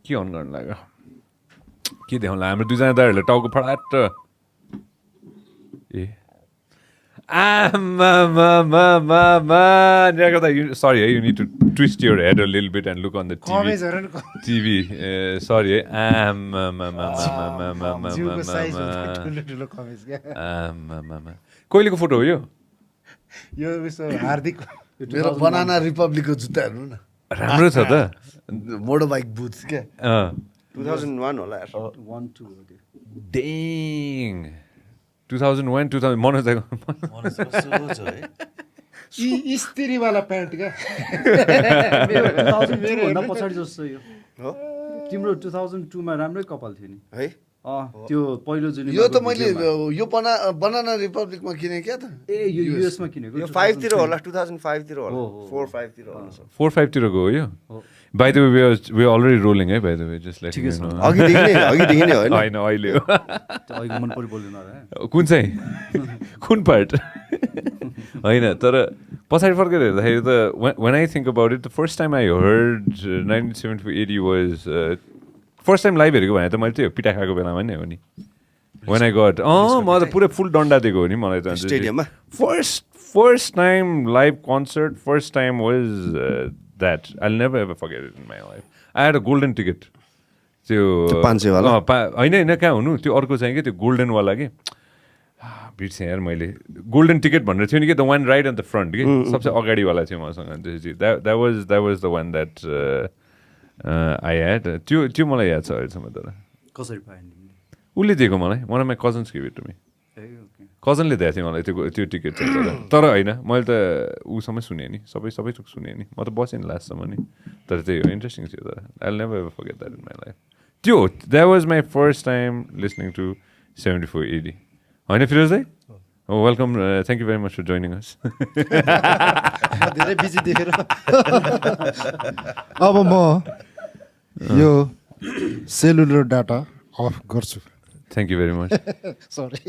के अन गर्न लाग्यो के देखाउला हाम्रो दुईजना दाइहरूले टाउको फडाट ए sorry, you need to twist your head a little bit and look on the TV. Sorry, कोइलेको फोटो हो यो हार्दिक मेरो बनाना रिपब्लिकको जुत्ता हेर्नु न राम्रो छ त मोटो बाइक बुट्स के 2001 होला 1 2 Dang 2001 2000 मनोज दाइको स्त्रीवाला प्यान्ट क्या मेरो पछाडि जस्तो यो तिम्रो 2002 मा राम्रै कपाल थियो नि है त्यो पहिलो जुन यो त मैले यो बनाना रिपब्लिकमा किने क्या त ए यो युएस मा किनेको यो 5 तिर होला 2005 तिर होला 4 5 तिर होला 4-5 तिरको हो यो By the way, we are already rolling, by the way, just letting you know. अघिदेखि नै होइन होइन अहिले हो अहिले मन परि बोल्नु न कुन चाहिँ कुन पार्ट होइन तर पछाडि फर्केर हेर्दाखेरि त when I think about it, the first time I heard 1970-80 was first time live हेरेको भने त मैले त्यो पिटा खाएको बेलामा नि हो नि when I got म त पुरै फुल डन्डा दिएको हो नि मलाई त स्टेडियममा first time live concert first time was that I'll never ever forget it in my life. I had a golden ticket. त्यो 500 वाला होइन कहाँ हुनु त्यो अर्को चाहिँ के त्यो गोल्डन वाला के बिर्सेँ यार मैले गोल्डन टिकट भनेर थियो नि कि the one right at the front कि सबसे अगाडिवाला थियो मसँग that was the one that I had त्यो मलाई याद छ अहिलेसम्म तर कसरी पाएँ उसले दिएको मलाई one of my cousins give it to me कजनले दिएको थियो मलाई त्यो टिकट चाहिँ तर होइन मैले त उसँग सुनेँ नि सबै थोक सुनेँ नि म त बसेँ नि लास्टसम्म नि तर त्यही हो इन्ट्रेस्टिङ थियो तर I will never ever forget that in my life त्यो that was my first time listening to 7480 होइन फिरोज दाइ welcome thank you very much for joining us धेरै बिजी देखेर अब म यो सेलुलर डाटा अफ गर्छु thank you very much sorry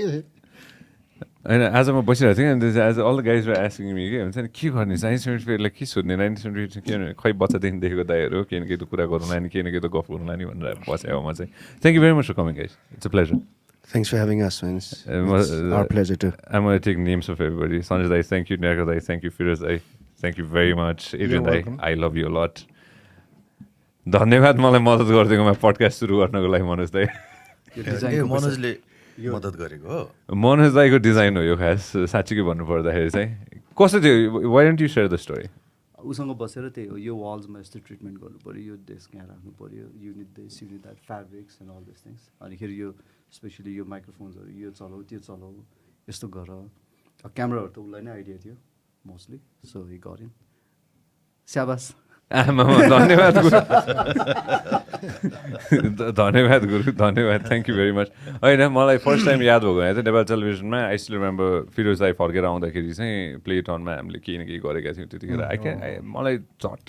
होइन आज म बसिरहेको थिएँ अनि आज all the guys were asking me के हुन्छ नि के गर्ने साइन्स सर्टिफिकेटलाई के सोध्ने 1978 के भने खै बच्चादेखि देखेको दाइहरू केही न केही त कुरा गरौँला नि केही न केही त गफ गरौँला नि भनेर बसेँ म चाहिँ thank you very much for coming guys it's a pleasure Thanks for having us, man. It's our pleasure too. I'm going to take names of everybody. Sanjay Dai, thank you. Nerka Dai, thank you. Firoz Dai, thank you very much. Adrian Dai, I love you a lot. धन्यवाद मलाई मद्दत गरिदिएकोमा podcast सुरु गर्नको लागि मनोज दाई मनोजले मद्दत गरेको हो मनोज दाईको डिजाइन हो यो खास साँच्चीकै भन्नु पर्दाखेरि चाहिँ कस्तो थियो why don't you share the story उसँग बसेर त्यही हो यो वाल्समा यस्तो ट्रिटमेन्ट गर्नु पऱ्यो यो डेस्क यहाँ राख्नु पऱ्यो unit this unit that fabrics and all this things अनिखेरि यो स्पेसली यो माइक्रोफोन्सहरू यो चलाऊ त्यो चलाऊ यस्तो गर क्यामराहरू त उसलाई नै आइडिया थियो मोस्टली सो हि गरिन् स्याबास धन्यवाद गुरु धन्यवाद गुरु धन्यवाद थ्याङ्क यू भेरी मच होइन मलाई फर्स्ट टाइम याद भएको भने चाहिँ नेपाल टेलिभिजनमा आई स्टिल रिमेम्बर फिरोज दाई फर्केर आउँदाखेरि चाहिँ प्ले टनमा हामीले केही न केही गरेका थियौँ त्यतिखेर मलाई झट्ट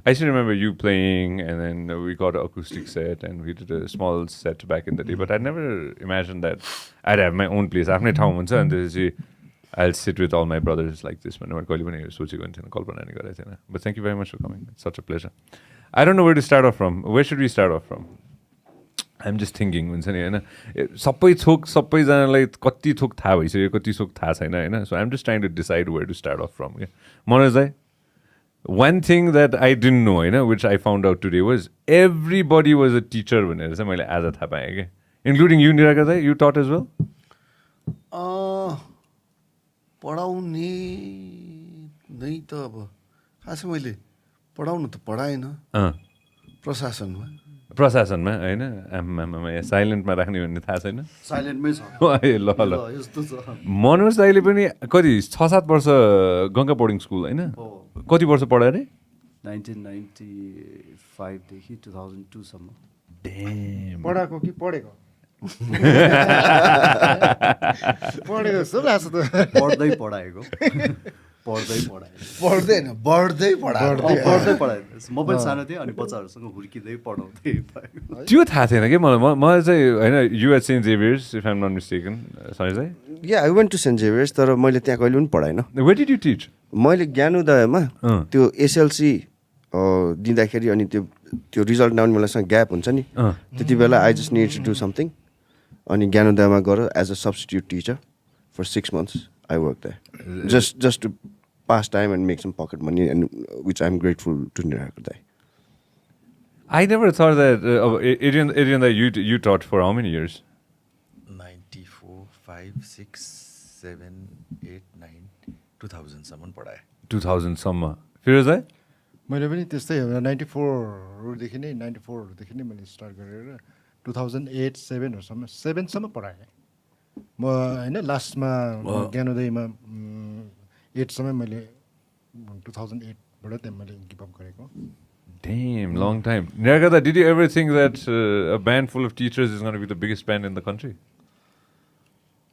I still remember you playing and then we got acoustic set and we did a small set back in the day but I never imagine that I have my own place आफ्नै ठाउँ हुन्छ अनि त्यसपछि I'll sit with all my brothers like this when मैले कहिले पनि सोचेको थिएन कल्पना नि गरेको थिएन but thank you very much for coming it's such a pleasure I don't know where to start off from where should we start off from I'm just thinking हुन्छ नि होइन सबै थोक सबैजनालाई कति थोक थाहा भइसक्यो कति थोक थाहा छैन होइन so I'm just trying to decide where to start off from Manoj दाइ one thing that I didn't know होइन which I found out today was everybody was a teacher भनेर चाहिँ मैले आज थाहा पाएँ क्या including you निराकार दाइ you taught as well पढाउने नै त अब खासै मैले पढाउनु त पढाएन प्रशासनमा होइन साइलेन्टमा राख्ने भन्ने थाहा छैन साइलेन्टमै छ ल मनोज दाइले पनि कति 6-7 वर्ष गङ्गा बोर्डिङ स्कुल होइन कति वर्ष पढायो अरे 1995 देखि 2002 सम्म पढाएको कि पढेको पढेको जस्तो लाग्छ त पढ्दै पढाएको बढ्दै पढाएको म पनि सानो थिएँ अनि बच्चाहरूसँग हुर्किँदै पढाउँदै त्यो थाहा थिएन कि मलाई चाहिँ होइन you at Saint Xavier's if I'm not mistaken sorry चाहिँ I went to Saint Xavier's तर मैले त्यहाँ कहिले पनि पढाएन वेयर डिड यु टिच मैले ज्ञानोदयमा त्यो एसएलसी दिँदाखेरि अनि त्यो त्यो रिजल्ट नआउने बेलासँग ग्याप हुन्छ नि त्यति बेला I just need to do something अनि ज्ञानोदयमा गएर as a substitute teacher for 6 months I work that just to pass time and make some pocket money and which I am grateful to निराको दाइ I never thought that Adrian, that you taught for how many years? 94, 5, 6, 7, 8, 9, 2000 सम्म पढाएँ 2000 सम्म. Firoz bhai? मैले पनि त्यस्तै हो 94देखि नै 94देखि नै मैले स्टार्ट गरेर 2008 7 7सम्म पढाएँ म होइन लास्टमा ज्ञानोदयमा 8सम्म मैले 2008बाट त्यहाँ मैले गिभ अप गरेको Damn, long time. Niragada, did you ever think that a band full of teachers is going to be the biggest band in the country?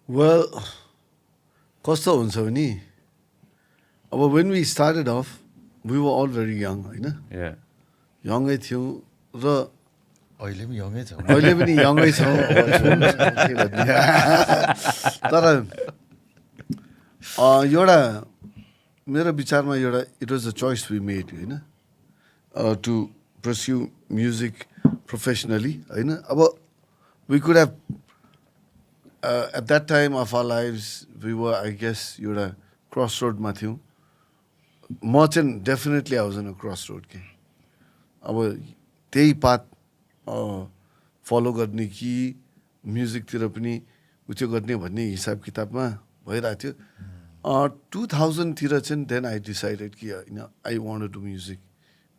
Well, कस्तो हुन्छ भने अब when we started off, we were all very young, होइन Yeah. यङै थियौँ र अहिले पनि यङै छ अहिले पनि यङै छौँ तर एउटा मेरो विचारमा एउटा it was a choice we made होइन to pursue music professionally होइन अब we could have at that time of our lives we were I guess एउटा crossroadमा थियौँ म चाहिँ definitely I was in a crossroad के अब त्यही पाथ फलो गर्ने कि म्युजिकतिर पनि उत्यो गर्ने भन्ने हिसाब किताबमा भइरहेको थियो 2000तिर चाहिँ देन आई डिसाइडेड कि होइन आई वान्ट टु म्युजिक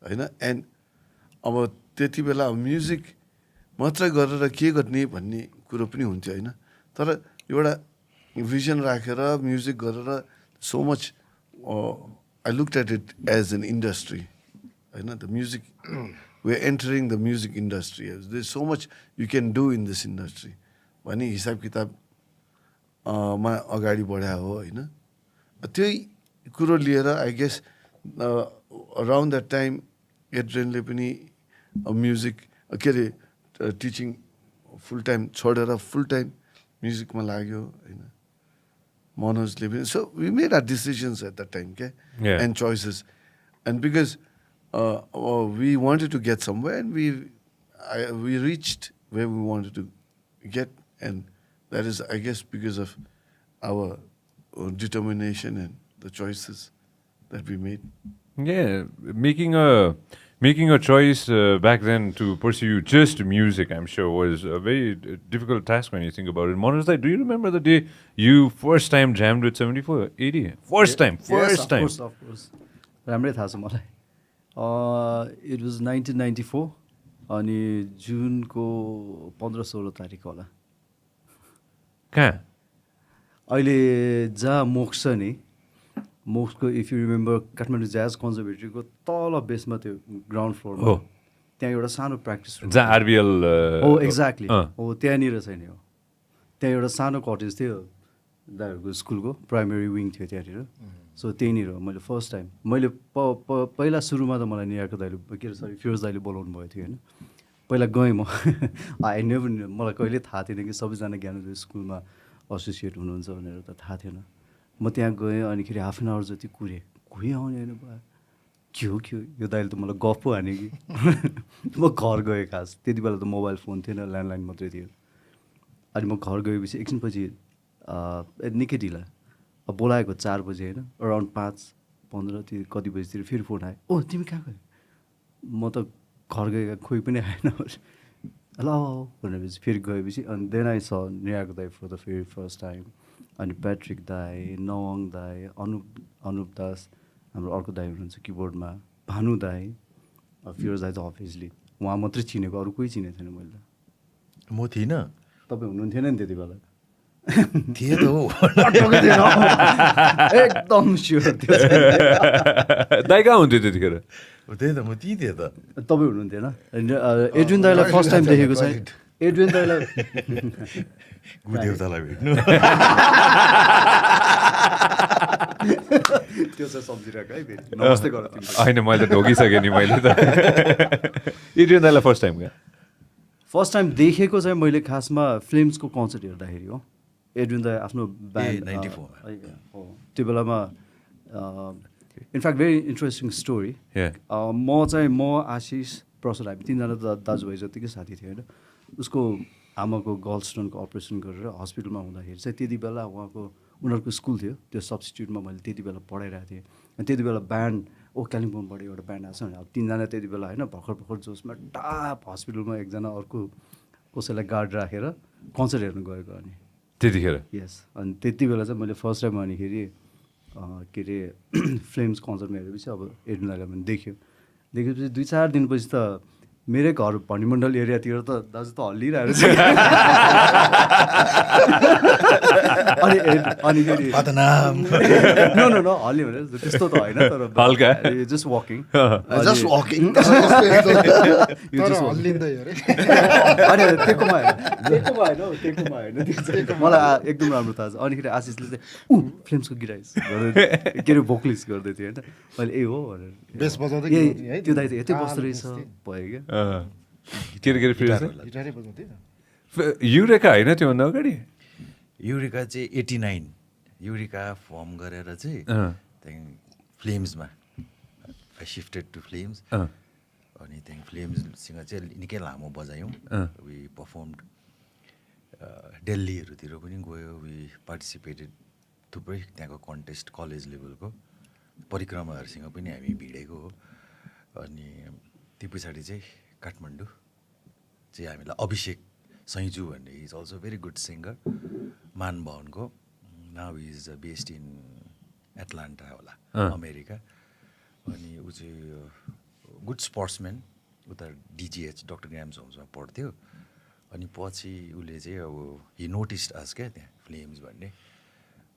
होइन एन्ड अब त्यति बेला म्युजिक मात्रै गरेर के गर्ने भन्ने कुरो पनि हुन्थ्यो होइन तर एउटा भिजन राखेर म्युजिक गरेर so much I looked at it as an industry होइन the music we are entering the music industry there so much you can do in this industry भन्ने हिसाब किताब मा अगाडि बढायो हो होइन त्यही कुरो लिएर I guess around that time एड्रेनले पनि म्युजिक के अरे टिचिङ फुल टाइम छोडेर फुल टाइम म्युजिकमा लाग्यो होइन मनोजले पनि so we made our decisions at that time क्या and choices and because we wanted to get somewhere and we reached way we wanted to get and that is I guess because of our determination and the choices that we made. Yeah, making a choice back then to pursue just music, I'm sure, was a very difficult task when you think about it. Manoj, do you remember the day you first time jammed with 74, 80? First time. Yes, of course. राम्रै थाहा छ मलाई it was 1994 अनि जुनको 15-16 तारिक होला कहाँ अहिले जहाँ मोक्स छ नि मोक्सको if you remember Kathmandu jazz कन्जर्भेटरीको तल बेसमा त्यो ग्राउन्ड फ्लोरमा त्यहाँ एउटा सानो प्र्याक्टिस रुम जहाँ आरबिएल हो एक्ज्याक्टली हो त्यहाँनिर छैन हो त्यहाँ एउटा सानो कटेज थियो दाइहरूको स्कुलको प्राइमेरी विङ थियो त्यहाँनिर सो त्यहीँनिर मैले फर्स्ट टाइम मैले पहिला सुरुमा त मलाई नियाको दाइले के अरे सरी फिरोज दाइले बोलाउनु भएको थियो होइन पहिला गएँ म आई नेभर मलाई कहिले थाहा थिएन कि सबैजना ज्ञानोदय स्कुलमा एसोसिएट हुनुहुन्छ भनेर त थाहा थिएन म त्यहाँ गएँ अनिखेरि हाफ एन आवर जति कुरेँ कोही आउने होइन भयो के हो यो दाइले त मलाई गफ पो हान्यो कि म घर गएँ खास त्यति बेला त मोबाइल फोन थिएन ल्यान्डलाइन मात्रै थियो अनि म घर गएपछि एकछिनपछि निकै ढिला अब बोलाएको 4 बजे होइन अराउन्ड 5:15 त्यो कति बजीतिर फेरि फोन आयो ओ तिमी कहाँ गयो म त घर गएका खोइ पनि आएन ल भनेपछि फेरि गएपछि अनि देन आई स निराको दाई फर द फेरि फर्स्ट टाइम अनि प्याट्रिक दाई नवाङ दाई अनुप दास हाम्रो अर्को दाई हुनुहुन्छ किबोर्डमा भानु दाई फिरोज दाई त अभियसली उहाँ मात्रै चिनेको अरू कोही चिनेको थिएन मैले त म थिइनँ तपाईँ हुनुहुन्थेन नि त्यति बेला थिएँ त हो एकदम स्योर थियो दाइ कहाँ हुन्थ्यो त्यतिखेर त्यही त म त्यहीँ थिएँ त तपाईँ हुनुहुन्थेन एड्विन दाईलाई फर्स्ट टाइम देखेको चाहिँ एड्विन दाईलाई गुदेवतालाई भेट्नु त्यो चाहिँ सम्झिरहेको है फेरि नमस्ते गर होइन मैले त ढोकिसकेँ नि मैले त एड्रियन दाइलाई फर्स्ट टाइम क्या फर्स्ट टाइम देखेको चाहिँ मैले खासमा फिल्म्सको कन्सर्ट हेर्दाखेरि हो एड्विन दाई आफ्नो ब्यान्ड 94 हो त्यो बेलामा इनफ्याक्ट भेरी इन्ट्रेस्टिङ स्टोरी म आशिष प्रसर हामी 3जना दाजुभाइ जतिकै साथी थियो होइन उसको आमाको गल स्टोनको अपरेसन गरेर हस्पिटलमा हुँदाखेरि चाहिँ त्यति बेला उनीहरूको स्कुल थियो त्यो सब्स्टिट्युटमा मैले त्यति बेला पढाइरहेको थिएँ अनि त्यति बेला ब्यान्ड कालिम्पोङबाट एउटा ब्यान्ड आएको छ भने अब 3जना त्यति बेला होइन भर्खर जोसमा टाप हस्पिटलमा एकजना अर्को कसैलाई गार्ड राखेर कन्सर्ट हेर्नु गएको अनि त्यतिखेर यस अनि त्यति बेला चाहिँ मैले फर्स्ट टाइम अनिखेरि के अरे फ्लेम्स कन्सर्टमा हेरेपछि अब एड्रिन दाइलाई पनि देखेपछि 2-4 दिनपछि त मेरै घर भनिमण्डल एरियातिर त दाजु त हल्लिरहेको छ अनिखेरि नो हल्लियो भने त्यस्तो त होइन तर हल्का जस्ट वकिङ जस्ट वकिङ तर हल्लिँदै अरे अनि टेकोमा होइन मलाई एकदम राम्रो थाहा छ अनिखेरि आशिषले चाहिँ फ्लेम्सको गिटारिस्ट गर्दै के अरे भोकलिस्ट गर्दै थियो होइन मैले ए हो भनेर बेस बजाउँदै ए त्यो दाइ त यतै बस्दो रहेछ भयो क्या के फिर गिटारै बजाउँथ्यो युरेका होइन त्योभन्दा अगाडि युरिका चाहिँ 89 युरिका फर्म गरेर चाहिँ त्यहाँदेखि फ्लेम्समा आई सिफ्टेड टु फ्लेम्स अनि त्यहाँदेखि फ्लेम्ससँग चाहिँ निकै लामो बजायौँ वी पर्फर्मड दिल्लीहरूतिर पनि गयो वी पार्टिसिपेटेड थुप्रै त्यहाँको कन्टेस्ट कलेज लेभलको परिक्रमाहरूसँग पनि हामी भिडेको हो अनि त्यो पछाडि चाहिँ काठमाडौँ चाहिँ हामीलाई अभिषेक सैजु भन्ने is also very good singer मान भवनको now is based in Atlanta होला अमेरिका अनि ऊ चाहिँ गुड स्पोर्ट्सम्यान उता डिजिएच डक्टर ग्राम्स होम्समा पढ्थ्यो अनि पछि उसले चाहिँ अब हि नोटिस्ड अस क्या त्यहाँ फ्लेम्स भन्ने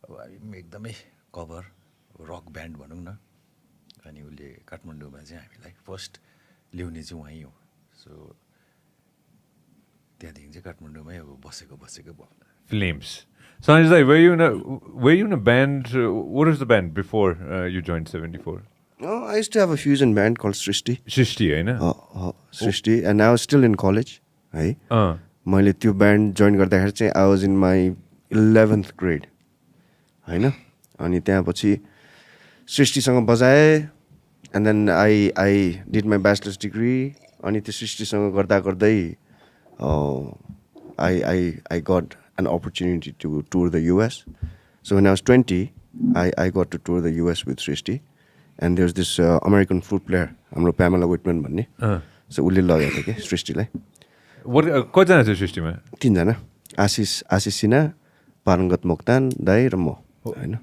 अब हामी एकदमै कभर रक ब्यान्ड भनौँ न अनि उसले काठमाडौँमा चाहिँ हामीलाई फर्स्ट ल्याउने चाहिँ उहीँ हो सो त्यहाँदेखि चाहिँ काठमाडौँमै अब बसेको भयो Flames. Sanjay, were you in a band? What was the band before you joined 74? Oh, I used to have a fusion band called Srishti. Srishti, होइन? Srishti, and I was still in college. है मैले त्यो band join गर्दाखेरि चाहिँ I was in my 11th grade होइन अनि त्यहाँपछि सृष्टिसँग बजाएँ and then I did my bachelor's degree अनि त्यो सृष्टिसँग गर्दा गर्दै I got an opportunity to tour the US. So when I was 20, I got to tour the US with Srishti. And there's this American flute player, हाम्रो Pamela Whitman भन्ने. So उसले लगेको थियो कि सृष्टिलाई. कतिजना थियो सृष्टिमा? 3जना. आशिष सिन्हा, पारङ्गत मोक्तान, दाइ र म.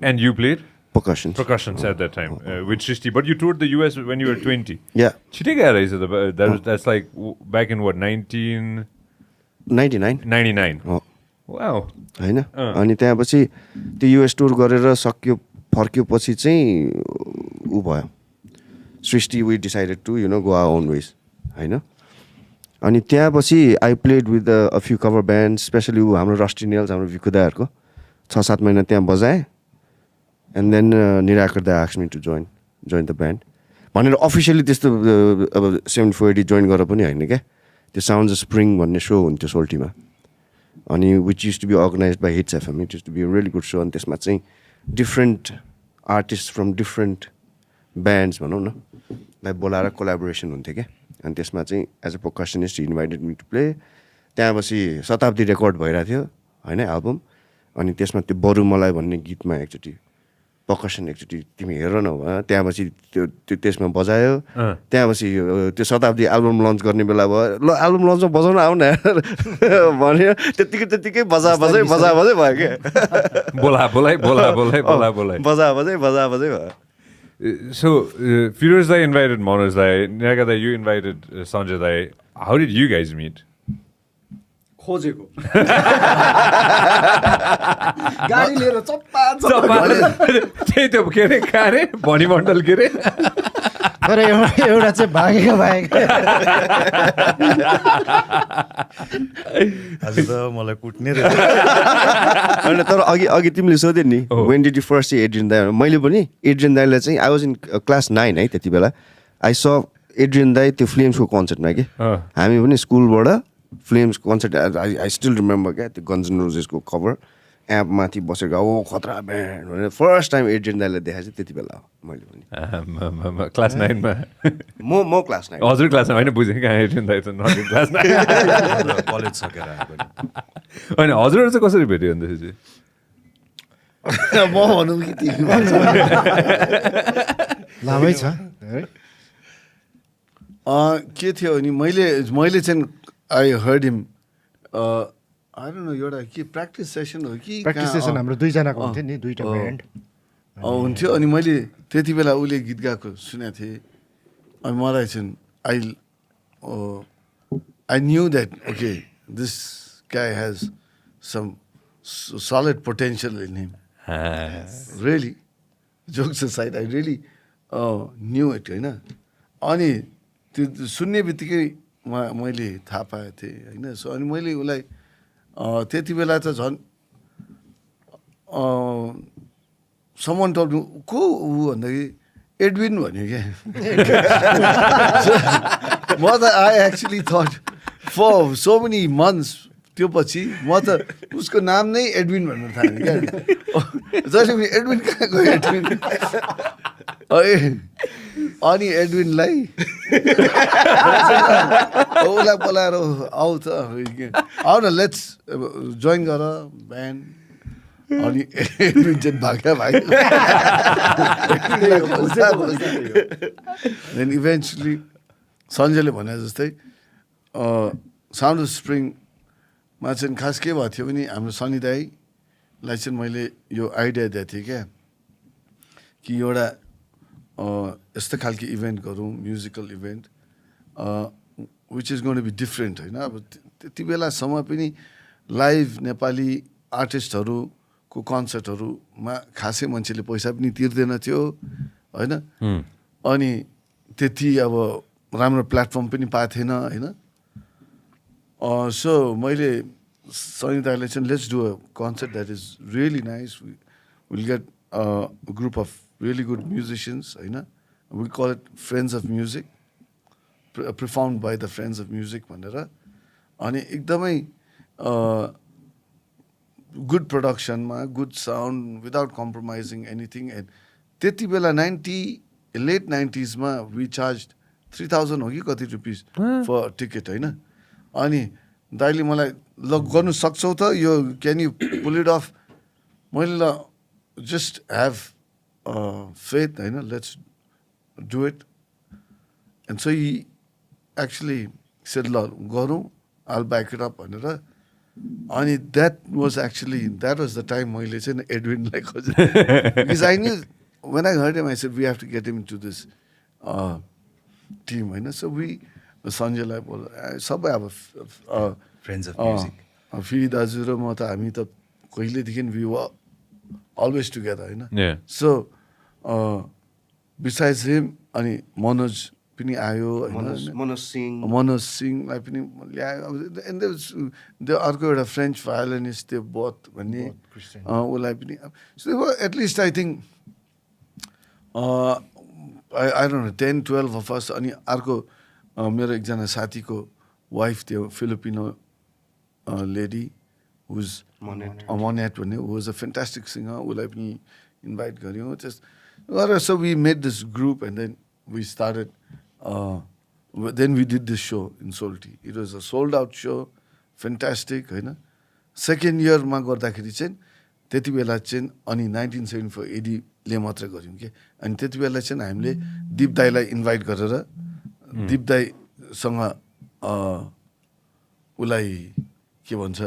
And you played? Percussions. Percussions at that time with Srishti. But you toured the US when you were 20. Yeah. छिटै गएर रहेछ that's like back in what, 99. Wow. होइन अनि त्यहाँपछि त्यो युएस टुर गरेर फर्क्योपछि चाहिँ ऊ भयो Srishti we decided to go our own ways होइन अनि त्यहाँपछि I played with a few cover band specially ऊ हाम्रो रस्टी नेल्स हाम्रो विकुदाहरूको 6-7 महिना त्यहाँ बजाएँ एन्ड देन निराकर दा asked me to join the band भनेर अफिसियली त्यस्तो अब 7480 जोइन गरेर पनि होइन क्या त्यो साउन्ड्स स्प्रिङ भन्ने सो हुन्थ्यो सोल्टीमा अनि which use to be organise by Hits FM it use to be really good so अनि त्यसमा चाहिँ different artist from different bands भनौँ न लाई बोलाएर कोलाबोरेसन हुन्थ्यो क्या अनि त्यसमा चाहिँ as a percussionist invited me to play त्यहाँपछि शताब्दी रेकर्ड भइरहेको थियो होइन एल्बम अनि त्यसमा त्यो बरु मलाई भन्ने गीतमा एकचोटि पर्कसन एकचोटि तिमी हेर न त्यहाँपछि त्यो त्यसमा बजायो त्यहाँपछि त्यो शताब्दी एल्बम लन्च गर्ने बेला भयो ल एल्बम लन्चमा बजाउन आऊ न भन्यो त्यत्तिकै बजा भयो क्या बोला बोलाइ बजा भयो So Firoz Dai invited Manoj Dai, Niraka Dai, you invited Sanjay Dai. How did you guys meet? खोजेको गाडी लिएर चप्पा त्यही त के अरे कहाँ अरे भनिमण्डल के अरे तर एउटा चाहिँ भागेको आज त मलाई कुट्ने रहेछ होइन तर अघि तिमीले सोध्यौ नि when did you first see Adrian दाई मैले पनि एड्रियन दाईलाई चाहिँ आई वाज इन क्लास 9 है त्यति बेला आई स एड्रियन दाई त्यो फ्लेम्सको कन्सर्टमा कि हामी पनि स्कुलबाट flames concert I still remember क्या त्यो गन्स एन्ड रोजेसको कभर एपमाथि बसेको ओ खतरा ब्यान्ड भनेर फर्स्ट टाइम एड्रियन दाइलाई देखाएको चाहिँ त्यति बेला हो मैले पनि क्लास 9मा म क्लास 9 हजुर क्लासमा होइन बुझेँ कहाँ एड्रियन दाइ त नट क्लास 9 कलेज सकेर आएको नि। होइन हजुरहरू चाहिँ कसरी भेट्यो भनेपछि म भनौँ कि तिमी भन्छ। लामै छ है। के थियो भने मैले चाहिँ I heard him I don't no एउटा के प्र्याक्टिस सेसन हो कि प्र्याक्टिस सेसन हाम्रो दुईजनाको हुन्थ्यो नि, दुईवटा ब्यान्ड हुन्थ्यो। अनि मैले त्यति बेला उसले गीत गाएको सुनेको थिएँ। अनि मलाई चाहिँ I knew that okay this guy has some solid potential in him. Really, jokes aside, I really knew it, होइन। अनि त्यो सुन्ने बित्तिकै मैले थाहा पाएको थिएँ होइन। सो अनि मैले उसलाई त्यति बेला त झन् समन टल्नु को ऊ भन्दाखेरि एडविन भन्यो क्या। म त I actually thought for so many months त्यो पछि म त उसको नाम नै एडविन भनेर थाहा क्या। जहिले पनि एडविन कहाँ गयो एडविन। अनि एडविनलाई उसलाई बोलाएर आऊ त आऊ न लेट्स जोइन गर ब्यान्ड। अनि एडविन चाहिँ भाग्यो देन इभेन्चुली सञ्जयले भने जस्तै साउन्ड अफ स्प्रिङमा चाहिँ खास के भएको थियो भने हाम्रो सनी दाईलाई चाहिँ मैले यो आइडिया दिएको थिएँ क्या कि एउटा यस्तो खालको इभेन्ट गरौँ musical event which is going to be different होइन। अब त्यति बेलासम्म पनि लाइभ नेपाली आर्टिस्टहरूको कन्सर्टहरूमा खासै मान्छेले पैसा पनि तिर्दैन थियो होइन। अनि त्यति अब राम्रो प्लेटफर्म पनि पाएको थिएन होइन। सो मैले सनी दाईलाई चाहिँ let's do a concert that is really nice, will get group of really good musicians होइन। Will call it friends of music, profound by the friends of music भनेर। अनि एकदमै गुड प्रोडक्सनमा good sound without compromising anything. And त्यति बेला late 90sमा we charge 3000 हो कि कति रुपिस फर टिकट होइन। अनि दाइले मलाई ल गर्नु सक्छौ त यो can you pull it off. मैले ल जस्ट ह्याभ फेथ होइन, let's do it. And so he actually shed ल गरौँ आल ब्याक इट अप भनेर। अनि द्याट वाज द टाइम मैले चाहिँ एडविनलाई खोजेँ because I knew when I heard him I said we have to get him to this team होइन। So we सञ्जयलाई बोल सबै अब फ्रेन्ड्स अफ म्युजिक फेरि दाजु र म त हामी त कहिलेदेखि वी वर अलवेज टुगेदर होइन। सो बिसाइड्स हिम अनि मनोज पनि आयो होइन। मनोज सिंहलाई पनि ल्यायो। एन्ड त्यो अर्को एउटा फ्रेन्च भायोलिनिस्ट त्यो बोथ भन्ने उसलाई पनि at least I think I don't no 10-12 of us. अनि अर्को मेरो एकजना साथीको वाइफ थियो फिलिपिनो लेडी हुज मनेट भन्ने who was a fantastic singer, उसलाई पनि इन्भाइट गऱ्यौँ। त्यस गरेर so we made this group and then we started then we did this so in Soaltee. It was a sold out so fantastic होइन। Second इयरमा गर्दाखेरि चाहिँ त्यति बेला चाहिँ अनि 1974 एडीले मात्रै गऱ्यौँ कि। अनि त्यति बेला चाहिँ हामीले दिप दाईलाई इन्भाइट गरेर दिप दाईसँग उसलाई के भन्छ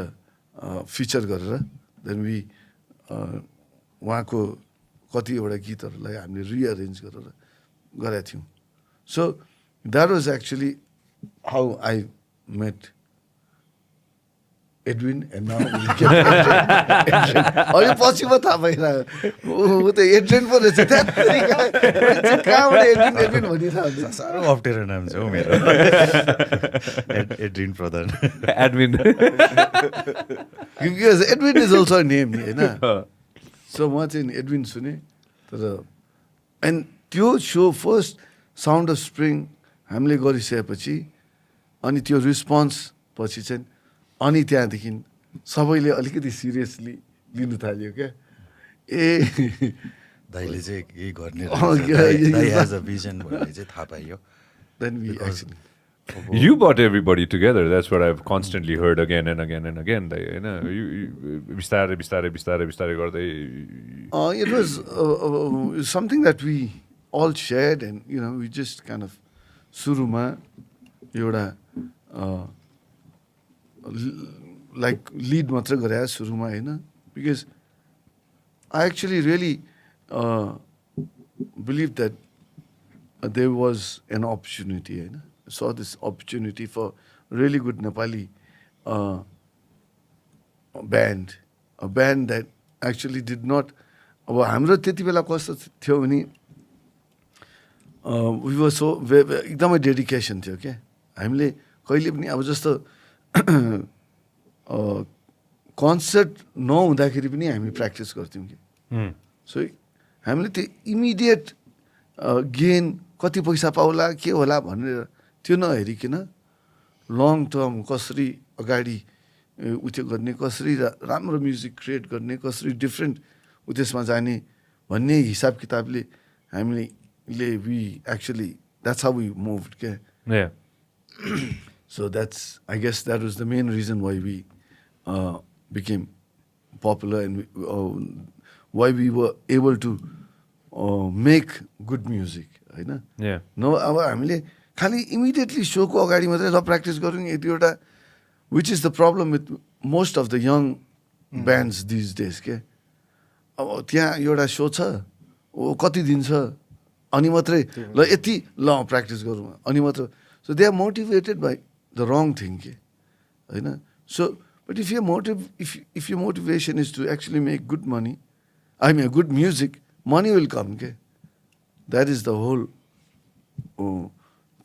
फिचर गरेर देन वी उहाँको कतिवटा गीतहरूलाई हामीले रिअरेन्ज गरेर गरेका थियौँ। So that was actually how I met Edwin and now अनि पछि म थाहा पाइरहेको ऊ त एड्रेन पो रहेछ कहाँबाट एड्रिन भनिरहेको साह्रो अप्ठ्यारो नाम छ हौ मेरो Adrian Pradhan admin because Edwin is also name होइन। सो म चाहिँ एडविन सुने तर एन्ड त्यो so first sound of spring हामीले गरिसकेपछि अनि त्यो रिस्पोन्स पछि चाहिँ अनि त्यहाँदेखि सबैले अलिकति सिरियसली लिनु थाल्यो क्या ए दाइले चाहिँ केही गर्ने yeah, हेज अ भिजन भन्ने चाहिँ थाहा पाइयो then we actually You brought everybody together. That's what I've constantly heard again and again and again. You know, बिस्तारै गर्दै. it was something that we all shared, and you know, we just kind of सुरुमा एउटा like lead मात्र गरे सुरुमा हैन, because I actually really believe that there was an opportunity, हैन. Saw this opportunity for really good Nepali band, a band that actually did not. अब हाम्रो त्यति बेला कस्तो थियो भने we were so एकदमै डेडिकेसन थियो क्या हामीले कहिले पनि अब जस्तो कन्सर्ट नहुँदाखेरि पनि हामी प्र्याक्टिस गर्थ्यौँ कि सो हामीले त्यो इमिडिएट गेन कति पैसा पाउला के होला भनेर त्यो नहेरिकन लङ टर्म कसरी अगाडि उत्यो गर्ने कसरी राम्रो म्युजिक क्रिएट गर्ने कसरी डिफ्रेन्ट उद्देश्यमा जाने भन्ने हिसाब किताबले हामीले we actually that's how we moved क्या Yeah. So that's, I guess that was the main reason why we became popular and why we were able to make good music, होइन. Yeah. No, अब हामीले खालि immediately सोको अगाडि मात्रै ल practice गरौँ यति एउटा, which is the problem with most of the young bands these days के. अब त्यहाँ एउटा सो छ, ओ कति दिन छ, अनि मात्रै ल यति ल प्र्याक्टिस गरौँ अनि मात्र. So they are motivated by the wrong thing के, होइन. So but if your motivation is to actually make good money, I mean good music, money will come के. That is the whole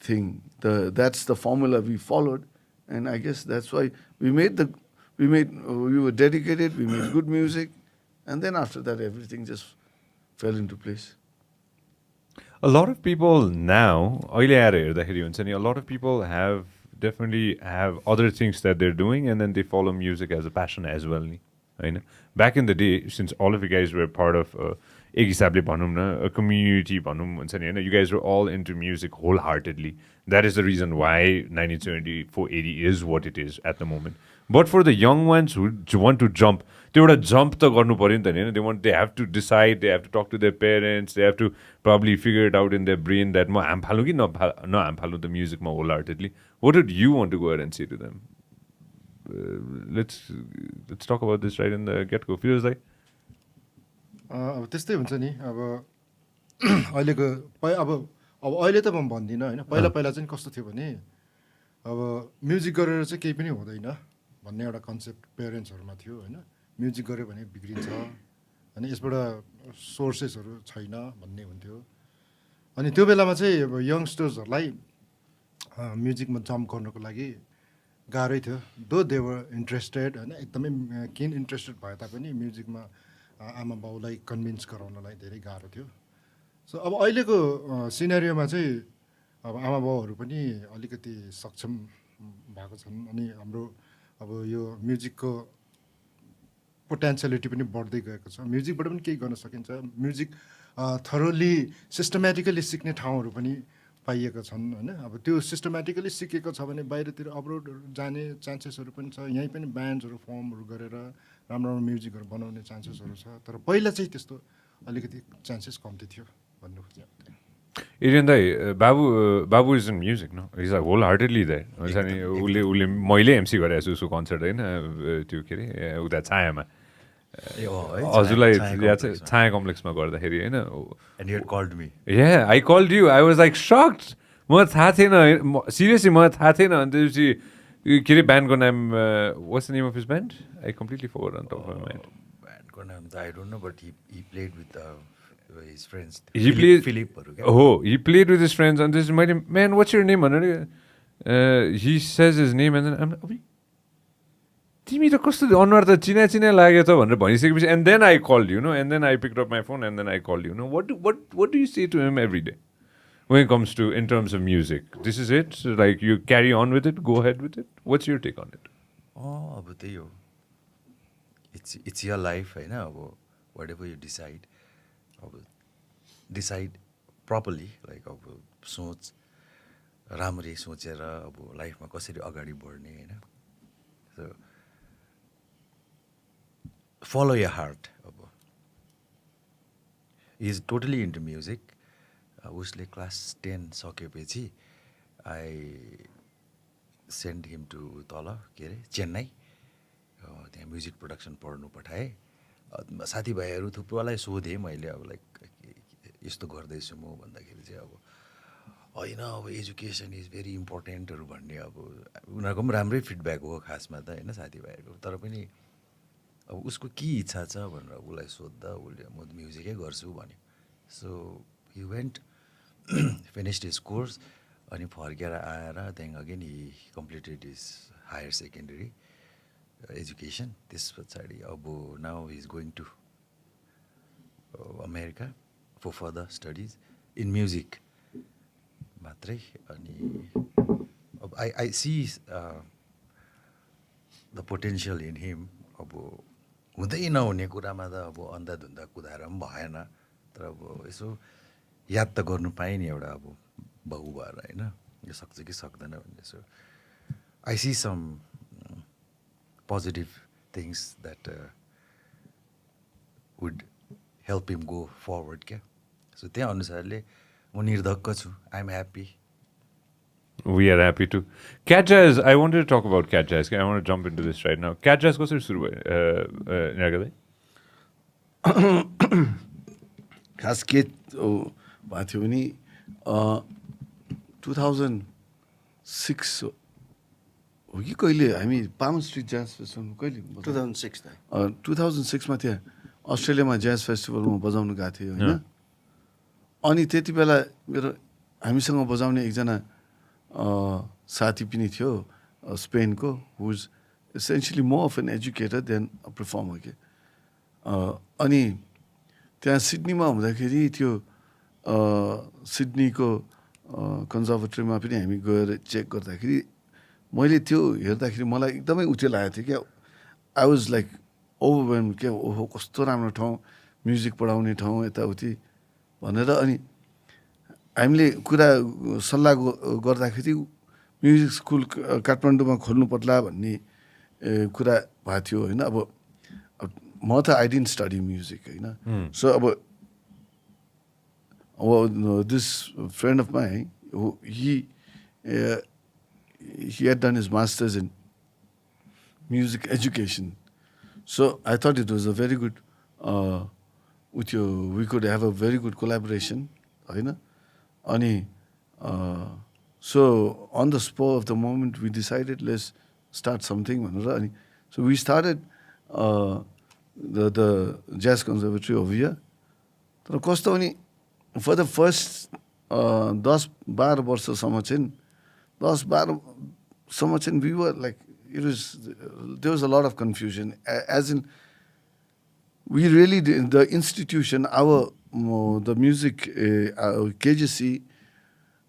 thing. That's the formula we followed, and I guess that's why we were dedicated, we made good music, and then after that everything just fell into place. A lot of people now, अहिले आएर हेर्दाखेरि हुन्छ नि, a lot of people definitely have other things that they're doing, and then they follow music as a passion as well नि, होइन. Back in the day, since all of you guys were part of एक हिसाबले भनौँ न, a community भनौँ हुन्छ नि, होइन, you guys were all into music wholeheartedly. That is the reason why 1974-80 is what it is at the moment. But for the young ones who want to jump, त्यो एउटा जम्प त गर्नु पऱ्यो नि त नि, they have to decide, they have to talk to their parents, they have to probably figure it out in their brain that म हाम फालौँ कि नहाम फालौँ त म्युजिकमा wholeheartedly. What would you want to go ahead and say to them? Let's talk about this right in the get-go. Feels like अब त्यस्तै हुन्छ नि. अब अहिलेको अब अहिले त म भन्दिनँ होइन. पहिला चाहिँ कस्तो थियो भने अब म्युजिक गरेर चाहिँ केही पनि हुँदैन भन्ने एउटा कन्सेप्ट पेरेन्ट्सहरूमा थियो होइन. म्युजिक गऱ्यो भने बिग्रिन्छ, अनि यसबाट सोर्सेसहरू छैन भन्ने हुन्थ्यो. अनि त्यो बेलामा चाहिँ अब यङ्स्टर्सहरूलाई म्युजिकमा जम्प गर्नुको लागि गाह्रै थियो. दो दे वर इन्ट्रेस्टेड होइन, एकदमै किन इन्ट्रेस्टेड भए तापनि म्युजिकमा आमा बाउलाई कन्भिन्स गराउनलाई धेरै गाह्रो थियो. सो अब अहिलेको सिनेरियोमा चाहिँ अब आमा बाउहरू पनि अलिकति सक्षम भएको छन्, अनि हाम्रो अब यो म्युजिकको पोटेन्सियलिटी पनि बढ्दै गएको छ. म्युजिकबाट पनि केही गर्न सकिन्छ. म्युजिक थरोली सिस्टमेटिकली सिक्ने ठाउँहरू पनि पाइएको छन् होइन. अब त्यो सिस्टमेटिकली सिकेको छ भने बाहिरतिर अब्रोडहरू जाने चान्सेसहरू पनि छ. यहीँ पनि ब्यान्ड्सहरू फर्महरू गरेर राम्रो राम्रो म्युजिकहरू बनाउने चान्सेसहरू छ. तर पहिला चाहिँ त्यस्तो अलिकति चान्सेस कम्ती थियो भन्नु खोजेँ. Adrian दाई, बाबु इज इन म्युजिक न, इज होल हार्टेडली द्याट हुन्छ नि. उसले मैले एमसी गरेको छु उसको कन्सर्ट होइन, त्यो के अरे उता छायामा, हजुरलाई याद छ छाया कम्प्लेक्समा गर्दाखेरि होइन. And you had called me. Yeah, I called you. I was like shocked. म थाहा थिएन, सिरियसली म थाहा थिएन. अनि त्यसपछि के अरे ब्यान्डको नाम, what's the name of his band? I completely forgot on top of my mind. Bandको नाम त I don't know, but he played with his friends. He played Philipहरू क्या. Oh, he played with his friends. And this is my name. Man, what's your name? He says his name and then I'm like, तिमी त कस्तो अनुहार त चिना लाग्यो त भनेर भनिसकेपछि, and then I called you, and then I picked up my phone and then I called you. What do you say to him every day when it comes to, in terms of music? This is it? Like you carry on with it, go ahead with it? What's your take on it? अब त्यही हो, it's your life होइन अब what ever you decide अब decide properly like अब सोच राम्ररी सोचेर अब लाइफमा कसरी अगाडि बढ्ने होइन सो फलो यर हार्ट अब इज टोटली इन्टु म्युजिक उसले क्लास 10 सकेपछि आई सेन्ड हिम टु तल के अरे चेन्नई त्यहाँ म्युजिक प्रोडक्सन पढ्नु पठाएँ साथीभाइहरू थुप्रोलाई सोधेँ मैले अब लाइक यस्तो गर्दैछु म भन्दाखेरि चाहिँ अब होइन अब एजुकेसन इज भेरी इम्पोर्टेन्टहरू भन्ने अब उनीहरूको पनि राम्रै फिडब्याक हो खासमा त होइन साथीभाइहरूको तर पनि अब उसको के इच्छा छ भनेर उसलाई सोद्धा उसले म म्युजिकै गर्छु भन्यो so he went finished his course अनि फर्केर आएर त्यहाँदेखि again he completed his higher secondary education त्यस पछाडि अब now he is going to America for further studies in music मात्रै अनि अब I see the potential in him अब हुँदै नहुने कुरामा त अब अन्धाधुन्दा कुदाएर पनि भएन तर अब यसो याद त गर्नु पाएँ नि एउटा अब बाउ भएर होइन यो सक्छ कि सक्दैन भन्ने so I see some positive things that would help him go forward क्या सो त्यहाँ अनुसारले म निर्धक्क छु I am happy We are happy to. Cat Jazz, I wanted to talk about Cat Jazz. I want to jump into this right now. Cat Jazz कसरी सुरु भयो निराका दाइ? खास के भएको थियो भने 2006 हो कि कहिले हामी पाम स्ट्रिट ज्याज फेस्टिभल कहिले 2006मा त्यहाँ अस्ट्रेलियामा ज्याज फेस्टिभलमा बजाउनु गएको थियो होइन अनि त्यति बेला मेरो हामीसँग बजाउने एकजना साथी पनि थियो स्पेनको who is essentially more of an educator then a performer के अनि त्यहाँ सिडनीमा हुँदाखेरि त्यो सिडनीको कन्जर्भेटरीमा पनि हामी गएर चेक गर्दाखेरि मैले त्यो हेर्दाखेरि मलाई एकदमै उत्यो लागेको थियो क्या आई वाज लाइक ओभरवेल्म क्या ओहो कस्तो राम्रो ठाउँ म्युजिक पढाउने ठाउँ यताउति भनेर अनि हामीले कुरा सल्लाह गर्दाखेरि म्युजिक स्कुल काठमाडौँमा खोल्नु पर्ला भन्ने कुरा भएको थियो होइन अब म त आई डिन्ट स्टडी म्युजिक होइन सो अब this friend of my he had done his master's in music education. So I thought it was a very good, we could have a very good collaboration. Ani, so on the spur of the moment, we decided let's start something. So we started the Jazz Conservatory over here. For the first 10-12 वर्षसम्म चाहिँ 10-12सम्म चाहिँ we were like, there was a lot of confusion, as in we really did, the institution, the music, KGC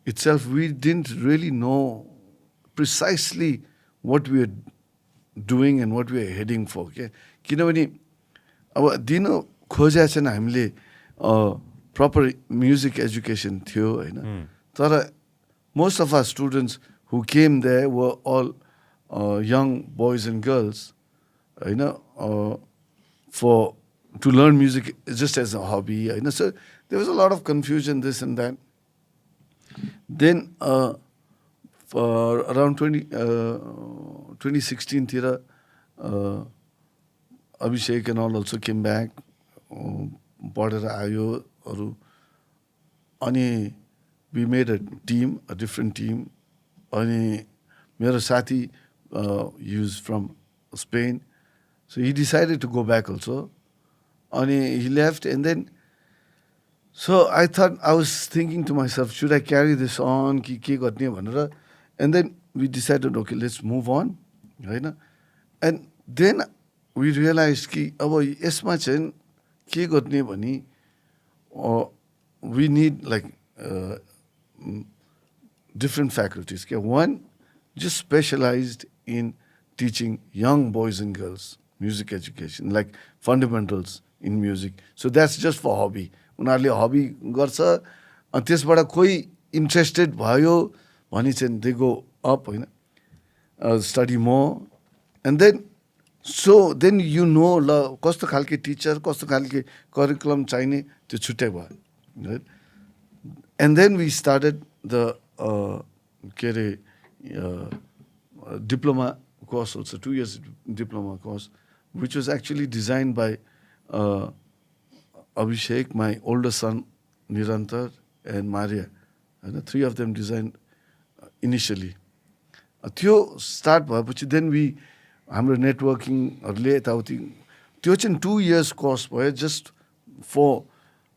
itself, we didn't really know precisely what we were doing and what we were heading for. Okay? किनभने अब दिन खोजेको छैन हामीले proper music education थियो हैन तर most of our students who came there were all young boys and girls to learn music just as a hobby so there was a lot of confusion, this and that. Then for around 2016 तिर Abhishek and all also came back, पढेर आयो अरु अनि we made a team, a different team. अनि मेरो साथी he was from Spain, so he decided to go back also. अनि he left, and then so I was thinking to myself, should I carry this on कि के गर्ने भनेर, and then we decided, okay, let's move on, हैन. And then we realized कि अब यसमा चाहिँ के गर्ने भनी we need like different faculties. One just specialized in teaching young boys and girls. music education, like fundamentals in music. So that's just for hobby. उनीहरूले hobby गर्छ अनि त्यसबाट कोही इन्ट्रेस्टेड भयो भने चाहिँ दे गो अप होइन study more and then so then you know ल कस्तो खालके टिचर कस्तो खालके करिकुलम चाहिने त्यो छुट्टै भयो right and then we started the के अरे diploma course also, 2 years diploma course, which was actually designed by Abhishek, my older son, Nirantar, and Maria. And the three of them designed initially. त्यो start भएपछि then we हाम्रो नेटवर्किङहरूले यताउति त्यो चाहिँ 2 years course भयो just for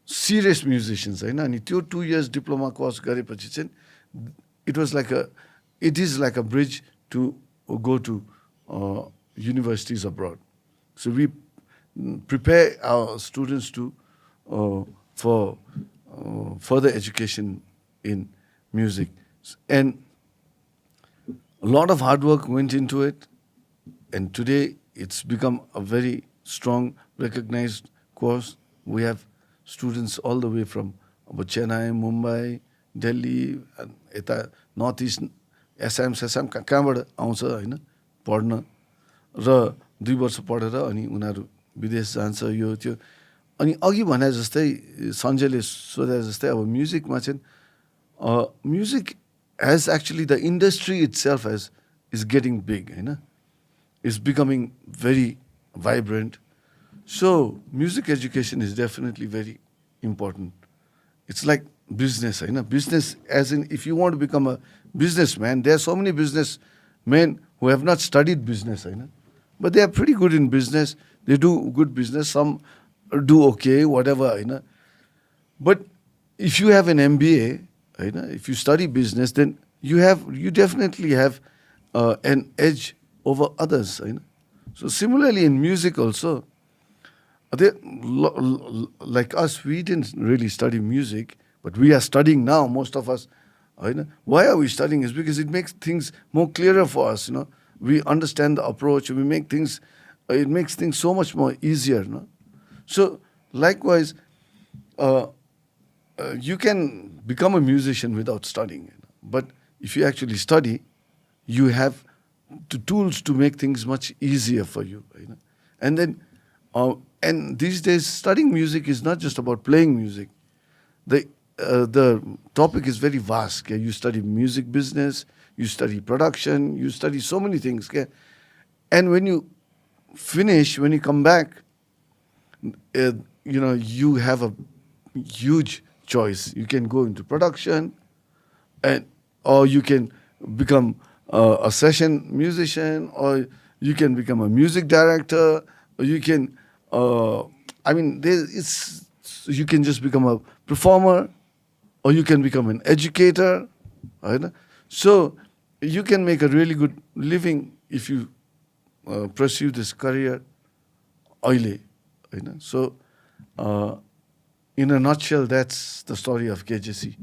serious musicians होइन अनि त्यो 2 years डिप्लोमा कोर्स गरेपछि चाहिँ it is like a bridge to go to universities abroad. So we prepare our students to for further education in music, and a lot of hard work went into it, and today it's become a very strong, recognized course. We have students all the way from Chennai, Mumbai, Delhi, and Northeast, S M सेसाम कहाँबाट आउँछ होइन पढ्न र 2 वर्ष पढेर अनि उनीहरू विदेश जान्छ यो त्यो अनि अघि भने जस्तै सञ्जयले सोधे जस्तै अब म्युजिकमा चाहिँ music has actually the industry itself has is getting big होइन is becoming very vibrant so music education is definitely very important it's like business, business as in if you want to become a businessman, there are so many businessmen who have not studied business, but they are pretty good in business. They do good business. Some do okay, whatever, But if you have an MBA, if you study business, then you definitely have an edge over others, So similarly in music also, like us, we didn't really study music. But we are studying now, most of us. Why are we studying? Is because it makes things more clearer for us. We understand the approach. We make things. It makes things so much more easier. So likewise, you can become a musician without studying. But if you actually study, you have the tools to make things much easier for you. And then, and these days, studying music is not just about playing music. The topic is very vast. Okay? You study music business, you study production, you study so many things. Okay? And when you finish, when you come back, you have a huge choice. You can go into production, or you can become a session musician, or you can become a music director, or you can, you can just become a performer, or you can become an educator, right? So you can make a really good living if you pursue this career early. So in a nutshell, that's the story of KJC.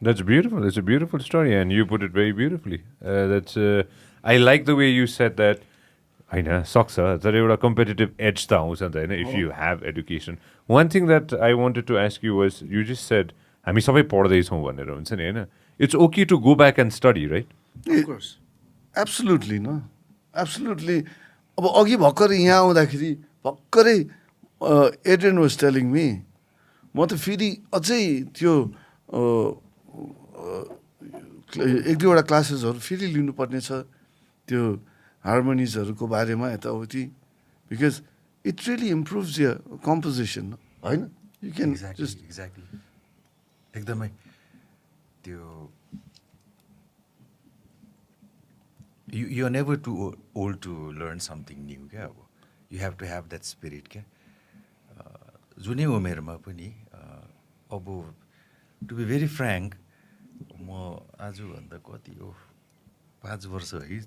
That's beautiful. It's a beautiful story, and you put it very beautifully. I like the way you said that. होइन सक्छ तर एउटा competitive as त आउँछ नि त होइन if you have education one thing that I wanted to ask you was you just said हामी सबै पढ्दैछौँ भनेर हुन्छ नि होइन it's okay to go back and study right absolutely न एब्सोल्युटली अब अघि भर्खर यहाँ आउँदाखेरि भर्खरै एड्रियन वाज टेलिङ मी म त फेरि अझै त्यो 1-2वटा क्लासेसहरू फेरि लिनुपर्ने छ त्यो हार्मोनिजहरूको बारेमा यताउति because it really improves your composition होइन यु क्यान जस्ट एक्ज्याक्टली एकदमै त्यो you are never too old to learn something new क्या अब you have to have that spirit क्या जुनै उमेरमा पनि अब टु बी भेरी फ्रेङ्क म आजभन्दा कति हो 5 वर्ष है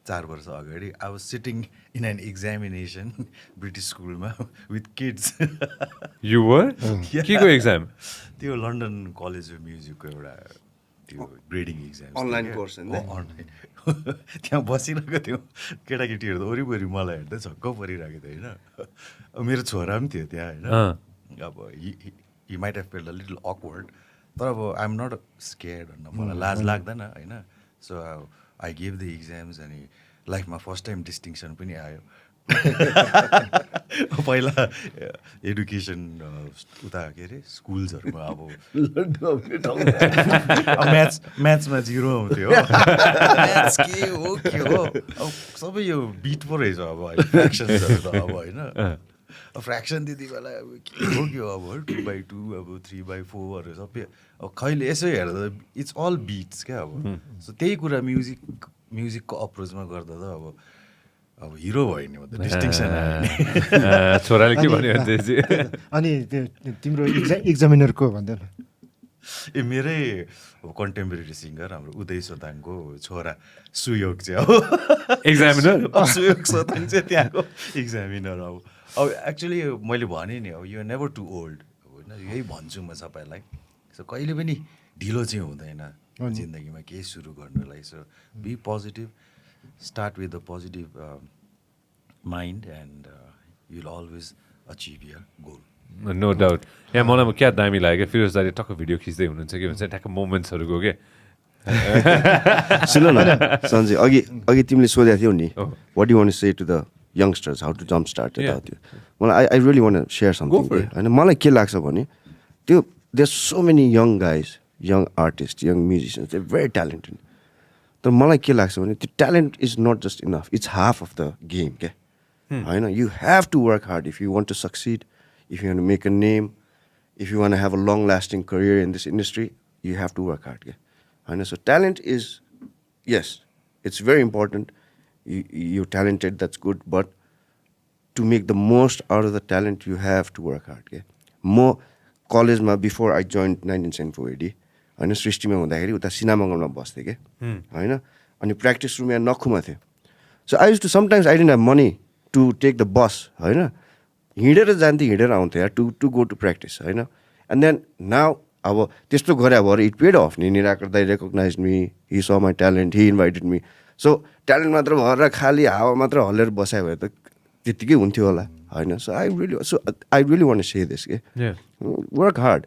4 वर्ष अगाडि I was sitting in an examination British स्कुलमा विथ किड्स यु वर केको एक्जाम त्यो लन्डन कलेज अफ म्युजिकको एउटा त्यो ग्रेडिङ इक्जाम Online course होइन? अनलाइन त्यहाँ बसिरहेको थियो केटाकेटीहरू त वरिपरि मलाई हेर्दै छक्क परिरहेको थियो होइन मेरो छोरा पनि थियो त्यहाँ होइन अब he might have felt a little awkward तर अब आइ एम नट स्केयर्ड भन्न मलाई लाज लाग्दैन होइन so I give the exams अनि लाइफमा फर्स्ट टाइम डिस्टिङसन पनि आयो पहिला एडुकेसन उता के अरे स्कुल्सहरूमा अब म्याथ्समा 0 आउँथ्यो हो म्याथ्स के हो अब सबै यो बिट पो रहेछ अब फ्रेक्सन्सहरू त अब होइन फ्रेक्सन त्यति बेला अब के हो अब 2/2 अब 3/4हरू सबै अब खैले यसो हेर्दा इट्स अल बिट्स क्या अब सो त्यही कुरा म्युजिकको अप्रोचमा गर्दा त अब हिरो भयो नि म त डिस्टिङसन आयो नि छोराले के भन्यो त्यसपछि अनि त्यो तिम्रो इक्जामिनरको भन्दैन ए मेरै कन्टेम्पोरेरी सिङ्गर हाम्रो उदय सोताङको छोरा सुयोग चाहिँ अब एक्जामिनर सुयोग सोताङ चाहिँ त्यहाँको इक्जामिनर अब एक्चुली मैले भने नि अब यो नेभर टु ओल्ड होइन यही भन्छु म सबैलाई सो कहिले पनि ढिलो चाहिँ हुँदैन जिन्दगीमा केही सुरु गर्नुलाई so be positive start with a positive mind and you'll always achieve your goal. No doubt यहाँ मलाई क्या दामी लाग्यो फिरोज दाले टक्क भिडियो खिच्दै हुनुहुन्छ कि भन्छ ट्याक्क मोमेन्ट्सहरूको के सुन न सञ्जय अघि तिमीले सोधेको थियौ नि what you want to say to the youngsters how to jump start त्यो मलाई I really want to share something होइन मलाई के लाग्छ भने त्यो there so many young guys young artist young musicians they very talented तर मलाई के लाग्छ भने त्यो talent is not just enough it's half of the game क्या होइन you have to work hard if you want to succeed if you want to make a name if you want to have a long lasting career in this industry you have to work hard क्या होइन so talent is yes it's very important you talented that's good but to make the most out of the talent you have to work hard क्या म कलेजमा before I join 1974 होइन सृष्टिमा हुँदाखेरि उता सिनामङ्गलमा बस्थेँ क्या होइन अनि प्र्याक्टिस रुम यहाँ नखुमा थियो so I use to sometimes I didn't have money to take the bus होइन हिँडेर जान्थेँ हिँडेर आउँथेँ यार टु गो टु प्र्याक्टिस होइन एन्ड देन नाउ अब त्यस्तो गरे भएर इट पेड अफ नि निराकर दाइ रेकग्नाइज मी हि स my talent he invited me so talent मात्र भएर खालि हावा मात्र हल्लेर बसायो भए त त्यत्तिकै हुन्थ्यो होला होइन so I really want to say this के work hard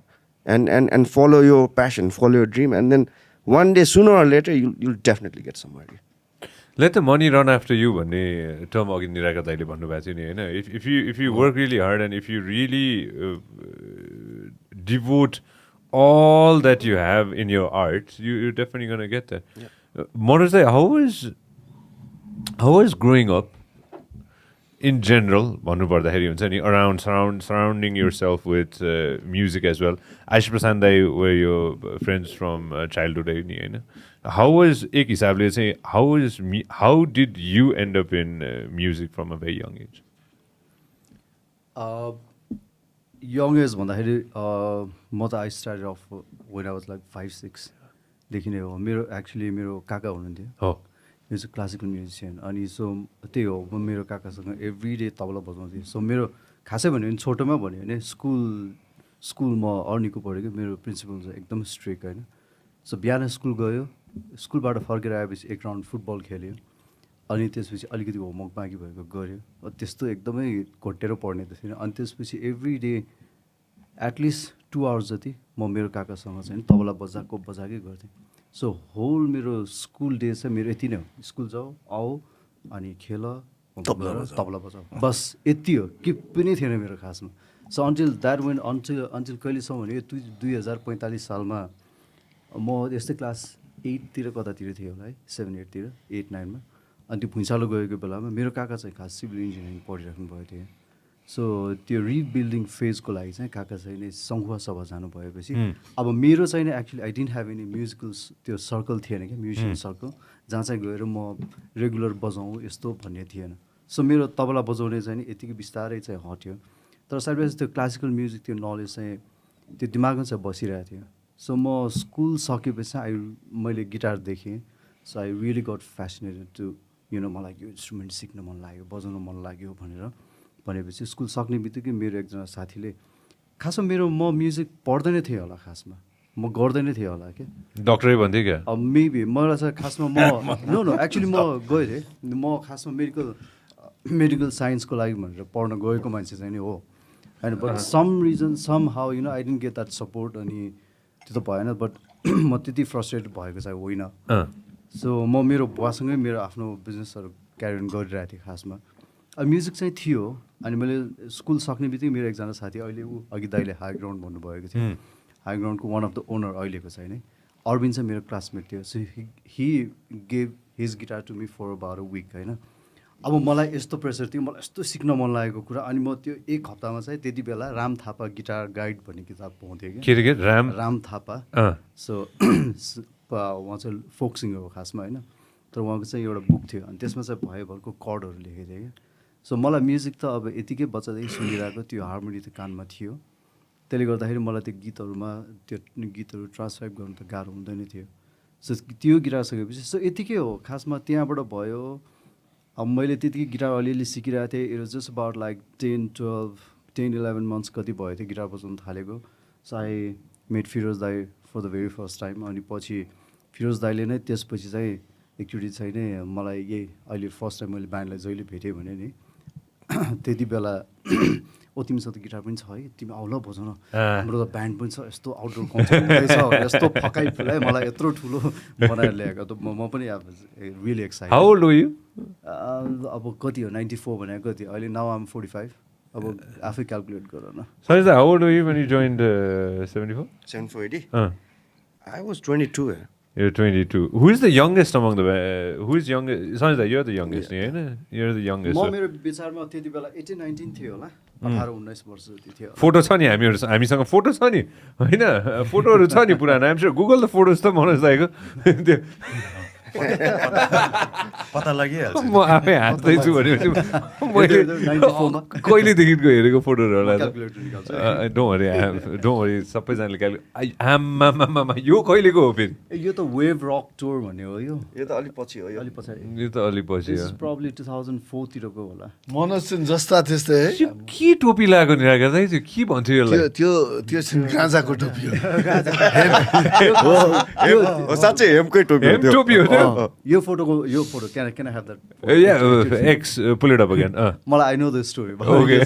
and follow your passion, follow your dream, and then one day, sooner or later, you'll definitely get somewhere. Let the money run after you भन्ने term अघि निराकर दाइले भन्नुभएको थियो नि होइन if you work really hard and if you really devote all that you have in your art, you're definitely going to get there. Manoj Dai, how is growing up in general, भन्नुपर्दाखेरि हुन्छ नि around surrounding yourself with music as well. Aish Prasad Dai were your friends from childhood नि होइन how was एक हिसाबले चाहिँ how did you end up in music from a very young age? Young age भन्दाखेरि म त I started of when I was like 5-6 देखि नै हो मेरो काका हुनुहुन्थ्यो हो यो चाहिँ क्लासिकल म्युजिसियन अनि सो त्यही हो म मेरो काकासँग एभ्री डे तबला बजाउँथेँ सो मेरो खासै भन्यो भने छोटोमा भन्यो भने स्कुल म अर्नीको पढेको मेरो प्रिन्सिपल चाहिँ एकदम स्ट्रिक्ट होइन सो बिहान स्कुल गयो स्कुलबाट फर्केर आएपछि एक राउन्ड फुटबल खेल्यो अनि त्यसपछि अलिकति होमवर्क बाँकी भएको गऱ्यो त्यस्तो एकदमै घोटेर पढ्ने त थिएन अनि त्यसपछि एभ्री डे एटलिस्ट 2 आवर्स जति म मेरो काकासँग चाहिँ तबला बजाएकै गर्थेँ सो होल मेरो स्कुल डे चाहिँ मेरो यति नै हो स्कुल जाऊ आऊ अनि खेल तबला बजाऊ बस यति हो के पनि थिएन मेरो खासमा so until that when until कहिलेसम्म भने 2045 सालमा म यस्तै क्लास 8तिर कतातिर थियो होला है 7-8तिर 8-9मा अनि त्यो भुइँचालो गएको बेलामा मेरो काका चाहिँ खास सिभिल इन्जिनियरिङ पढिराख्नु भएको थियो सो त्यो रिबिल्डिङ फेजको लागि चाहिँ काका चाहिँ नै सङ्घुवा सभा जानु भएपछि अब मेरो चाहिँ नि actually I didn't have any musical त्यो सर्कल थिएन क्या म्युजिसियन सर्कल जहाँ चाहिँ गएर म रेगुलर बजाउँ यस्तो भन्ने थिएन सो मेरो तबला बजाउने चाहिँ नि यतिकै बिस्तारै चाहिँ हट्यो तर साइड बाई त्यो क्लासिकल म्युजिक त्यो नलेज चाहिँ त्यो दिमागमा चाहिँ बसिरहेको थियो सो म स्कुल सकेपछि मैले गिटार देखेँ so I really got fascinated to मलाई यो इन्स्ट्रुमेन्ट सिक्न मन लाग्यो बजाउन मन लाग्यो भनेपछि स्कुल सक्ने बित्तिकै मेरो एकजना साथीले खासमा म म्युजिक पढ्दै नै थिएँ होला खासमा म गर्दै नै थिएँ होला कि डक्टरै भन्थ्यो क्या मेबी मलाई चाहिँ खासमा म नो एक्चुली म गएँ थिएँ म खासमा मेडिकल साइन्सको लागि भनेर पढ्न गएको मान्छे चाहिँ नि हो होइन but some reason somehow you know I didn't get that support अनि त्यो त भएन बट म त्यति फ्रस्ट्रेटेड भएको चाहिँ होइन सो म मेरो बुवासँगै मेरो आफ्नो बिजनेसहरू क्यारी अन गरिरहेको थिएँ खासमा अब म्युजिक चाहिँ थियो अनि मैले स्कुल सक्ने बित्तिकै मेरो एकजना साथी अहिले ऊ अघि दाइले हाई ग्राउन्ड भन्नुभएको थियो हाई ग्राउन्डको वान अफ द ओनर अहिलेको चाहिँ नि अरविन्द चाहिँ मेरो क्लासमेट थियो so he gave his guitar to me for about a week होइन अब मलाई यस्तो प्रेसर थियो मलाई यस्तो सिक्न मन लागेको कुरा अनि म त्यो एक हप्तामा चाहिँ त्यति बेला राम थापा गिटार गाइड भन्ने किताब पाउँथेँ कि राम थापा सो उहाँ चाहिँ फोक सिङ्गर हो खासमा होइन तर उहाँको चाहिँ एउटा बुक थियो अनि त्यसमा चाहिँ भयभरको कर्डहरू लेखेको थिएँ कि सो मलाई म्युजिक त अब यतिकै बच्चादेखि सुनिरहेको त्यो हार्मोनी त कानमा थियो त्यसले गर्दाखेरि मलाई त्यो गीतहरू ट्रान्सक्राइब गर्नु त गाह्रो हुँदैन थियो सो त्यो गिटार सकेपछि सो यतिकै हो खासमा त्यहाँबाट भयो अब मैले त्यतिकै गिटार अलिअलि सिकिरहेको थिएँ it was just about like 10-11 months कति भयो थियो गिटार बजाउनु थालेको सो आई मेट फिरोज दाई for the very first time अनि पछि फिरोज दाईले नै त्यसपछि चाहिँ एकचोटि चाहिँ नै मलाई यही अहिले फर्स्ट टाइम मैले ब्यान्डलाई जहिले भेटेँ भने नि त्यति बेला तिमीसँग त गिटार पनि छ है तिमी आउला बजाउन हाम्रो त ब्यान्ड पनि छ यस्तो आउटडोर कन्सर्ट छ यस्तो फकाइ फुलाइ मलाई यत्रो ठुलो बनाएर ल्याएको त म पनि अब really excited how old were you अब कति हो 94 भनेको कति अहिले नाउ आम 45 अब आफै क्याल्कुलेट गर न Sanjay, how old were you when you joined 74? 7480? I was 22. You're 22. Who is the youngest among the who is youngest? Sanjay, you're the youngest, yeah? You're the youngest. म मेरो विचारमा त्यति बेला 18-19 थियो होला 18-19 वर्ष जति थियो फोटो छ नि हामीसँग फोटो छ नि होइन फोटोहरू छ नि पुरानो I'm sure Google the photos त मनोज दाइको त्यो पत्ता लागिहाल्छ म आफै हाँस्दैछु भनेपछि मैले कहिलेदेखिको हेरेको फोटोहरू होला डोन्ट वरी सबैजनाले आम्मामा यो कहिलेको हो फेरि यो त वेभ रक टुर भन्ने हो यो त अलि पछि हो अलि पछाडि यो त अलि पछि हो प्रब्ली 2004 तिरको होला मनोज चाहिँ जस्ता त्यस्तै है यो के टोपी लगाएको नि राखेर चाहिँ के भन्थ्यो यसलाई त्यो चाहिँ गाँजाको टोपी हो साँच्चै हेमकै टोपी हो त्यो। टोपी हो यो photo can I have that एक्स पुल इट अप अगेन मलाई I know the story Okay.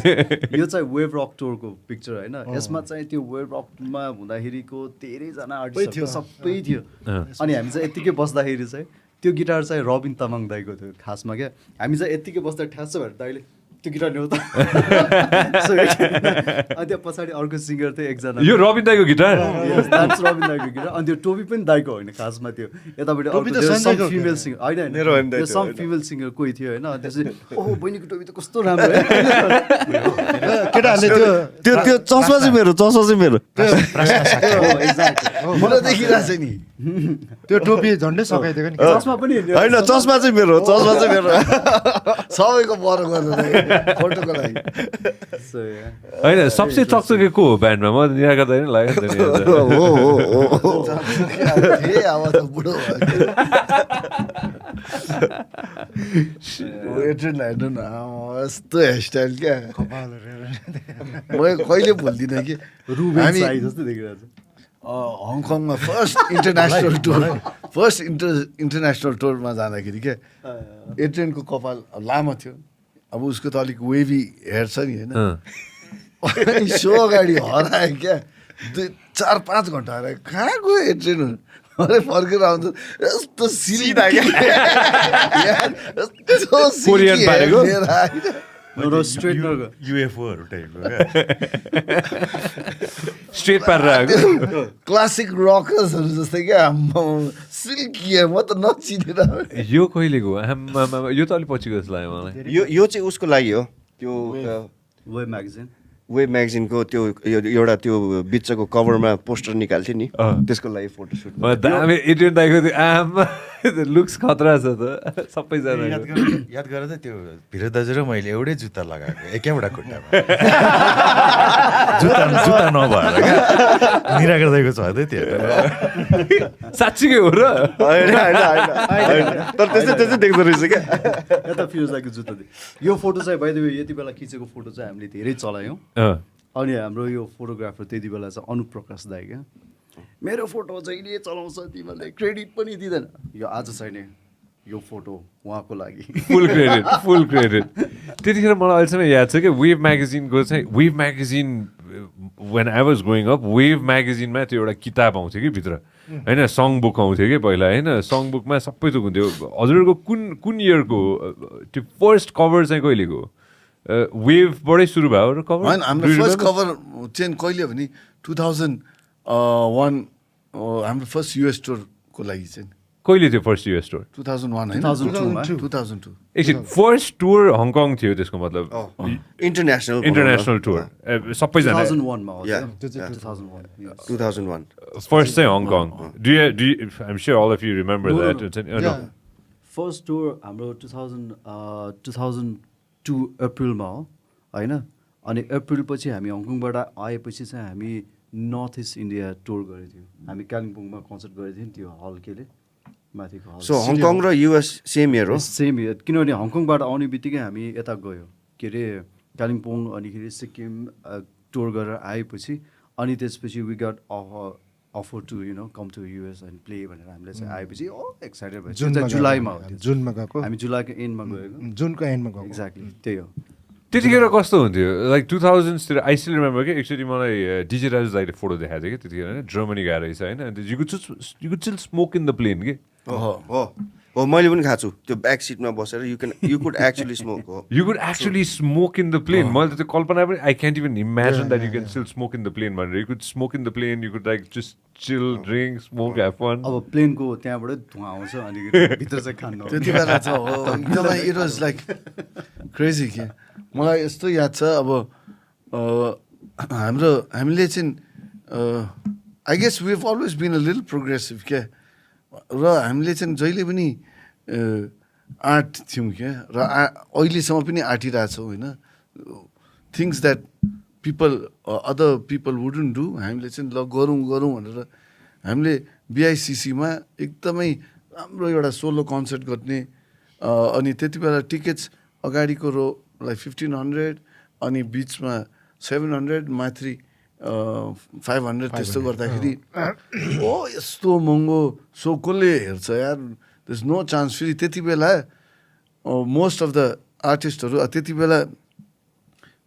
यो चाहिँ वेभ रक टुरको पिक्चर होइन यसमा चाहिँ त्यो वेभ रकमा हुँदाखेरिको धेरैजना आर्टिस्टहरू सबै थियो अनि हामी चाहिँ यत्तिकै बस्दाखेरि चाहिँ त्यो गिटार चाहिँ रबिन तामाङ दाईको थियो खासमा क्या हामी चाहिँ यत्तिकै बस्दा ठ्यास भएर दाईले त्यो गिटार ल्याउ त अनि त्यो पछाडि अर्को सिङ्गर थियो एकजना यो रबिन दाइको गिटार रबिन दाईको गिटार अनि त्यो टोपी पनि दाईको होइन खासमा त्यो यतापट्टि फिमेल सिङ्गर होइन सम फिमेल सिङ्गर कोही थियो होइन त्यसपछि ओहो बहिनीको टोपी त कस्तो राम्रो है केटाहरूले त्यो चस्मा चाहिँ मेरो मलाई देखिरहेको छ नि त्यो टोपी झन्डै सकाइदिएको नि चस्मा पनि होइन चस्मा चाहिँ मेरो सबैको बरो गर्नु फोटोको लागि होइन सबसे चकचके को हो ब्यान्डमा म निराकार दाइ नै लाग्यो नि अब त बुढो हेर्नु न यस्तो हेयरस्टाइल क्या म कहिले भुल्दिनँ कि हामी जस्तो देखिरहेको छ हङकङमा फर्स्ट इन्टरनेसनल टुरमा जाँदाखेरि क्या एट्रेनको कपाल लामो थियो अब उसको त अलिक वेभी हेयर छ नि होइन सो अगाडि हरायो क्या 4-5 घन्टा हरायो कहाँ गयो एट्रेन अरे फर्केर आउँछ यस्तो सिधा क्या युएफओहरू टाइपको स्ट्रेट पारेर आएको क्लासिक रकर्सहरू जस्तै क्या सिल्की म त नचिनेर यो कहिलेको यो त अलिक पछिको जस्तो लाग्यो मलाई यो चाहिँ उसको लागि हो त्यो वेब म्यागजिन वेब म्यागजिनको त्यो एउटा त्यो बिचको कभरमा पोस्टर निकाल्थ्यो नि त्यसको लागि फोटोसुट दामी एटिएन दाइको त्यो आमा लुक्स खतरा छ त सबैजना याद गर त त्यो भिर दाजु र मैले एउटै जुत्ता लगाएको एकैवटा खुट्टामा जुत्ता नभएर क्या निराकार दाइको छ त त्यो साँच्चीकै हो र तर त्यस्तै देख्दो रहेछ क्या यता फिरोज दाइको जुत्ता यो फोटो चाहिँ बाइ द वे यति बेला खिचेको फोटो चाहिँ हामीले धेरै चलायौँ अनि हाम्रो यो फोटोग्राफर त्यति बेला चाहिँ अनुप्रकाश दाइ क्या मेरो फोटो जहिले चलाउँछ तिमीहरूले क्रेडिट पनि दिँदैन यो आज छैन यो फोटो उहाँको लागि फुल क्रेडिट त्यतिखेर मलाई अहिलेसम्म याद छ कि वेभ म्यागजिनको चाहिँ wave magazine when I was growing up wave म्यागजिनमा त्यो एउटा किताब आउँथ्यो कि भित्र होइन सङ बुक आउँथ्यो कि पहिला होइन सङ बुकमा सबै थोक हुन्थ्यो हजुरहरूको कुन इयरको त्यो फर्स्ट कभर चाहिँ कहिलेको वेभबाटै सुरु भयो र कभर होइन हाम्रो फर्स्ट कभर चाहिँ कहिले भने 2001 हाम्रो फर्स्ट युएस टुरको लागि चाहिँ कहिले थियो फर्स्ट युएस टुर 2001 होइन 2002 एकछिन फर्स्ट टुर हङकङ थियो त्यसको मतलब इन्टरनेसनल टुर सबैजना 2001 मा हो Yeah. 2001 फर्स्ट चाहिँ Hong Kong do I'm sure all of you remember that first tour हाम्रो 2002 अप्रिलमा हो होइन अनि अप्रिल पछि हामी हङकङबाट आएपछि चाहिँ हामी नर्थ इस्ट इन्डिया टुर गरेको थियौँ हामी कालिम्पोङमा कन्सर्ट गरेको थियौँ त्यो हल केले माथिको हल सो हङकङ र युएस सेम इयर हो सेम इयर किनभने हङकङबाट आउने बित्तिकै हामी यता गयो के अरे कालिम्पोङ अनिखेरि सिक्किम टुर गरेर आएपछि अनि त्यसपछि we got offer to come to US and play भनेर हामीले चाहिँ आएपछि एक्साइटेड भयो जुलाईमा हो त्यो जुनमा गएको हामी जुलाईको एन्डमा गएको जुनको एन्डमा गएको एक्ज्याक्टली त्यही हो त्यतिखेर कस्तो हुन्थ्यो लाइक 2000sतिर आई स्टिल रिमेम्बर कि एकचोटि मलाई डिजे राजु दाइले फोटो देखाएको थियो कि त्यतिखेर होइन जर्मनी गएर रहेछ होइन you could still smoke in the plane कि हो मैले पनि खाएको छु त्यो ब्याक सिटमा बसेर यु कुड एक्चुली स्मोक हो you could actually smoke in the plane मैले त त्यो कल्पना पनि I can't even imagine that you can still smoke in the plane भनेर you could smoke in the plane you could like just chill drink smoke have fun अब प्लेनको त्यहाँबाटै धुवा आउँछ अनि भित्र चाहिँ खानु त्यति बेला छ हो एकदमै इट वाज लाइक क्रेजी के मलाई यस्तो याद छ अब हामीले चाहिँ I guess we have always been a little progressive क्या र हामीले चाहिँ जहिले पनि आर्ट थियौँ क्या र अहिलेसम्म पनि आँटिरहेछौँ होइन things that other people wouldn't do हामीले चाहिँ ल गरौँ भनेर हामीले बिआइसिसीमा एकदमै राम्रो एउटा सोलो कन्सर्ट गर्ने अनि त्यति बेला टिकट्स अगाडिको रो लाइक 1500 अनि बिचमा 700 माथि 500 त्यस्तो गर्दाखेरि यस्तो महँगो सो कसले हेर्छ यार there's नो चान्स फेरि त्यति बेला मोस्ट अफ द आर्टिस्टहरू त्यति बेला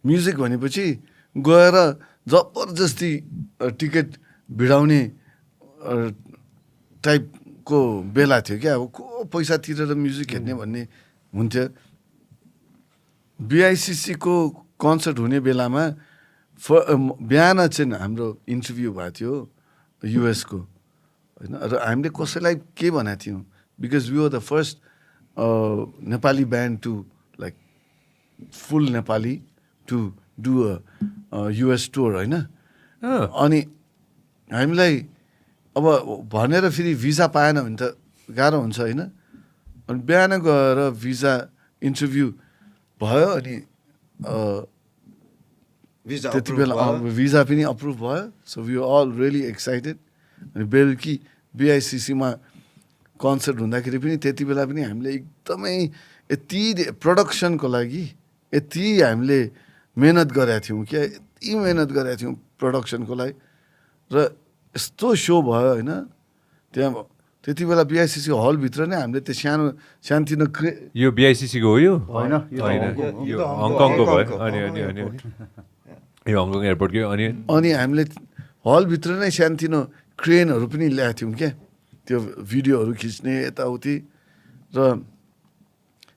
म्युजिक भनेपछि गएर जबरजस्ती टिकट भिडाउने टाइपको बेला थियो क्या अब को पैसा तिरेर म्युजिक हेर्ने भन्ने हुन्थ्यो बिआइसिसीको कन्सर्ट हुने बेलामा बिहान चाहिँ हाम्रो इन्टरभ्यू भएको थियो युएसको होइन र हामीले कसैलाई के भनेको थियौँ because we were the first Nepali band to like full Nepali to do a US tour होइन अनि हामीलाई अब भनेर फेरि भिजा पाएन भने त गाह्रो हुन्छ होइन अनि बिहान गएर भिजा इन्टरभ्यू भयो अनि त्यति बेला भिजा पनि अप्रुभ भयो so we all really excited अनि बेलुकी बिआइसिसीमा कन्सर्ट हुँदाखेरि पनि त्यति बेला पनि हामीले एकदमै यति प्रडक्सनको लागि यति हामीले मेहनत गरेका थियौँ क्या यति मेहनत गरेका थियौँ प्रडक्सनको लागि र यस्तो सो भयो होइन त्यहाँ त्यति बेला बिआइसिसी हलभित्र नै हामीले त्यो सानोतिनो यो बिआइसिसीको हो यो होइन यो हङकङको भयो अनि यो हङकङ एयरपोर्टकै अनि हामीले हलभित्र नै सानोतिनो क्रेनहरू पनि ल्याएको थियौँ क्या त्यो भिडियोहरू खिच्ने यताउति र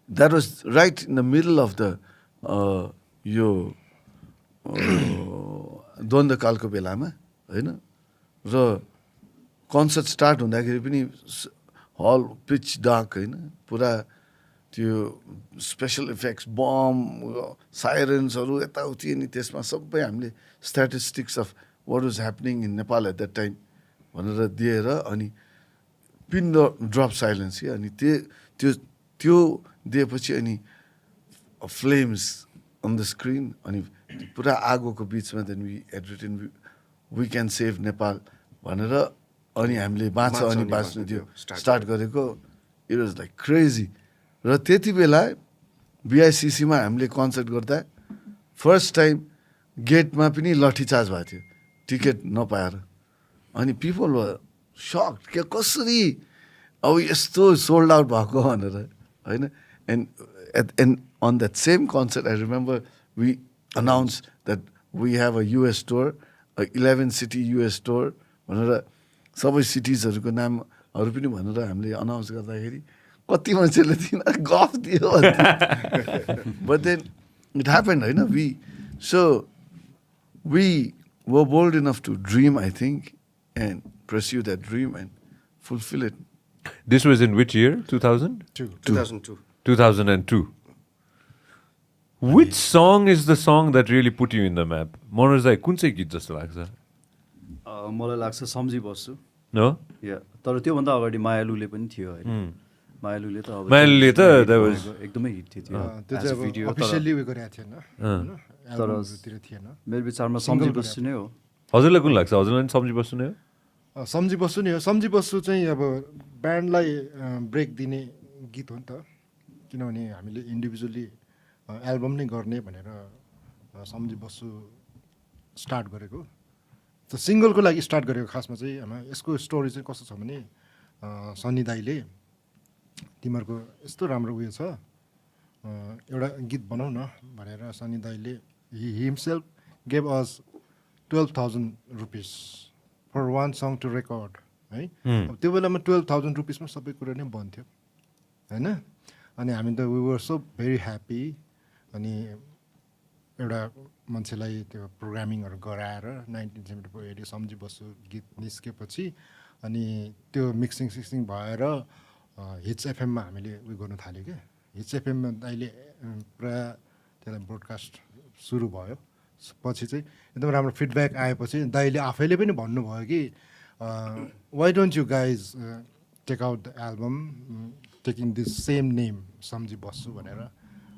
that was right in the middle of the यो द्वन्द्वकालको बेलामा होइन र कन्सर्ट स्टार्ट हुँदाखेरि पनि हल पिच डार्क होइन पुरा त्यो स्पेसल इफेक्ट्स बम साइरेन्सहरू यताउति अनि त्यसमा सबै हामीले statistics of what was happening in Nepal at that time भनेर दिएर अनि पिन ड्रप साइलेन्स कि अनि त्यो दिएपछि अनि फ्लेम्स अन द स्क्रिन अनि पुरा आगोको बिचमा then we had written we can save Nepal भनेर अनि हामीले बाँच्छ अनि बाँच्नु त्यो स्टार्ट गरेको इट वाज लाइक क्रेजी र त्यति बेला बिआइसिसीमा हामीले कन्सर्ट गर्दा फर्स्ट टाइम गेटमा पनि लट्ठी चार्ज भएको थियो टिकट नपाएर अनि पिपल वर सक्ड के कसरी अब यस्तो सोल्ड आउट भएको भनेर होइन and on that same concert I remember we announce that we have a US tour 11 city US tour भनेर सबै सिटिजहरूको नामहरू पनि भनेर हामीले अनाउन्स गर्दाखेरि कति मान्छेले तिनीहरू गफ दियो बट देन इट ह्यापन होइन we were bold enough to dream, I think, and pursue that dream and fulfill it. This was in which year? 2000? 2002. 2002. Which song is the song that really put you in the map? Manoj dai कुन चाहिँ गीत जस्तो लाग्छ? मलाई लाग्छ सम्झी बस्छु No? या तर त्योभन्दा अगाडि मायालुले पनि थियो होइन मायालुले त अब मायालुले त that was एकदमै हिट थियो त्यो चाहिँ अब अफिसियली उयो गरेको थिएन होइन एल्बमतिर थिएन मेरो विचारमा सम्झी बस्छु नै हो हजुरलाई कुन लाग्छ हजुरलाई पनि सम्झी बस्नु नै हो सम्झी बस्छु नि हो सम्झी बस्छु चाहिँ अब ब्यान्डलाई ब्रेक दिने गीत हो नि त किनभने हामीले इन्डिभिजुअली एल्बम नै गर्ने भनेर सम्झी बस्छु स्टार्ट गरेको त सिङ्गलको लागि स्टार्ट गरेको खासमा चाहिँ यसको स्टोरी चाहिँ कस्तो छ भने सनी दाईले तिमीहरूको यस्तो राम्रो उयो छ एउटा गीत बनाऊ न भनेर सनी दाईले himself gave us 12,000 rupees for one song to record है अब त्यो बेलामा 12,000 रुपिसमा सबै कुरा नै बन्थ्यो होइन अनि हामी त we were so very happy अनि एउटा मान्छेलाई त्यो प्रोग्रामिङहरू गराएर 1974 सम्झी बस्छु गीत निस्केपछि अनि त्यो मिक्सिङ भएर हिट्स एफएममा हामीले उयो गर्नु थाल्यो क्या हिट्स एफएममा दाइले प्रायः त्यसलाई ब्रोडकास्ट सुरु भयो पछि चाहिँ एकदम राम्रो फिडब्याक आएपछि दाइले आफैले पनि भन्नुभयो कि why don't you guys take out the album taking this same name सम्झी बस्छु भनेर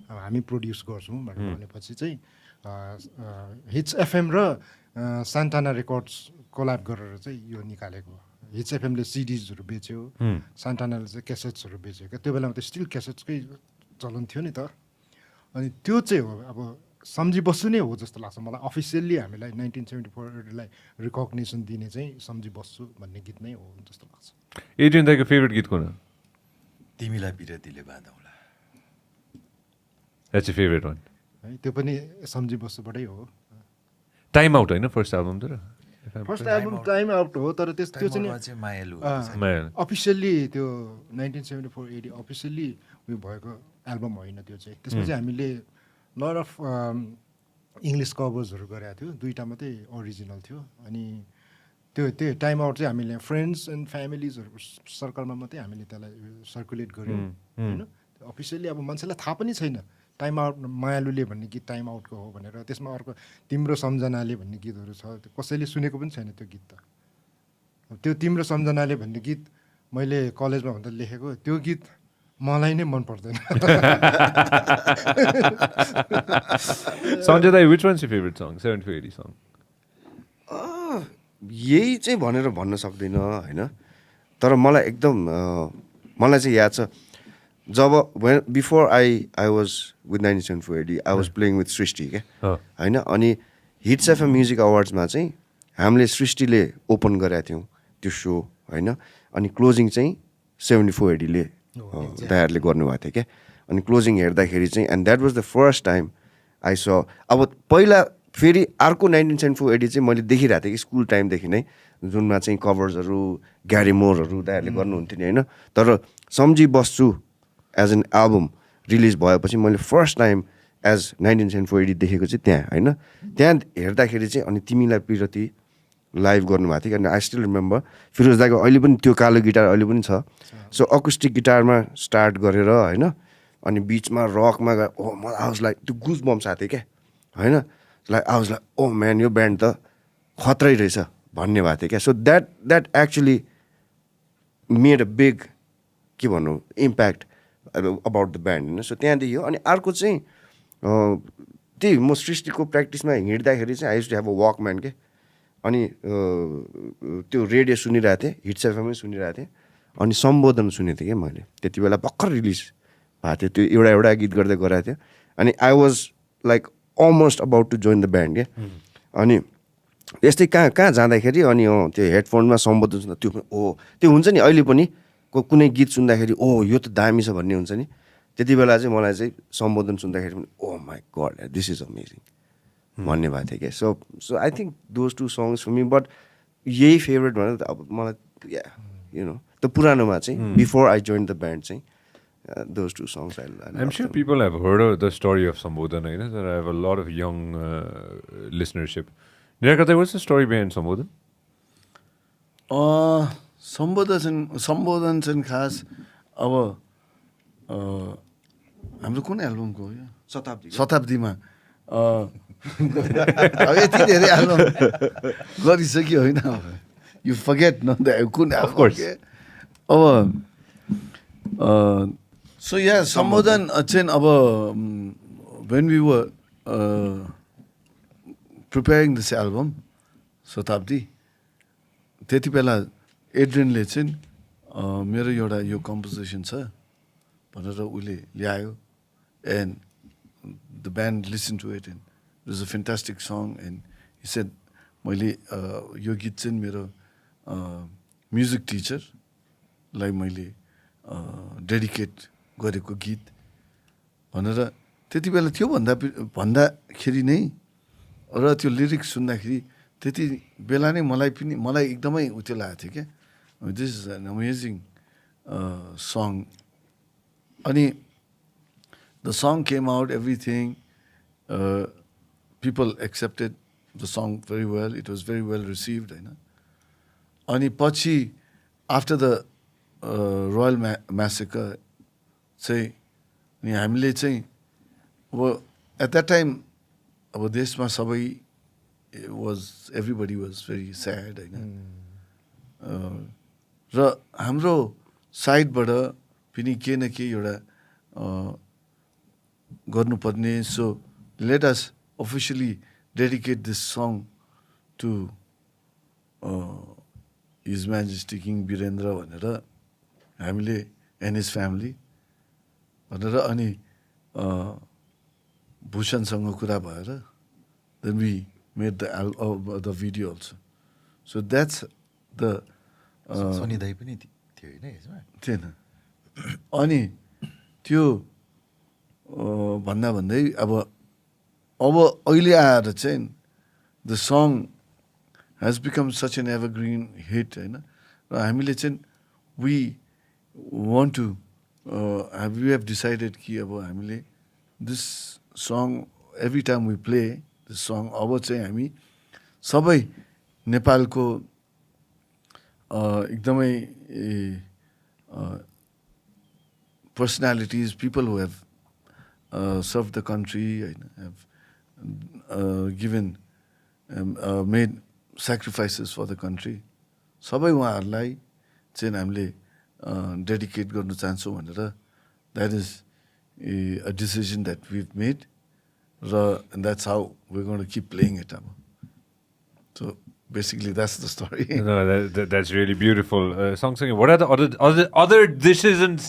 हामी प्रड्युस गर्छौँ भनेर भनेपछि चाहिँ हिट्स एफएम र सान्टाना रेकर्ड्स कोल्याब गरेर चाहिँ यो निकालेको हिट्स एफएमले सिडिजहरू बेच्यो सान्टानाले चाहिँ क्यासेट्सहरू बेच्यो क्या त्यो बेलामा त स्टिल क्यासेट्सकै चलन थियो नि त अनि त्यो चाहिँ हो अब सम्झी बस्छु नै हो जस्तो लाग्छ मलाई अफिसियल्ली हामीलाई 1974लाई रिकग्नेसन दिने चाहिँ सम्झी बस्छु भन्ने गीत नै हो जस्तो लाग्छ एड्रियन दाइको फेभरेट गीत कुन हो तिमीलाई पिरतीले बाँधौँला द्याट्स अ फेभरेट वान है त्यो पनि सम्झी बस्छुबाटै हो टाइम आउट होइन फर्स्ट एल्बम त फर्स्ट एल्बम टाइम आउट हो तर त्यो चाहिँ मायालु अफिसियल्ली त्यो 1974 अफिसियल्ली उयो भएको एल्बम होइन त्यो चाहिँ त्यसमा चाहिँ हामीले लट अफ इङ्ग्लिस कभर्सहरू गरेको थियो दुईवटा मात्रै ओरिजिनल थियो अनि त्यो टाइम आउट चाहिँ हामीले फ्रेन्ड्स एन्ड फ्यामिलिजहरूको सर्कलमा मात्रै हामीले त्यसलाई सर्कुलेट गऱ्यौँ होइन अफिसियल्ली अब मान्छेलाई थाहा पनि छैन टाइम आउट मायालुले भन्ने गीत टाइम आउटको हो भनेर त्यसमा अर्को तिम्रो सम्झनाले भन्ने गीतहरू छ त्यो कसैले सुनेको पनि छैन त्यो गीत त त्यो तिम्रो सम्झनाले भन्ने गीत मैले कलेजमा भन्दा लेखेको त्यो गीत मलाई नै मन पर्दैन सञ्जय दाइ which one is favourite song 7480 song यही चाहिँ भनेर भन्न सक्दैन होइन तर मलाई एकदम मलाई चाहिँ याद छ जब before I was with 1974 I was playing with Srishti क्या होइन अनि हिट्स एफएम म्युजिक अवार्ड्समा चाहिँ हामीले सृष्टिले ओपन गरेका थियौँ त्यो सो होइन अनि क्लोजिङ चाहिँ 7480ले दाइहरूले गर्नुभएको थियो क्या अनि क्लोजिङ हेर्दाखेरि चाहिँ and that was the first time I स अब पहिला फेरि अर्को 1974 चाहिँ मैले देखिरहेको थिएँ कि स्कुल टाइमदेखि नै जुनमा चाहिँ कभर्सहरू ग्यारी मोरहरू दाइहरूले गर्नुहुन्थ्यो नि होइन तर सम्झी बस्छु एज एन एल्बम रिलिज भएपछि मैले फर्स्ट टाइम एज 1974 देखेको चाहिँ त्यहाँ होइन त्यहाँ हेर्दाखेरि चाहिँ अनि तिमीलाई पिरती लाइभ गर्नुभएको थियो अनि आई स्टिल रिमेम्बर फिरोज दाइको अहिले पनि त्यो कालो गिटार अहिले पनि छ सो अकुस्टिक गिटारमा स्टार्ट गरेर होइन अनि बिचमा रकमा गएर ओ म आवाजलाई त्यो गुज बम्स आएको थियो क्या होइन लाइक आवाजलाई ओ म्यान यो ब्यान्ड त खत्रै रहेछ भन्ने भएको थियो क्या so that actually made a big के भनौँ इम्प्याक्ट अबाउट द ब्यान्ड होइन सो त्यहाँदेखि हो अनि अर्को चाहिँ त्यही म सृष्टिको प्र्याक्टिसमा हिँड्दाखेरि चाहिँ I use to have a walkman के अनि त्यो रेडियो सुनिरहेको थिएँ हिट्स एफएममै सुनिरहेको थिएँ अनि सम्बोधन सुनेको थिएँ क्या मैले त्यति बेला भर्खर रिलिज भएको थियो त्यो एउटा गीत गर्दै गराएको थियो अनि I was like almost about to join the band क्या अनि यस्तै कहाँ कहाँ जाँदाखेरि अनि त्यो हेडफोनमा सम्बोधन सुन्दा त्यो पनि त्यो हुन्छ नि अहिले पनि कुनै गीत सुन्दाखेरि यो त दामी छ भन्ने हुन्छ नि त्यति बेला चाहिँ मलाई चाहिँ सम्बोधन सुन्दाखेरि पनि my god this is amazing भन्ने भएको थियो क्या so I think those two songs for me but यही फेभरेट भनेर त अब मलाई त्यो पुरानोमा चाहिँ before I join the band चाहिँ those two songs I'm sure people have heard of the story of Sambodhan, right? There I have a lot of young listenership. Nirakata, what's the story behind Sambodhan? सम्बोधन चाहिँ खास अब हाम्रो कुन एल्बमको हो यो शताब्दीमा अब यति धेरै एल्बम गरिसक्यो होइन यु फर्गेट न कुन अब सो या सम्बोधन चाहिँ अब when we were preparing this album Shatabdi त्यति बेला एड्रियनले चाहिँ मेरो एउटा यो कम्पोजिसन छ भनेर उसले ल्यायो and the band listen to it and it was a fantastic song and he said मैले यो गीत चाहिँ मेरो म्युजिक टिचरलाई मैले डेडिकेट गरेको गीत भनेर त्यति बेला थियो भन्दाखेरि नै र त्यो लिरिक्स सुन्दाखेरि त्यति बेला नै मलाई एकदमै उत्यो लागेको थियो क्या this is an amazing song अनि the song came out everything people accepted the song very well it was very well received होइन अनि पछि आफ्टर द रोयल म्यासेकर चाहिँ अनि हामीले चाहिँ अब एट द्याट टाइम अब देशमा सबै एभ्रिबडी वाज भेरी स्याड होइन र हाम्रो साइडबाट पनि के न के एउटा गर्नुपर्ने so let us officially dedicate this song to his majesty king Birendra भनेर हामीले एन्ड हिज फ्यामिली भनेर अनि भूषणसँग कुरा भएर then we made the video also so that's the Sunny दाई पनि थियो होइन यसमा थिएन अनि त्यो भन्दै अब अहिले आएर चाहिँ the song has become such an evergreen hit होइन र हामीले चाहिँ we want to we have decided कि अब हामीले this song every time we play this song अब चाहिँ हामी सबै नेपालको एकदमै personalities people who have serve the country होइन have given made sacrifices for the country सबै उहाँहरूलाई चाहिँ हामीले डेडिकेट गर्नु चाहन्छौँ भनेर that is a decision that we made र that's how we going to keep playing it अब so basically that's the story. No, that's really beautiful. Song, what are the other decisions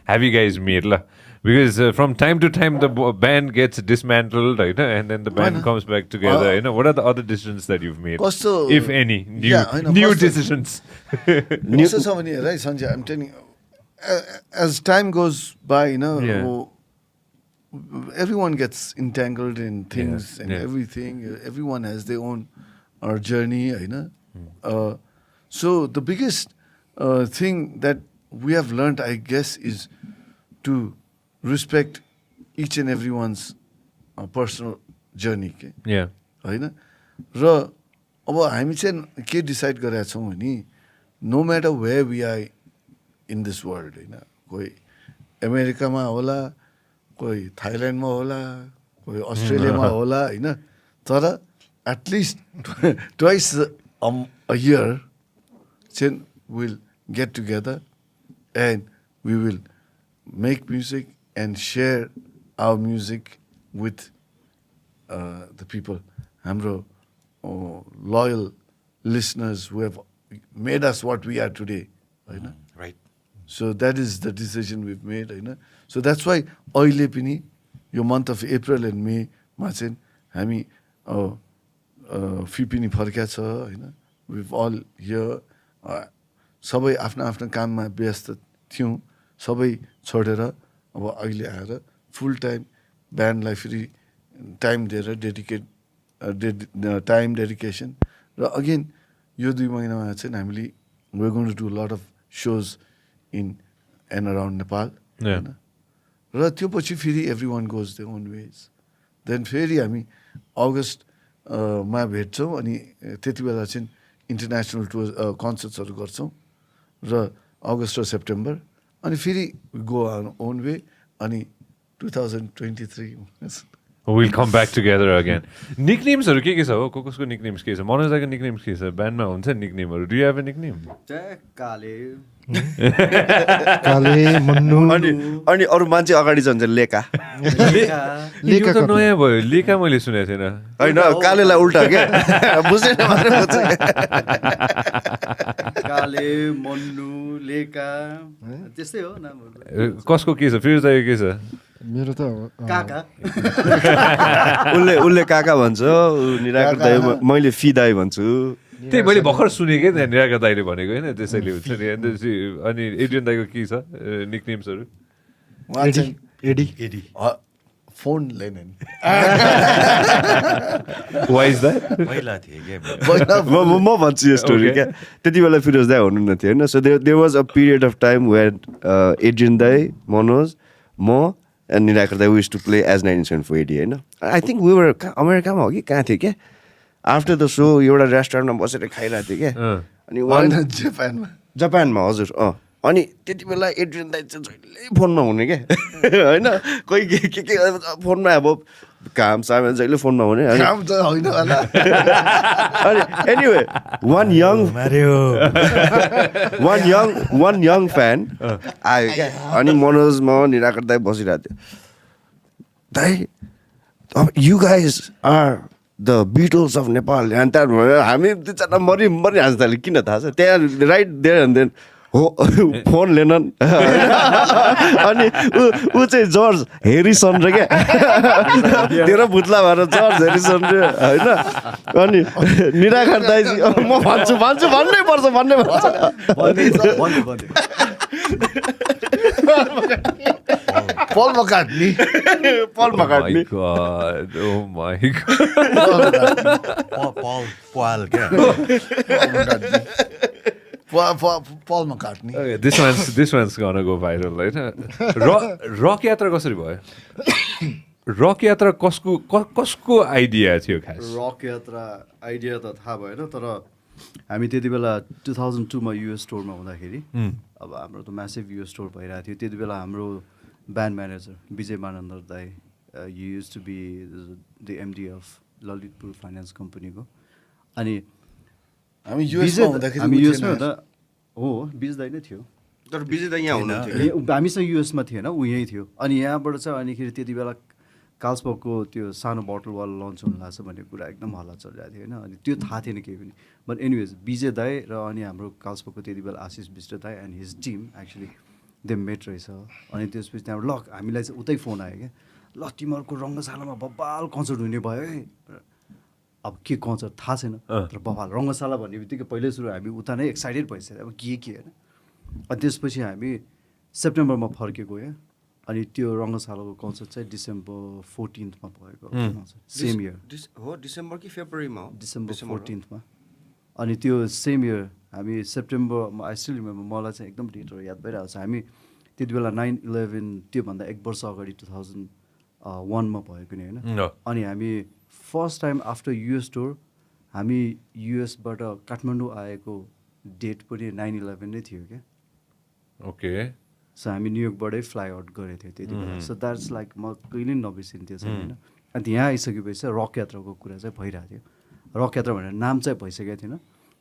have you guys made la? Because from time to time the band gets dismantled, right? And then the band comes back together. What are the other decisions that you've made, if any, new decisions? Right, Sanjay, I'm telling you, as time goes by, everyone gets entangled in things and everything. Everyone has their own our journey, so the biggest thing that we have learned, I guess, is to respect each and everyone's personal journey. Yeah. र अब हामी चाहिँ के decide गरेका छौँ भने no matter where we are in this world होइन कोही अमेरिकामा होला कोही थाइल्यान्डमा होला कोही अस्ट्रेलियामा होला होइन तर at least twice a year, we'll get together and we will make music and share our music with the people, Hamro, loyal listeners who have made us what we are today. Right. So that is the decision we've made. So that's why oile pani, your month of April and May, hami fee पनि फर्किया छ होइन we've all here सबै आफ्नो आफ्नो काममा व्यस्त थियौँ सबै छोडेर अब अहिले आएर फुल टाइम ब्यान्डलाई फेरि टाइम दिएर टाइम डेडिकेसन र अगेन यो 2 महिनामा चाहिँ हामीले we're going to do a lot of shows in and around Nepal होइन र त्यो पछि फेरि everyone goes their own ways then फेरि हामी अगस्तमा भेट्छौँ अनि त्यति बेला चाहिँ इन्टरनेसनल टुर कन्सर्ट्सहरू गर्छौँ र अगस्त र सेप्टेम्बर अनि फेरि गो आवर ओन वे अनि 2023 We'll come back together again. Nicknames-हरु के छ हो कसको nicknames के छ मनोज दाइको nicknames के छ ब्यान्डमा हुन्छ nickname-हरु Do you have a nickname? काले काले मन्नु अनि अरू मान्छे अगाडि जान्छ लेका लेका त नयाँ भयो लेका मैले सुनेको थिएन होइन कालेलाई उल्टा के बुझेन मात्रै बुझ्छ काले मन्नु लेका त्यस्तै हो नामहरु कसको के छ फिरोज दाइको के छ मेरो त काका उसले काका भन्छ निराकर दाइ मैले फी दाइ भन्छु त्यही मैले भर्खर सुनेकै त्यहाँ निराकर दाइले भनेको होइन त्यसैले हुन्छ नि अनि एड्रियन दाइको के छ निकनेम्सहरु एडी फोन लेनेन Why is that? पहिला थिएँ क्या म भन्छु यो स्टोरी क्या त्यति बेला फिरोज दाइ हुनुहुन्न थियो होइन so there was a period of time where Adrian दाइ मनोज म एन्ड निराकर दाइ we used to play as 1974 होइन आई थिङ्क वी वर अमेरिकामा हो कि कहाँ थियो क्या आफ्टर द सो एउटा रेस्टुरेन्टमा बसेर खाइरहेको थियो क्या अनि जापानमा हजुर अनि त्यति बेला एड्रियन दाइ चाहिँ जहिले फोनमा हुने क्या होइन कोही के फोनमा अब काम सामान जहिले फोनमा हुने अनि एनिवे वान यङ फ्यान आयो क्या अनि मनोज म निराकर दाइ बसिरहेको थियो दाइ you guys are the Beatles of Nepal अनि त्यहाँबाट हामी दुईजना मरि हाँस्दा किन थाहा छ त्यहाँ राइट देयर एन्ड देन हो फोन लेनन अनि ऊ चाहिँ जर्ज हेरिसन र क्या तेरो भुत्ला भएर जर्ज हेरिसन र होइन अनि निराकार दाइ म भन्छु भन्नै पर्छ पल मकाट्नी Oh my god. पाल क्या पल मकाट्नी Okay, this one's gonna go viral होइन रक यात्रा कसरी भयो रक यात्रा कसको आइडिया थियो खास रक यात्रा आइडिया त थाहा भएन तर हामी त्यति बेला 2002 मा युएस स्टोरमा हुँदाखेरि अब हाम्रो त म्यासिभ युएस स्टोर भइरहेको थियो त्यति बेला हाम्रो ब्यान्ड म्यानेजर विजय मानन्दर दाई use to be the MD of Lalitpur finance कम्पनीको अनि हामी युएसमा हुँदाखेरि हामी युएसमा हुँदा हो विजय दाई नै थियो तर विजय दाइ यहाँ हुनुहुन्थ्यो हामीसँग युएसमा थिएन ऊ यहीँ थियो अनि यहाँबाट चाहिँ अनिखेरि त्यति बेला कार्ल्सबर्गको त्यो सानो बोटलवाला लन्च हुनु लाग्छ भन्ने कुरा एकदम हल्ला चलिरहेको थियो होइन अनि त्यो थाहा थिएन केही पनि बट एनिवेज विजय दाई र अनि हाम्रो कार्ल्सबर्गको त्यति बेला आशिष विष्ट दाई and his team actually they met रहेछ अनि त्यसपछि त्यहाँबाट ल हामीलाई चाहिँ उतै फोन आयो क्या ल तिमीहरूको रङ्गशालामा बब्बाल कन्सर्ट हुने भयो है अब के कन्सर्ट थाहा छैन तर बब्बाल रङ्गशाला भन्ने बित्तिकै पहिल्यै सुरु हामी उता नै एक्साइटेड भइसक्यो अब के होइन अनि त्यसपछि हामी सेप्टेम्बरमा फर्केको क्या अनि त्यो रङ्गशालाको कन्सर्ट चाहिँ डिसेम्बर 14th भएको सेम इयर हो डिसेम्बर कि फेब्रुअरीमा हो डिसेम्बर 14th अनि त्यो सेम इयर हामी सेप्टेम्बर आई स्टिल रिमेम्बर मलाई चाहिँ एकदम डेटहरू याद भइरहेको छ हामी त्यति बेला 9/11 त्योभन्दा 1 वर्ष अगाडि 2001 मा भएको नि होइन अनि हामी first time after US tour हामी युएसबाट काठमाडौँ आएको डेट पनि 9/11 नै थियो क्या ओके सो हामी न्युयोर्कबाटै फ्लाइ आउट गरेको थियो त्यति बेला सो द्याट्स लाइक म कहिले नबिर्सिन्थ्यो चाहिँ होइन अनि यहाँ आइसकेपछि रक यात्राको कुरा चाहिँ भइरहेको थियो रक यात्रा भनेर नाम चाहिँ भइसकेको थिएन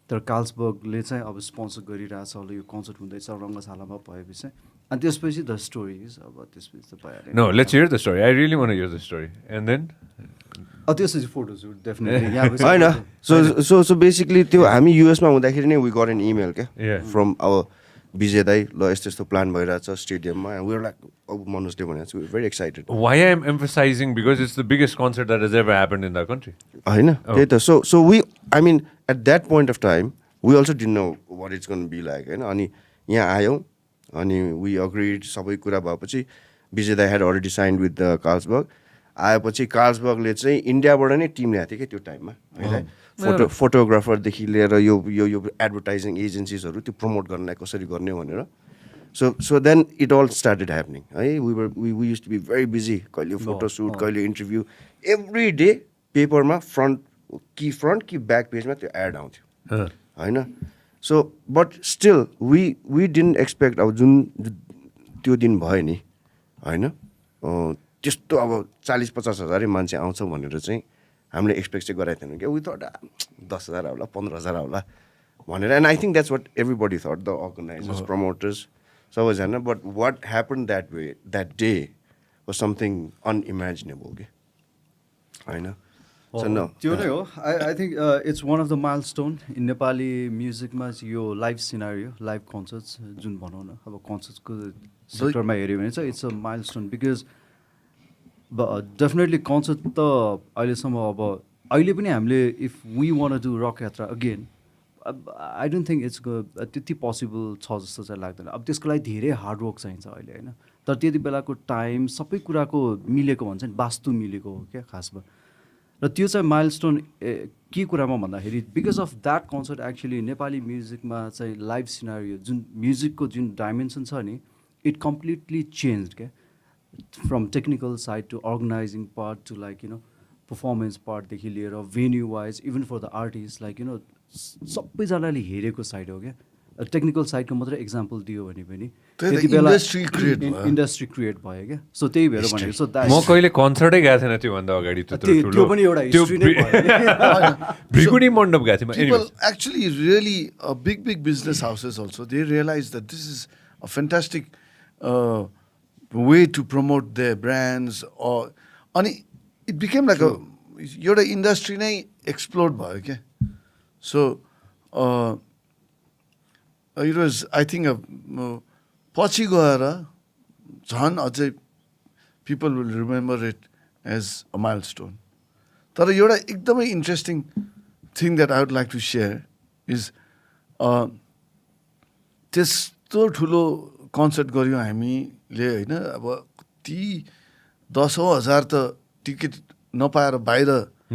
तर कार्ल्सबर्गले चाहिँ अब स्पोन्सर गरिरहेछ ल यो कन्सर्ट हुँदैछ रङ्गशालामा भएपछि चाहिँ अनि त्यसपछि द स्टोरिज अब त्यसपछि त भइहाल्यो No, let's hear the story. I really want to hear the story. And then? त्यसपछि फोटोसुट डेफिनेटली यहाँ होइन सो बेसिकली त्यो हामी युएसमा हुँदाखेरि नै वी गट एन इमेल क्या Yeah. फ्रम आवर विजय दाई ल यस्तो यस्तो प्लान भइरहेछ स्टेडियममा एन्ड वी वर लाइक अब मनोजले भनेको छ very excited Why I'm emphasizing because it's the biggest concert that has ever happened in the country. होइन त्यही त so we I mean at that point of time we also didn't know what it's gonna be like होइन अनि यहाँ आयौँ अनि we agreed सबै कुरा भएपछि विजय दाई had already sign with the Carlsberg आएपछि कार्ल्सबर्गले चाहिँ इन्डियाबाट नै टिम ल्याएको थियो क्या त्यो टाइममा होइन फोटोग्राफरदेखि लिएर यो एडभर्टाइजिङ एजेन्सिजहरू त्यो प्रमोट गर्नलाई कसरी गर्ने भनेर so then it all started happening है we used to be very busy कहिले फोटो सुट कहिले इन्टरभ्यू एभ्री डे पेपरमा फ्रन्ट कि ब्याक पेजमा त्यो एड आउँथ्यो होइन so but still we didn't expect अब जुन त्यो दिन भयो नि होइन त्यस्तो अब 40-50 हजारै मान्छे आउँछ भनेर चाहिँ हामीले एक्सपेक्ट चाहिँ गरेको थिएनौँ क्या उयो त 10,000 आउला 15,000 आउला भनेर and I think that's what everybody thought the organisers promoters सबैजना but what happen that day was something unimaginable के होइन त्यो नै हो I think it's one of the milestone in Nepali म्युजिकमा यो लाइभ सिनारियो लाइभ कन्सर्ट्स जुन भनौँ न अब कन्सर्ट्सको सेक्टरमा हेऱ्यो भने चाहिँ it's a milestone because definitely concert त अहिलेसम्म अब अहिले पनि हामीले if we want do rock Yatra again I don't think it's त्यति पोसिबल छ जस्तो चाहिँ लाग्दैन अब त्यसको लागि धेरै हार्डवर्क चाहिन्छ अहिले होइन तर त्यति बेलाको टाइम सबै कुराको मिलेको भन्छ नि वास्तु मिलेको हो क्या खासमा र त्यो चाहिँ माइलस्टोन के कुरामा भन्दाखेरि because of that concert actually Nepali म्युजिकमा चाहिँ लाइभ सिनारियो जुन म्युजिकको जुन डाइमेन्सन छ नि इट कम्प्लिटली चेन्ज क्या from technical side to organising part to like you know performance पार्टदेखि लिएर venue wise even for the artist like you know सबैजनाले हेरेको साइड हो क्या टेक्निकल साइडको मात्रै इक्जाम्पल दियो भने पनि त्यति बेला इन्डस्ट्री क्रिएट भयो क्या सो त्यही भएर भनेको सो म कहिले कन्सर्टै गएको थिएन त्योभन्दा अगाडि त्यो पनि एउटा हिस्ट्री नै भयो भ्रिकुटी मण्डप गएको थिएँ People actually really big business houses also they realize that this is a fantastic way to promote their brands or and it became like एउटा इन्डस्ट्री नै एक्सप्लोड भयो क्या so it was I think पछि गएर झन् अझै people will remember it as a milestone तर एउटा एकदमै interesting thing that I would like to share is त्यस्तो ठुलो कन्सर्ट गऱ्यौँ हामीले होइन अब कति 10,000 त टिकट नपाएर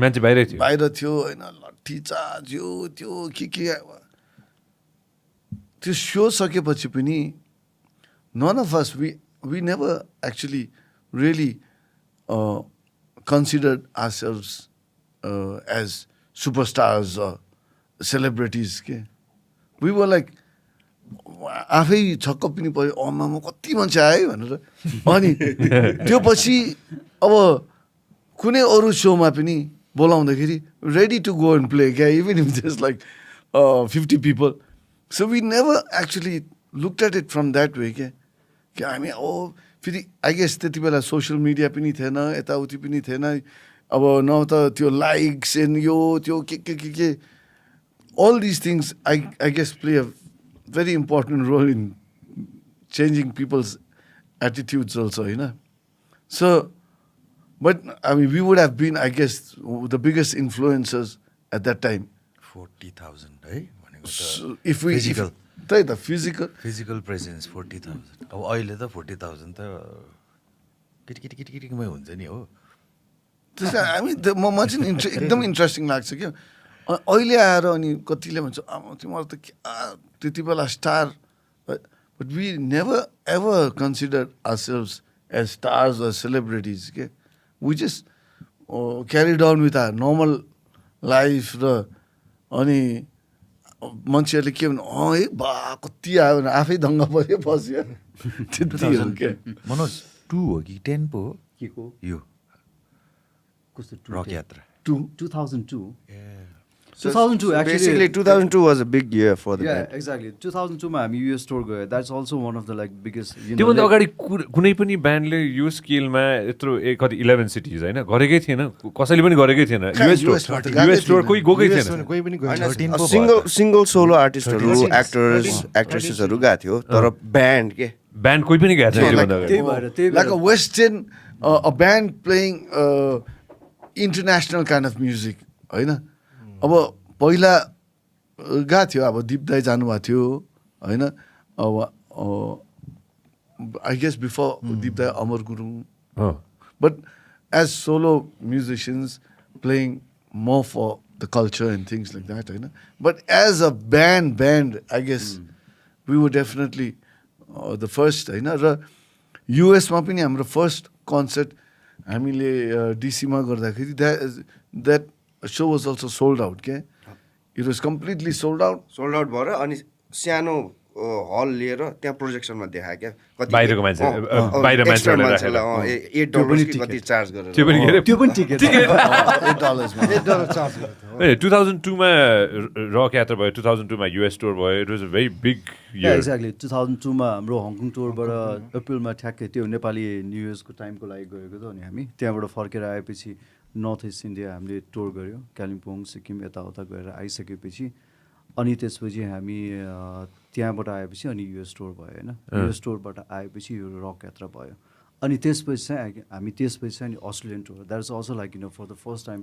मान्छे बाहिर थियो होइन लट्ठी चार्ज यो त्यो के त्यो सो सकेपछि पनि none of us we never actually really considered ourselves as superstars or celebrities के we were like आफै छक्क पनि पऱ्यो म कति मान्छे आयो भनेर अनि त्यो पछि अब कुनै अरू सोमा पनि बोलाउँदाखेरि ready to go and play क्या even if just like 50 people so we never actually looked at it from that way क्या हामी फेरि आई गेस त्यति बेला सोसियल मिडिया पनि थिएन यताउति पनि थिएन अब न त त्यो लाइक्स एन्ड यो त्यो के all these things I guess play a very important role in changing people's attitudes also, you know. So, but I mean, we would have been, I guess, the biggest influencers at that time. 40,000, right? So if we physical, the physical presence 40,000. अब अहिले त 40,000 त केटीमै हुन्छ नि हो. त्यसै हामी म चाहिँ एकदम इन्ट्रेस्टिङ लाग्छ क्या अहिले आएर अनि कतिले भन्छ तिमीहरू त त्यति बेला star but we never ever consider ourselves as stars or celebrities के we just carry down with our normal life र अनि मान्छेहरूले के भन्नु है बा कति आयो भने आफै दङ्ग पऱ्यो बस्यो त्यति हो क्या. मनोज 2 हो कि 10 पो हो के को यो कस्तो रक यात्रा 2002. 2002 actually. Basically, 2002 was a big year for the Yeah, band. exactly. 2002 मा हामी US tour गयो. That's also one of the like biggest. त्योभन्दा अगाडि कुनै पनि ब्यान्डले यो स्केलमा यत्रो कति 11 सिटिज होइन गरेकै थिएन कसैले पनि गरेकै थिएन युएस टुर कोही गएकै थिएन कोही पनि गएन। 13 पो भयो त। सिङ्गल सोलो आर्टिस्टहरू एक्ट्रेसेसहरू गएको थियो तर ब्यान्ड के ब्यान्ड कोही पनि गएको थिएन त्योभन्दा त्यही अगाडि भएर Like a Western, a band playing international kind of music, होइन अब पहिला गएको थियो अब दिप दाई जानुभएको थियो होइन अब आई गेस बिफोर दिप दाई अमर गुरुङ अँ। but as solo musicians playing more for the culture and things like that, होइन but as a band I guess we were definitely the first होइन र युएसमा पनि हाम्रो फर्स्ट कन्सर्ट हामीले डिसीमा गर्दाखेरि that so was also sold out क्या it was completely sold out sold out भएर अनि सानो हल लिएर त्यहाँ प्रोजेक्सनमा देखायो क्या कति बाहिरको मान्छे, बाहिर extra मान्छेहरूलाई मान्छेलाई, $8 कि कति चार्ज गरेर त्यो पनि के अरे त्यो पनि टिकट $8 $8 चार्ज गरेको थियो। 2002 मा रक यात्रा भयो 2002 मा युएस टुर भयो it was a very big year exactly 2002 मा हाम्रो हङकङ टुरबाट अप्रिलमा ठ्याक्कै त्यो नेपाली न्यु इयर्सको टाइमको लागि गएको थियो अनि हामी त्यहाँबाट फर्केर आएपछि नर्थ इस्ट इन्डिया हामीले टुर गऱ्यो कालिम्पोङ सिक्किम यताउता गएर आइसकेपछि अनि त्यसपछि हामी त्यहाँबाट आएपछि अनि युएस टुर भयो होइन युएस टुरबाट आएपछि यो रक यात्रा भयो अनि त्यसपछि चाहिँ हामी त्यसपछि चाहिँ अनि Australian tour that is also like for the first time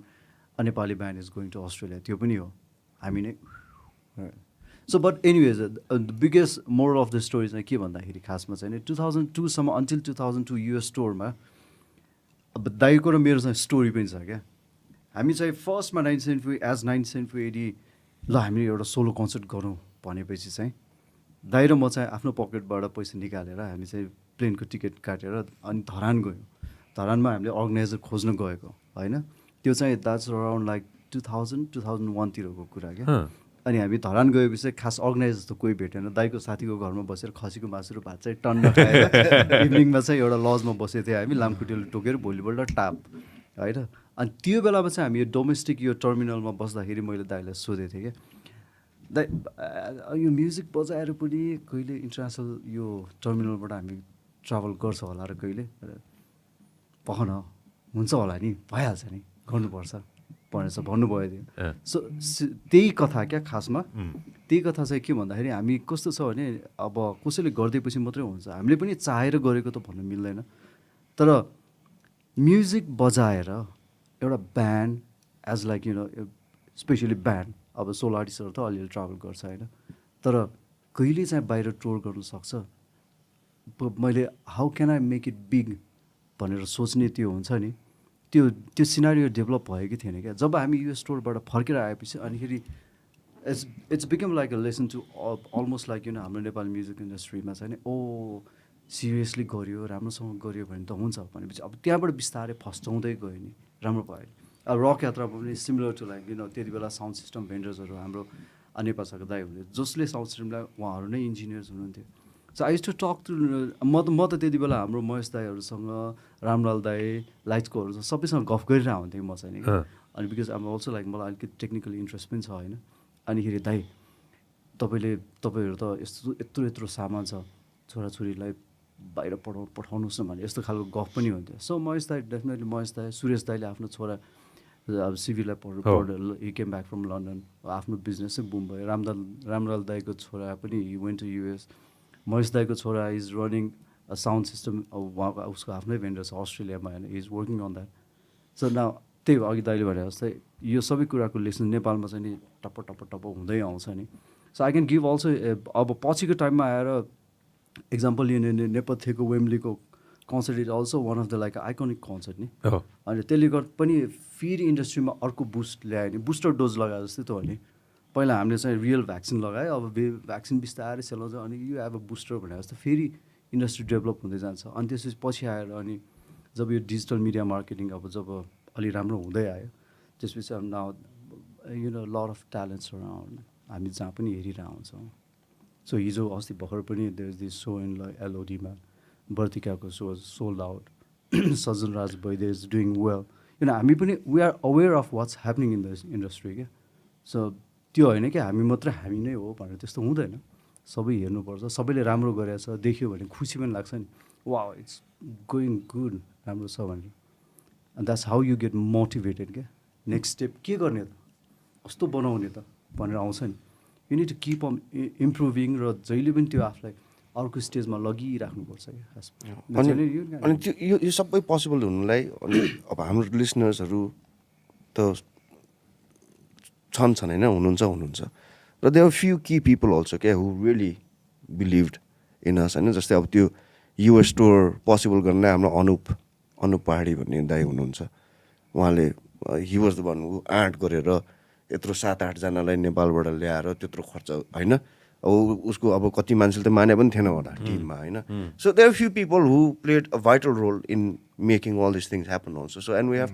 a Nepali band is going to Australia त्यो पनि हो हामी नै so but anyways the biggest moral of the story चाहिँ के भन्दाखेरि खासमा चाहिँ 2002सम्म अन्टिल 2002 युएस टुरमा अब दाइको र मेरो चाहिँ स्टोरी पनि छ क्या हामी चाहिँ फर्स्टमा 1980 ल हामीले एउटा सोलो कन्सर्ट गरौँ भनेपछि चाहिँ दाइ र म चाहिँ आफ्नो पकेटबाट पैसा निकालेर हामी चाहिँ प्लेनको टिकट काटेर अनि धरान गयौँ धरानमा हामीले अर्गनाइजर खोज्न गएको होइन त्यो चाहिँ द्याट्स अराउन्ड लाइक 2001तिरको कुरा क्या अनि हामी धरान गएपछि चाहिँ खास अर्गनाइजर त कोही भेटेन दाइको साथीको घरमा बसेर खसीको मासु र भात चाहिँ टन्न खाएर इभिनिङमा चाहिँ एउटा लजमा बसेको थियो हामी लामखुट्टेले टोकेर भोलिपल्ट टाप होइन अनि त्यो बेलामा चाहिँ हामी यो डोमेस्टिक यो टर्मिनलमा बस्दाखेरि मैले दाइलाई सोधेको थिएँ क्या दाइ यो म्युजिक बजाएर पनि कहिले इन्टरनेसनल यो टर्मिनलबाट हामी ट्राभल गर्छ होला र कहिले पख न हुन्छ होला नि भइहाल्छ नि गर्नुपर्छ भनेर चाहिँ भन्नुभयो थियो सो त्यही कथा क्या खासमा त्यही कथा चाहिँ के भन्दाखेरि हामी कस्तो छ भने अब कसैले गरिदिएपछि मात्रै हुन्छ हामीले पनि चाहेर गरेको त भन्नु मिल्दैन तर म्युजिक बजाएर एउटा band as like especially band अब सोलो आर्टिस्टहरू त अलिअलि ट्राभल गर्छ होइन तर कहिले चाहिँ बाहिर टुर गर्नु सक्छ मैले how can I make it big भनेर सोच्ने त्यो हुन्छ नि त्यो सिनारियो डेभलप भयो कि थिएन क्या जब हामी यो स्टोरबाट फर्केर आएपछि अनिखेरि it's become like a lesson to almost like हाम्रो नेपाली म्युजिक इन्डस्ट्रीमा चाहिँ नि ओ सिरियसली गऱ्यो राम्रोसँग गऱ्यो भने त हुन्छ भनेपछि अब त्यहाँबाट बिस्तारै फस्टाउँदै गयो नि राम्रो भयो अब रक यात्रा पनि सिमिलर टु लाइक त्यति बेला साउन्ड सिस्टम भेन्डर्सहरू हाम्रो नेपालका दाइ हुनुहुन्थ्यो जसले साउन्ड सिस्टमलाई उहाँहरू नै इन्जिनियर्स हुनुहुन्थ्यो so I to talk to म त त्यति बेला हाम्रो महेश दाईहरूसँग रामलाल दाई लाइट्सकोहरू सबैसँग गफ गरिरहेको हुन्थेँ म चाहिँ नि अनि बिकज आम अल्सो लाइक मलाई अलिकति टेक्निकल इन्ट्रेस्ट पनि छ होइन अनिखेरि दाइ तपाईँहरू त यत्रो सामान छ छोराछोरीलाई बाहिर पठाउनुहोस् न भने यस्तो खालको गफ पनि हुन्थ्यो सो महेश दाई डेफिनेटली महेश दाई सुरेश दाईले आफ्नो छोरा अब सिभीलाई पढ्नु he came back from London आफ्नो बिजनेस चाहिँ बुम भयो रामलाल दाईको छोरा पनि he went to US Mahesh दाईको छोरा is running a sound system उहाँको उसको आफ्नै भेन्डर छ अस्ट्रेलियामा होइन is working on that so न त्यही अघि दाइले भने जस्तै यो सबै कुराको लेसन नेपालमा चाहिँ नि टप्प हुँदै आउँछ नि so I can give also अब पछिको टाइममा आएर एक्जाम्पल लिने नेपथ्यको वेम्लीको concert is also one of the like iconic concert नि अनि त्यसले गर्दा पनि फेरि इन्डस्ट्रीमा अर्को बुस्ट ल्यायो नि बुस्टर डोज लगाए जस्तै त हो नि पहिला हामीले चाहिँ रियल भ्याक्सिन लगायो अब भ्याक्सिन बिस्तारै सेलाउँछ अनि यु हेभ अ बुस्टर भने जस्तो फेरि इन्डस्ट्री डेभलप हुँदै जान्छ अनि त्यसपछि पछि आएर अनि जब यो डिजिटल मिडिया मार्केटिङ अब जब अलि राम्रो हुँदै आयो त्यसपछि अब now lot of talents around हामी जहाँ पनि हेरिरहेको हुन्छौँ सो हिजो अस्ति भर्खर पनि there is this so in एलओडीमा बर्तिकाको show sold out Sajjan Raj Vaidya is doing well हामी पनि we are aware of what's happening in the industry क्या सो त्यो होइन कि हामी मात्रै हामी नै हो भनेर त्यस्तो हुँदैन, सबै हेर्नुपर्छ, सबैले राम्रो गरेछ देख्यो भने खुसी पनि लाग्छ नि, वा इट्स गोइङ गुड, राम्रो छ भनेर। And that's how you get motivated क्या, नेक्स्ट स्टेप के गर्ने त, कस्तो बनाउने त भनेर आउँछ नि। You need to keep on improving र जहिले पनि त्यो आफूलाई अर्को स्टेजमा लगिराख्नुपर्छ क्या। अनि त्यो यो सबै पोसिबल हुनुलाई अनि अब हाम्रो लिसनर्सहरू त छन् होइन, हुनुहुन्छ र there are few key people also क्या who really believed in us होइन। जस्तै अब त्यो युएस स्टोर पोसिबल गर्नलाई हाम्रो अनुप पहाडी भन्ने दाइ हुनुहुन्छ, उहाँले हि वाज द भन आँट गरेर यत्रो 7-8जनालाई नेपालबाट ल्याएर त्यत्रो खर्च होइन। अब उसको अब कति मान्छेले त माने पनि थिएन होला टिममा होइन। So there are few people who played a vital role in making all this things happen also. So and we have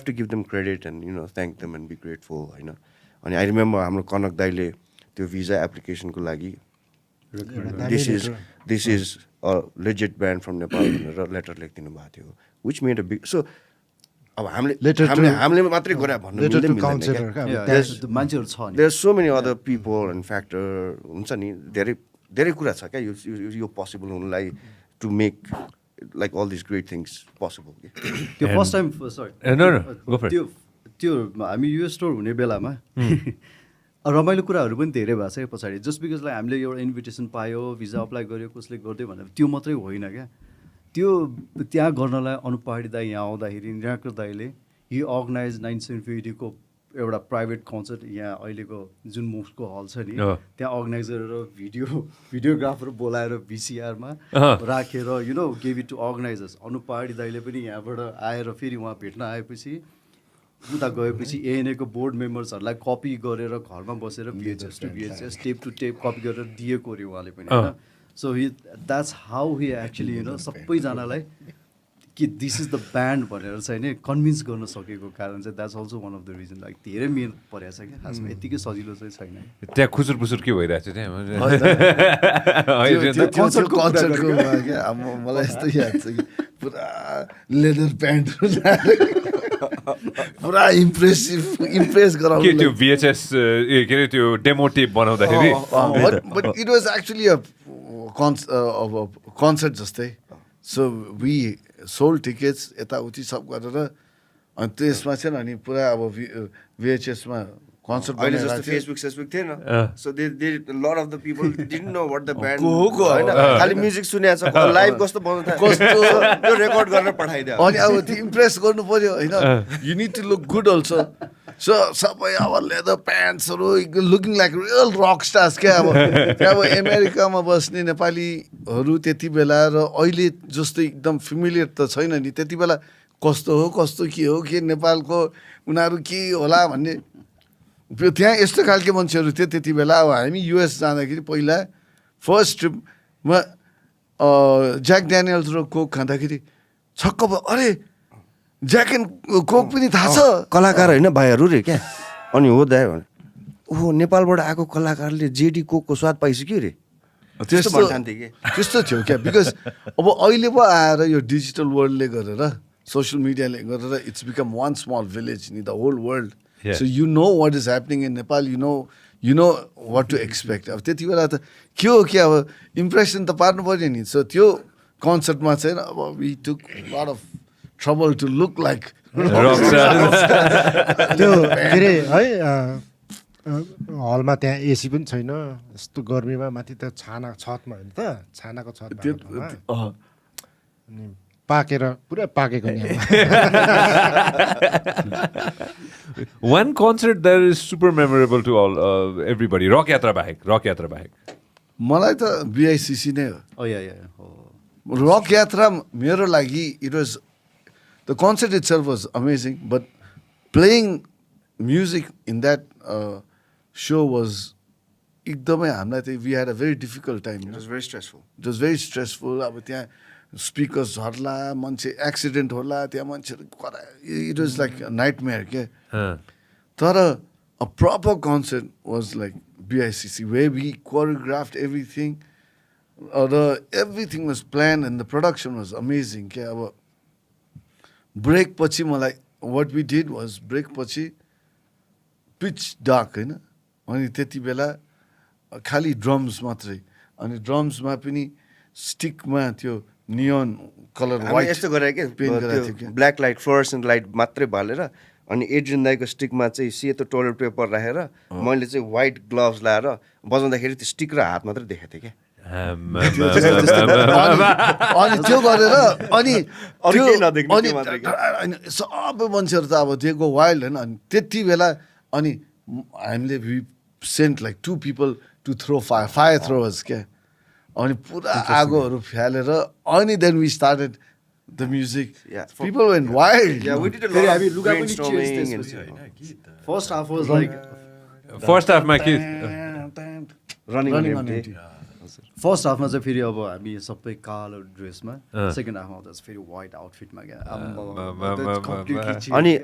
to give them credit and you know thank them and be grateful होइन। अनि I remember हाम्रो कनक दाईले त्यो visa एप्लिकेसनको लागि this is a legit band from Nepal भनेर letter लेखिदिनु भएको थियो, विच मेड अ बिग। सो अब हामीले मात्रै गरे भन्नु मान्छेहरू छ नि, there so many other people and factor हुन्छ नि, धेरै कुरा छ क्या यो पोसिबल हुनुलाई to make like all this great things possible. त्यो फर्स्ट टाइम सरी त्यो हामी युएस स्टोर हुने बेलामा रमाइलो कुराहरू पनि धेरै भएको छ क्या पछाडि। जस्ट बिकज लाइक हामीले एउटा इन्भिटेसन पायो, भिजा अप्लाई गर्यो, कसले गर्दै भनेर त्यो मात्रै होइन क्या। त्यो त्यहाँ गर्नलाई अनुप पहाडी दाई यहाँ आउँदाखेरि यहाँको दाईले हि अर्गनाइज 1980को एउटा प्राइभेट कन्सर्ट यहाँ अहिलेको जुन मुभको हल छ नि त्यहाँ अर्गनाइज गरेर भिडियोग्राफर बोलाएर भिसिआरमा राखेर you know gave it to organisers. Anup Pahadi दाईले पनि यहाँबाट आएर फेरि उहाँ भेट्न आएपछि उता गएपछि एएनएको बोर्ड मेम्बर्सहरूलाई कपी गरेर घरमा बसेर VHS to VHS tape to tape copy गरेर दिएको अरे उहाँले पनि होइन। So that's how he actually you know सबैजनालाई कि दिस इज द ब्यान्ड भनेर चाहिँ नि कन्भिन्स गर्न सकेको कारण चाहिँ that's also one of the reason. Like धेरै मेहनत परेको छ क्या खासमा, यत्तिकै सजिलो चाहिँ छैन। त्यहाँ खुसुर पुसुर के भइरहेको छ त्यहाँ मलाई यस्तो याद छ कि पुरा लेदर प्यान्ट पुरा इम्प्रेस गराउने त्यो भिएचएस के अरे त्यो डेमो टेप बनाउँदाखेरि but it was actually a concert जस्तै। सो वी सोल्ड टिकट्स यताउति सब गरेर अनि त्यसमा चाहिँ अनि पुरा अब भिएचएसमा कन्सर्ट अहिले जस्तो फेसबुक थिएन। So they lot of the people didn't know what the band होइन, खालि म्युजिक सुनेको छ, लाइभ कस्तो बनाउँछ त्यो रेकर्ड गरेर पठाइदियो। अनि अब त्यो इम्प्रेस गर्नु पर्यो होइन, you need to look good also. So सबै अब लेदर प्यान्ट्सहरू looking like real rock stars क्या। अब त्यहाँ अब अमेरिकामा बस्ने नेपालीहरू त्यति बेला र अहिले जस्तो एकदम फेमिलियर त छैन नि, त्यति बेला कस्तो हो के नेपालको उनीहरू के होला भन्ने त्यहाँ यस्तो खालके मान्छेहरू थियो त्यति बेला। अब हामी युएस जाँदाखेरि पहिला फर्स्ट ट्रिपमा ज्याक ड्यानियल्स र कोक खाँदाखेरि छक्क भयो, अरे ज्याक एन्ड कोक पनि थाहा छ कलाकार होइन भाइहरू रे क्या। अनि हो दाइ भने ओहो नेपालबाट आएको कलाकारले जेडी कोकको स्वाद पाइसक्यो रे, त्यस्तो थियो क्या। बिकज अब अहिले पो आएर यो डिजिटल वर्ल्डले गरेर सोसियल मिडियाले गरेर it's become one small village in the whole world. So you know what is happening in Nepal, you know what to expect. अब त्यति बेला त के हो कि अब इम्प्रेसन त पार्नु पऱ्यो नि। सो त्यो कन्सर्टमा चाहिँ अब we took lot of trouble to look like त्यो के अरे है हलमा त्यहाँ एसी पनि छैन, यस्तो गर्मीमा माथि त छतमा होइन त छानाको छत अनि पाकेर पुरा पाकेको नि। One concert that is super memorable to all everybody, rock यात्रा बाहेक मलाई त बिआइसिसी नै हो। रक यात्रा मेरो लागि it was the concert itself was amazing, but playing music in that so was एकदमै हामीलाई चाहिँ we had a very difficult time. It was very stressful. अब त्यहाँ स्पिकर्स झर्ला, मान्छे एक्सिडेन्ट होला, त्यहाँ मान्छेहरू इट वाज लाइक नाइटमेयर के। तर a proper concert was like BICC way we choreographed everything र everything was plan and the production was amazing क्या। अब ब्रेक पछि मलाई what we did was break पछि पिच डार्क होइन अनि त्यति बेला खालि ड्रम्स मात्रै अनि ड्रम्समा पनि स्टिकमा त्यो नियन कलर हामी वाइट यस्तो गरे के पेन्ट गरेको थियो क्या ब्ल्याक लाइट फ्लोरेसेन्ट लाइट मात्रै बालेर अनि एड्रियन दाईको स्टिकमा चाहिँ सेतो टोइलेट पेपर राखेर मैले चाहिँ व्हाइट ग्लोभ्स लाएर बजाउँदाखेरि त्यो स्टिक र हात मात्रै देखेको थिएँ क्या अनि त्यो गरेर अनि अरू त्यो केही नदेख्ने अनि त्यो मात्रै क्या। अनि सबै मान्छेहरू त अब दिएको वाइल्ड होइन अनि त्यति बेला अनि हामीले we sent like 2 people to throw fire throwers क्या अनि पुरा आगोहरू फ्यालेर अनि then we started the music Yeah. People went wild Yeah, we did a फेरि lot हामी of लुगा पनि brainstorming चेन्ज and त्यसपछि first half was like first हाफमा के running on Running on empty. empty. First हाफमा चाहिँ फेरि अब हामी सबै कालो ड्रेसमा सेकेन्ड हाफमा चाहिँ फेरि व्हाइट आउटफिटमा क्या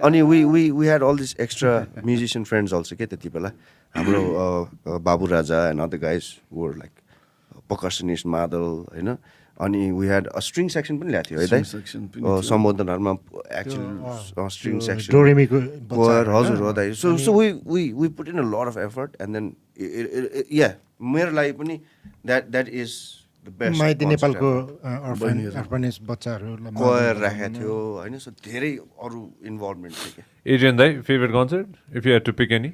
अनि we had all these extra musician friends also के त्यति बेला हाम्रो बाबु राजा and other guys were like percussionist मादल होइन अनि we had a string section पनि ल्याएको थियो है String section पनि दाइ सम्बोधनहरूमा actual string section डोरेमीको choir हजुर हो दाइ so we put in a lot of effort and then yeah मेरो लागि पनि that is the best माइती concept नेपालको ever. अर्फनेज बच्चाहरूलाई choir राखेको थियो होइन सो धेरै अरू इन्भल्भमेन्ट थियो क्या एड्रियन दाई favourite concert if you had to pick any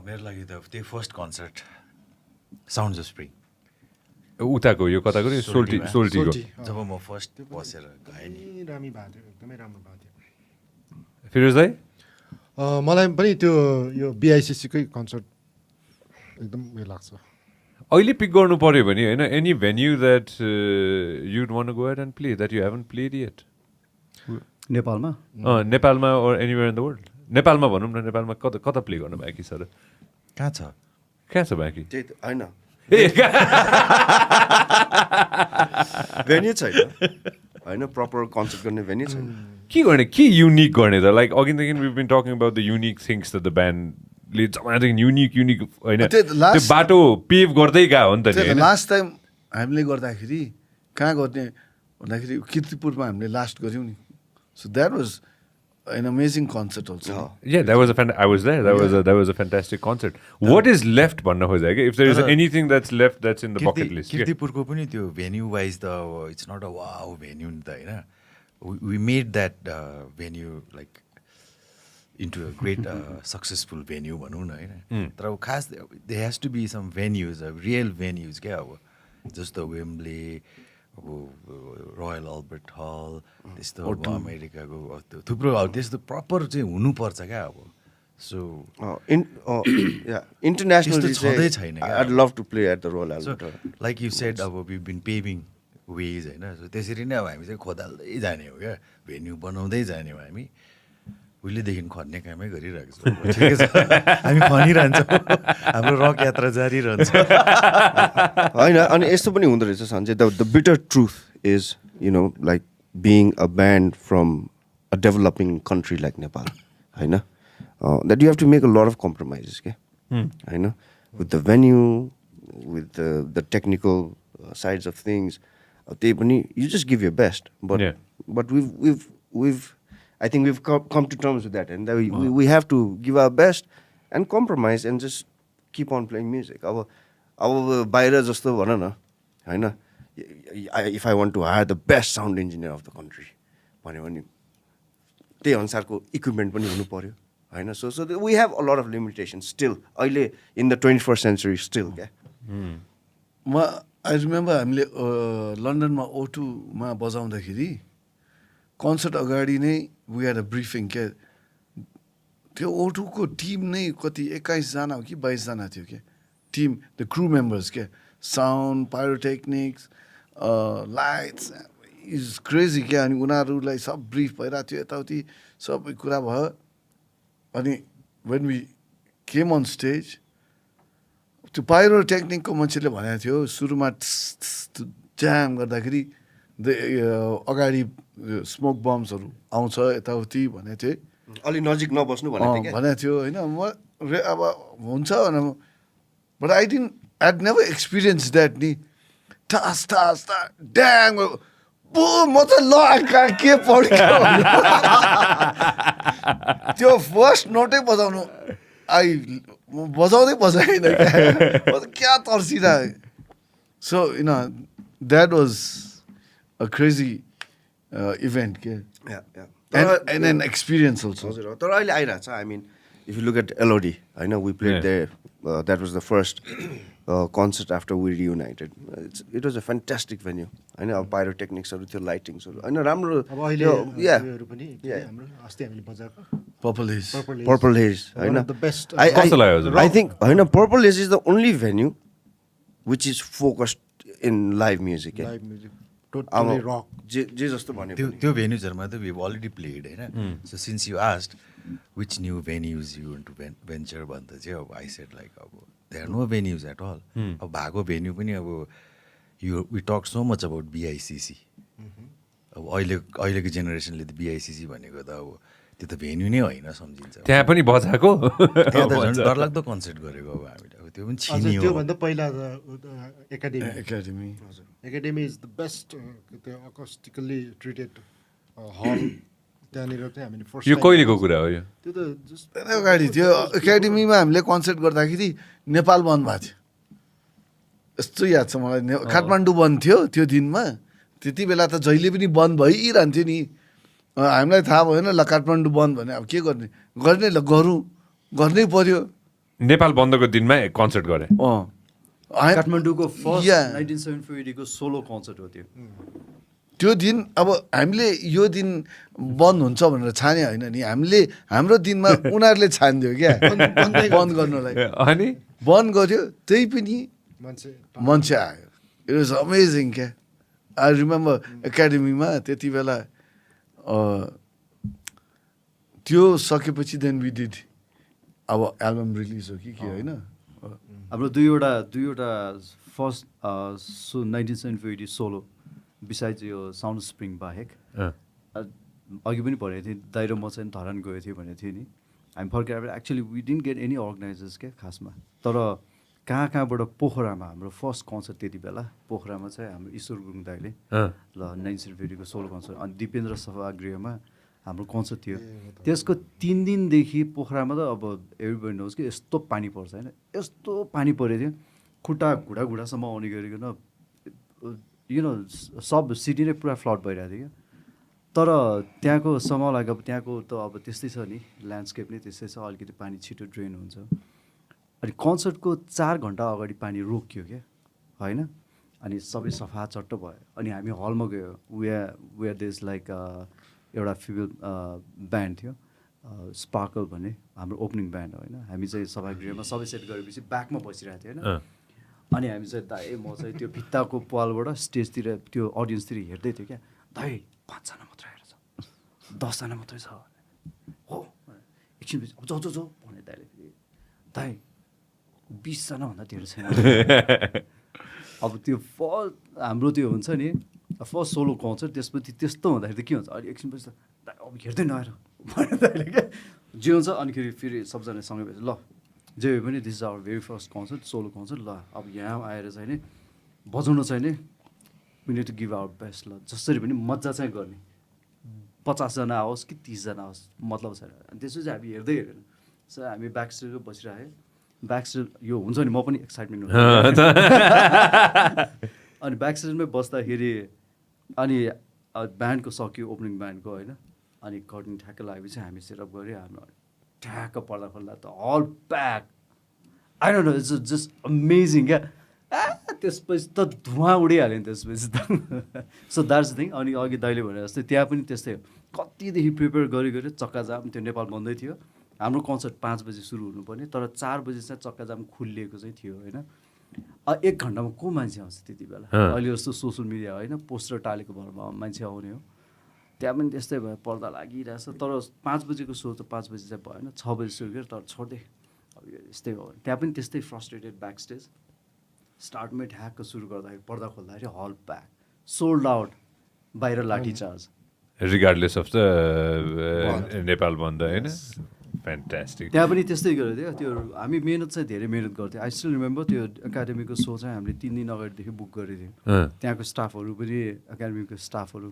मेरो लागि त त्यही first concert sounds of spring उताको यो कताको नि सोल्टीको जब म फर्स्ट बसेर गएँ नि दामी भएको थियो एकदमै राम्रो भएको थियो फिरोज दाई मलाई पनि त्यो यो बिआइसिसीकै कन्सर्ट एकदम उयो लाग्छ अहिले पिक गर्नु पर्यो भने होइन any venue that you'd one go ahead and play that you heaven played yet नेपालमा नेपालमा ओर एनिवेयर इन द वर्ल्ड नेपालमा भनौँ न नेपालमा कता कता प्ले गर्नु बाँकी सर कहाँ छ कहाँ छ बाँकी त्यही त होइन ए भेन्यू छैन होइन प्रपर कन्सर्ट गर्ने भेन्यू छैन के गर्ने के युनिक गर्ने त लाइक अघिदेखि we been talking about the unique things the ब्यान्डले जमानादेखि युनिक होइन त्यो त्यो बाटो पेभ गर्दै गयो हो नि त नि होइन लास्ट टाइम हामीले गर्दाखेरि कहाँ गर्ने भन्दाखेरि किर्तिपुरमा हामीले लास्ट गऱ्यौँ नि so that was an amazing concert also Yeah, that was I was there. That was a fantastic concert. What is left भन्नु खोजेको कि if there is anything that's left that's in the bucket list. किर्तिपुरको पनि त्यो venue wise त it's not a wow venue नि त होइन we made that venue like into a great successful venue भनौँ न होइन तर अब खास they has to be some venues real venues क्या अब जस्तो वेम्ब्ले अब रोयल अल्बर्ट हल त्यस्तो अब अमेरिकाको त्यो थुप्रो अब त्यस्तो प्रपर चाहिँ हुनुपर्छ क्या अब सो इन्टरनेसनल त्यस्तो छँदै छैन क्या। I'd love to play at the Royal so Albert like you said अब वी बिन पेभिङ वेज होइन सो त्यसरी नै अब हामी चाहिँ खोदाल्दै जाने हो क्या भेन्यू बनाउँदै जाने हो हामी उहिलेदेखि खन्ने कामै गरिरहेको छौँ ठिकै छ हामी खनिरहन्छौँ हाम्रो रक यात्रा जारी रहन्छ होइन अनि यस्तो पनि हुँदो रहेछ Sanjay the bitter truth is you know like being a band from a developing country like Nepal होइन that you have to make a lot of compromises के होइन with the venue with the technical sides of things त्यही पनि you just give your best but we've I think we've come to terms with that, and that we have to give our best and compromise and just keep on playing music. अब बाहिर जस्तो भन न होइन if I want to hire the best sound engineer of the country भन्यो भने त्यही अनुसारको इक्विपमेन्ट पनि हुनु पर्यो होइन so we have a lot of limitations still अहिले in the 21st century still क्या म आई रिमेम्बर हामीले लन्डनमा O2मा बजाउँदाखेरि कन्सर्ट अगाडि नै वी हेड अ ब्रिफिङ क्या त्यो O2को टिम नै कति 21जना हो कि 22जना थियो क्या टिम द क्रू मेम्बर्स क्या साउन्ड पाइरोटेक्निक्स लाइट्स इज क्रेजी क्या अनि उनीहरूलाई सब ब्रिफ भइरहेको थियो यताउति सबै कुरा भयो अनि when we came on stage त्यो पाइरोटेक्निकको मान्छेले भनेको थियो सुरुमा जाम गर्दाखेरि अगाडि स्मोक बम्सहरू आउँछ यताउति भनेको थिएँ अलिक नजिक नबस्नु भनेको थियो होइन म अब हुन्छ भने but I never experience that नि टास टास ड्याङ म त ल के पढ्यो त्यो फर्स्ट नोटै बजाउनु बजाउँदै बजाएन क्या तर्सिरहे so that was a crazy event के एन्ड एन एक्सपिरियन्स अल्सो हजुर तर अहिले आइरहेको छ I mean if you look at LOD होइन we played there that was the first concert after we reunited it was a fantastic venue होइन अब पाइरोटेक्निक्सहरू थियो लाइटिङ्सहरू होइन राम्रो अब अहिले उयोहरू पनि हाम्रो अस्ति हामीले बजाएको पर्पल हिज पर्पल हेज होइन द बेस्ट कस्तो लाग्यो हजुर? आई थिङ्क होइन Purple Haze is the only venue which is focused in live music live music totally rock जे जस्तो भन्यो त्यो भेन्युजहरूमा त वी अलरेडी प्लेड होइन so since you asked which new venues you want to venture भन्दा चाहिँ अब आई सेड लाइक अब there are no venues at all अब भएको भेन्यू पनि अब you we talk so much about BICC अब अहिलेको जेनेरेसनले त बिआइसिसी भनेको त अब त्यो त भेन्यू नै होइन सम्झिन्छ त्यहाँ पनि बजाएको त्यहाँ त झन् डरलाग्दो कन्सर्ट गरेको अब हामीले अब त्यो पनि छिनियो त्योभन्दा पहिला academy academy is the best त्यो अकस्टिकल्ली ट्रिटेड हल त्यहाँनिर चाहिँ हामीले फर्स्ट यो कहिलेको कुरा हो यो? त्यो त जस्ट धेरै अगाडि त्यो एकाडेमीमा हामीले कन्सर्ट गर्दाखेरि नेपाल बन्द भएको थियो यस्तो याद छ मलाई काठमाडौँ बन्द थियो त्यो दिनमा त्यति बेला त जहिले पनि बन्द भइरहन्थ्यो नि हामीलाई थाहा भएन ल काठमाडौँ बन्द भने अब के गर्ने गर्ने ल गरौँ गर्नै पर्यो नेपाल बन्दको दिनमा कन्सर्ट गरे काठमाडौँको फर्स्ट Yeah. 1974 को सोलो कन्सर्ट हो त्यो त्यो दिन अब हामीले यो दिन बन्द हुन्छ भनेर छाने होइन नि हामीले हाम्रो दिनमा उनीहरूले छानिदियो क्या बन्द गर्नलाई अनि बन्द गर्यो त्यही पनि मान्छे मान्छे आयो इट वाज अमेजिङ क्या आई रिमेम्बर एकाडेमीमा त्यति बेला त्यो सकेपछि देन वी डिड अब एल्बम रिलिज हो कि के होइन हाम्रो दुईवटा फर्स्ट 1974 सोलो बिसाइज यो साउन्ड स्प्रिङ बाहेक अघि पनि भनेको थिएँ दाइ र म चाहिँ धरान गएको थिएँ भनेको थिएँ नि हामी फर्केर actually we didn't get any organizers क्या खासमा तर कहाँबाट पोखरामा हाम्रो फर्स्ट कन्सर्ट त्यति बेला पोखरामा चाहिँ हाम्रो ईश्वर गुरुङ दाइले ल 1974 को सोलो कन्सर्ट अनि दिपेन्द्र सभागृहमा हाम्रो कन्सर्ट थियो त्यसको 3 दिनदेखि पोखरामा त अब एभ्रिबडी नोज कि यस्तो पानी पर्छ होइन यस्तो पानी परेको थियो खुट्टा घुँडासम्म आउने गरिकन यु नो सब सिटी नै पुरा फ्लड भइरहेको थियो क्या तर त्यहाँको समयलाई अब त्यहाँको त अब त्यस्तै छ नि ल्यान्डस्केप नै त्यस्तै छ अलिकति पानी छिटो ड्रेन हुन्छ अनि कन्सर्टको 4 घन्टा अगाडि पानी रोकियो क्या होइन अनि सबै सफा चट्ट भयो अनि हामी हलमा गयो वेयर देस लाइक एउटा फिमेल ब्यान्ड थियो स्पार्कल भन्ने हाम्रो ओपनिङ ब्यान्ड होइन हामी चाहिँ सभागृहमा सबै सेट गरेपछि ब्याकमा बसिरहेको थियो होइन अनि हामी चाहिँ दाइ म चाहिँ त्यो भित्ताको पालबाट स्टेजतिर त्यो अडियन्सतिर हेर्दै थियो क्या दाइ 5 जना मात्रै आएर छ 10 जना मात्रै छ हो एकछिनपछि अब जाऊ भने दाइले फेरि दाइ 20 जना भन्दा धेरै छैन अब त्यो फर्स्ट हाम्रो त्यो हुन्छ नि फर्स्ट सोलो कन्सर्ट त्यसपछि त्यस्तो हुँदाखेरि त के हुन्छ अहिले एकछिनपछि त दाइ अब हेर्दै नआएर भने दाइले क्या जे हुन्छ अनिखेरि फेरि सबजना सँगै भएपछि ल जे भए पनि this is our very first concert solo concert ल अब यहाँ आएर चाहिँ नि बजाउनु चाहिँ नि we need to give our best ल जसरी पनि मजा चाहिँ गर्ने 50 जना आओस् कि 30 जना आओस् मतलब छैन अनि त्यसपछि हामी हेर्दै हेरेन सो हामी ब्याक स्टेजमा बसिरहेँ ब्याक स्टेज यो हुन्छ नि म पनि एक्साइटमेन्ट हुन्छ अनि ब्याक स्टेजमै बस्दाखेरि अनि ब्यान्डको सक्यो ओपनिङ ब्यान्डको होइन अनि कर्टिन ठ्याक्क लागेपछि हामी सेटअप गऱ्यो हाम्रो ठ्याक्क पर्दा खोल्दा त all pack I don't know it's just amazing क्या त्यसपछि त धुवा उडिहाल्यो नि त्यसपछि त सो द्याट्स थिङ अनि अघि दाइले भने जस्तै त्यहाँ पनि त्यस्तै हो कतिदेखि प्रिपेयर गऱ्यो चक्काजाम त्यो नेपाल बन्दै थियो हाम्रो कन्सर्ट 5 बजी सुरु हुनुपर्ने तर 4 बजी चाहिँ चक्काजाम खुलिएको चाहिँ थियो होइन 1 घन्टामा को मान्छे आउँछ त्यति बेला अहिले जस्तो सोसियल मिडिया होइन पोस्टर टालेको भरमा मान्छे आउने हो त्यहाँ पनि त्यस्तै भयो पर्दा लागिरहेछ तर 5 बजीको सो त 5 बजी चाहिँ भएन 6 बजी सुरु गरेर तर छोड्दै अब यो यस्तै हो त्यहाँ पनि त्यस्तै फ्रस्ट्रेटेड ब्याक स्टेज स्टार्टमै ठ्याक्क सुरु गर्दाखेरि पर्दा खोल्दाखेरि हल प्याक सोल्ड आउट बाहिर लाठी charge regardless of the Nepal बन्द होइन फ्यान्टास्टिक त्यहाँ पनि त्यस्तै गरेको थियो त्यो हामी मेहनत चाहिँ धेरै मेहनत गर्थ्यौँ आई स्टिल रिमेम्बर त्यो एकाडेमीको सो चाहिँ हामीले 3 दिन अगाडिदेखि बुक गरेको थियौँ त्यहाँको स्टाफहरू पनि एकाडेमीको स्टाफहरू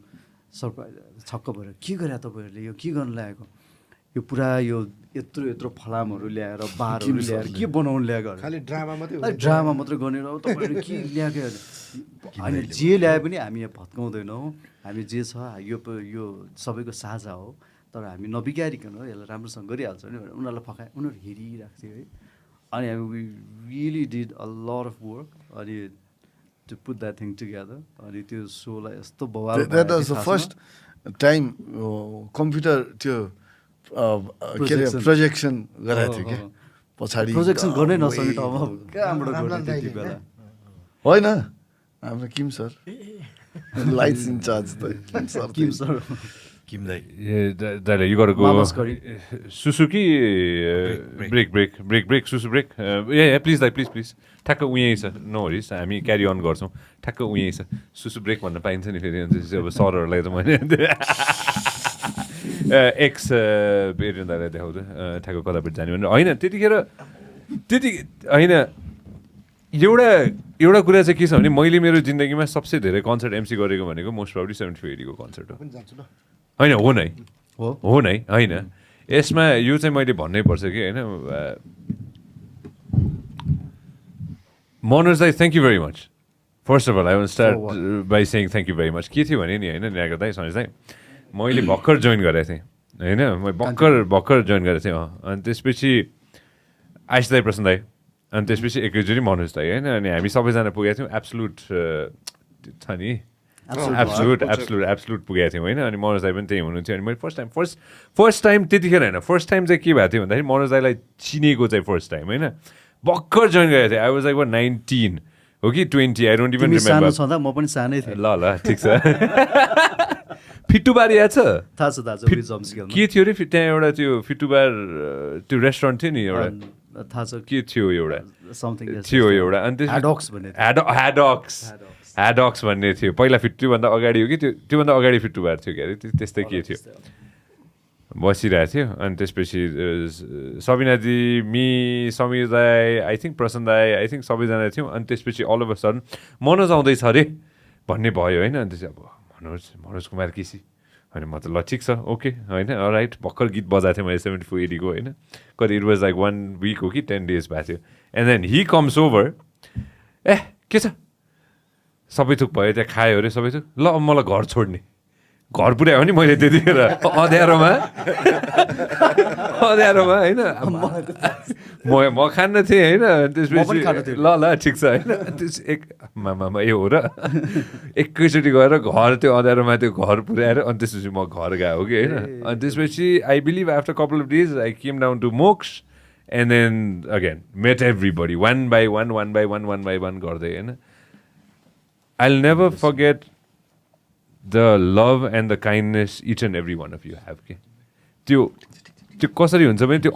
सरप्राइज छक्क भएर के गरे तपाईँहरूले यो के गर्नु लागेको यो पुरा यो यत्रो यत्रो फलामहरू ल्याएर बारहरू ल्याएर के बनाउनु ल्याएको खालि ड्रामा मात्रै ड्रामा मात्रै गर्ने र तपाईँहरू के ल्याएको होइन जे ल्याए पनि हामी यहाँ भत्काउँदैनौँ हामी जे छ यो सबैको साझा हो तर हामी नबिगारिकन यसलाई राम्रोसँग गरिहाल्छौँ नि भनेर उनीहरूलाई फकाए उनीहरू हेरिरहेको थियो है अनि हामी we really did a lot of work अनि to put that thing together अनि त्यो सोलाई यस्तो बवाल that was the first time computer त्यो के अरे प्रोजेक्सन गराएको थियो क्या पछाडि प्रोजेक्सन गर्नै नसक्ने ठाउँमा कहाँबाट गर्ने त्यति बेला होइन हाम्रो Kim sir lights in charge त किम सर किम दाइ दाइले you got go Mama's curry. सुसुकी ब्रेक सुसु ब्रेक ए प्लिज दाइ प्लिज ठ्याक्क उयहीँ छ नो वरिज हामी क्यारी अन गर्छौँ ठ्याक्क उयहीँ छ सुसु ब्रेक भन्न पाइन्छ नि फेरि अन्त अब सरहरूलाई त मैले एक्स एरियन दाइलाई देखाउँछु ठ्याक्क कतापट्टि जाने भनेर होइन त्यतिखेर होइन एउटा कुरा चाहिँ के छ भने मैले मेरो जिन्दगीमा सबसे धेरै कन्सर्ट एमसी गरेको भनेको मोस्ट प्राउडली 7480 को कन्सर्ट हो होइन हो नै हो नै होइन यसमा यो चाहिँ मैले भन्नै पर्छ कि होइन मनोज दाइ thank you very much first of all I want start by saying thank you very much के थियो भने नि होइन न्याको दाइ सन्जय दाइ मैले भर्खर जोइन गरेको थिएँ होइन मैले भर्खर जोइन गरेको थिएँ अनि त्यसपछि आइस दाइ प्रसन्न दाइ अनि त्यसपछि एकैचोटि मनोज दाइ होइन अनि हामी सबैजना पुगेको थियौँ एब्सोल्युट छ नि एब्सोल्युट पुगेको थियौँ होइन अनि मनोज दाइ पनि त्यही हुनुहुन्थ्यो अनि मैले फर्स्ट टाइम त्यतिखेर होइन फर्स्ट टाइम चाहिँ के भएको थियो भन्दाखेरि मनोज दाइलाई चिनेको चाहिँ फर्स्ट टाइम होइन भर्खर जोइन गरेको थिएँ आई वाज लाइक 19 हो कि 20 आई डोन्ट इभन रिमेम्बर छँदा म पनि सानै थिएँ ल ठिक छ फिटुबार याद छ थाहा छ के थियो अरे त्यहाँ एउटा त्यो फिटुबार त्यो रेस्टुरेन्ट थियो नि एउटा थाहा छ के थियो एउटा समथिङ थियो एउटा अनि ह्याडक्स भन्ने ह्याडक्स भन्ने थियो पहिला त्योभन्दा अगाडि हो कि त्योभन्दा अगाडि फिटुबार थियो क्या अरे त्यस्तै के थियो बसिरहेको थियो अनि त्यसपछि सबिना दि मी समीर दाई आई थिङ्क प्रसन्न दाई आई थिङ्क सबैजना थियौँ अनि त्यसपछि all of a sudden Manoj आउँदैछ अरे भन्ने भयो होइन अनि त्यसपछि अब मनोज कुमार केसी होइन म त ल ठिक छ ओके होइन राइट भर्खर गीत बजाएको थिएँ मैले 7480 को होइन कति इट वाज लाइक 1 विक हो कि 10 days भएको थियो and then he comes over ए के छ सबै थुक भयो त्यहाँ खायो अरे सबै थुक ल अब मलाई घर छोड्ने घर पुर्यायो नि मैले त्यतिखेर अँध्यारोमा होइन म खान्न थिएँ होइन त्यसपछि ल ठिक छ होइन मामा ए हो र एकैचोटि गएर घर त्यो अँध्यारोमा त्यो घर पुर्याएर अनि त्यसपछि म घर गएको कि होइन अनि त्यसपछि I believe after couple of days I came down to Moksh and then again met everybody one by one गर्दै होइन I never forget the love and the kindness each and every one of you have के त्यो कसरी हुन्छ भने त्यो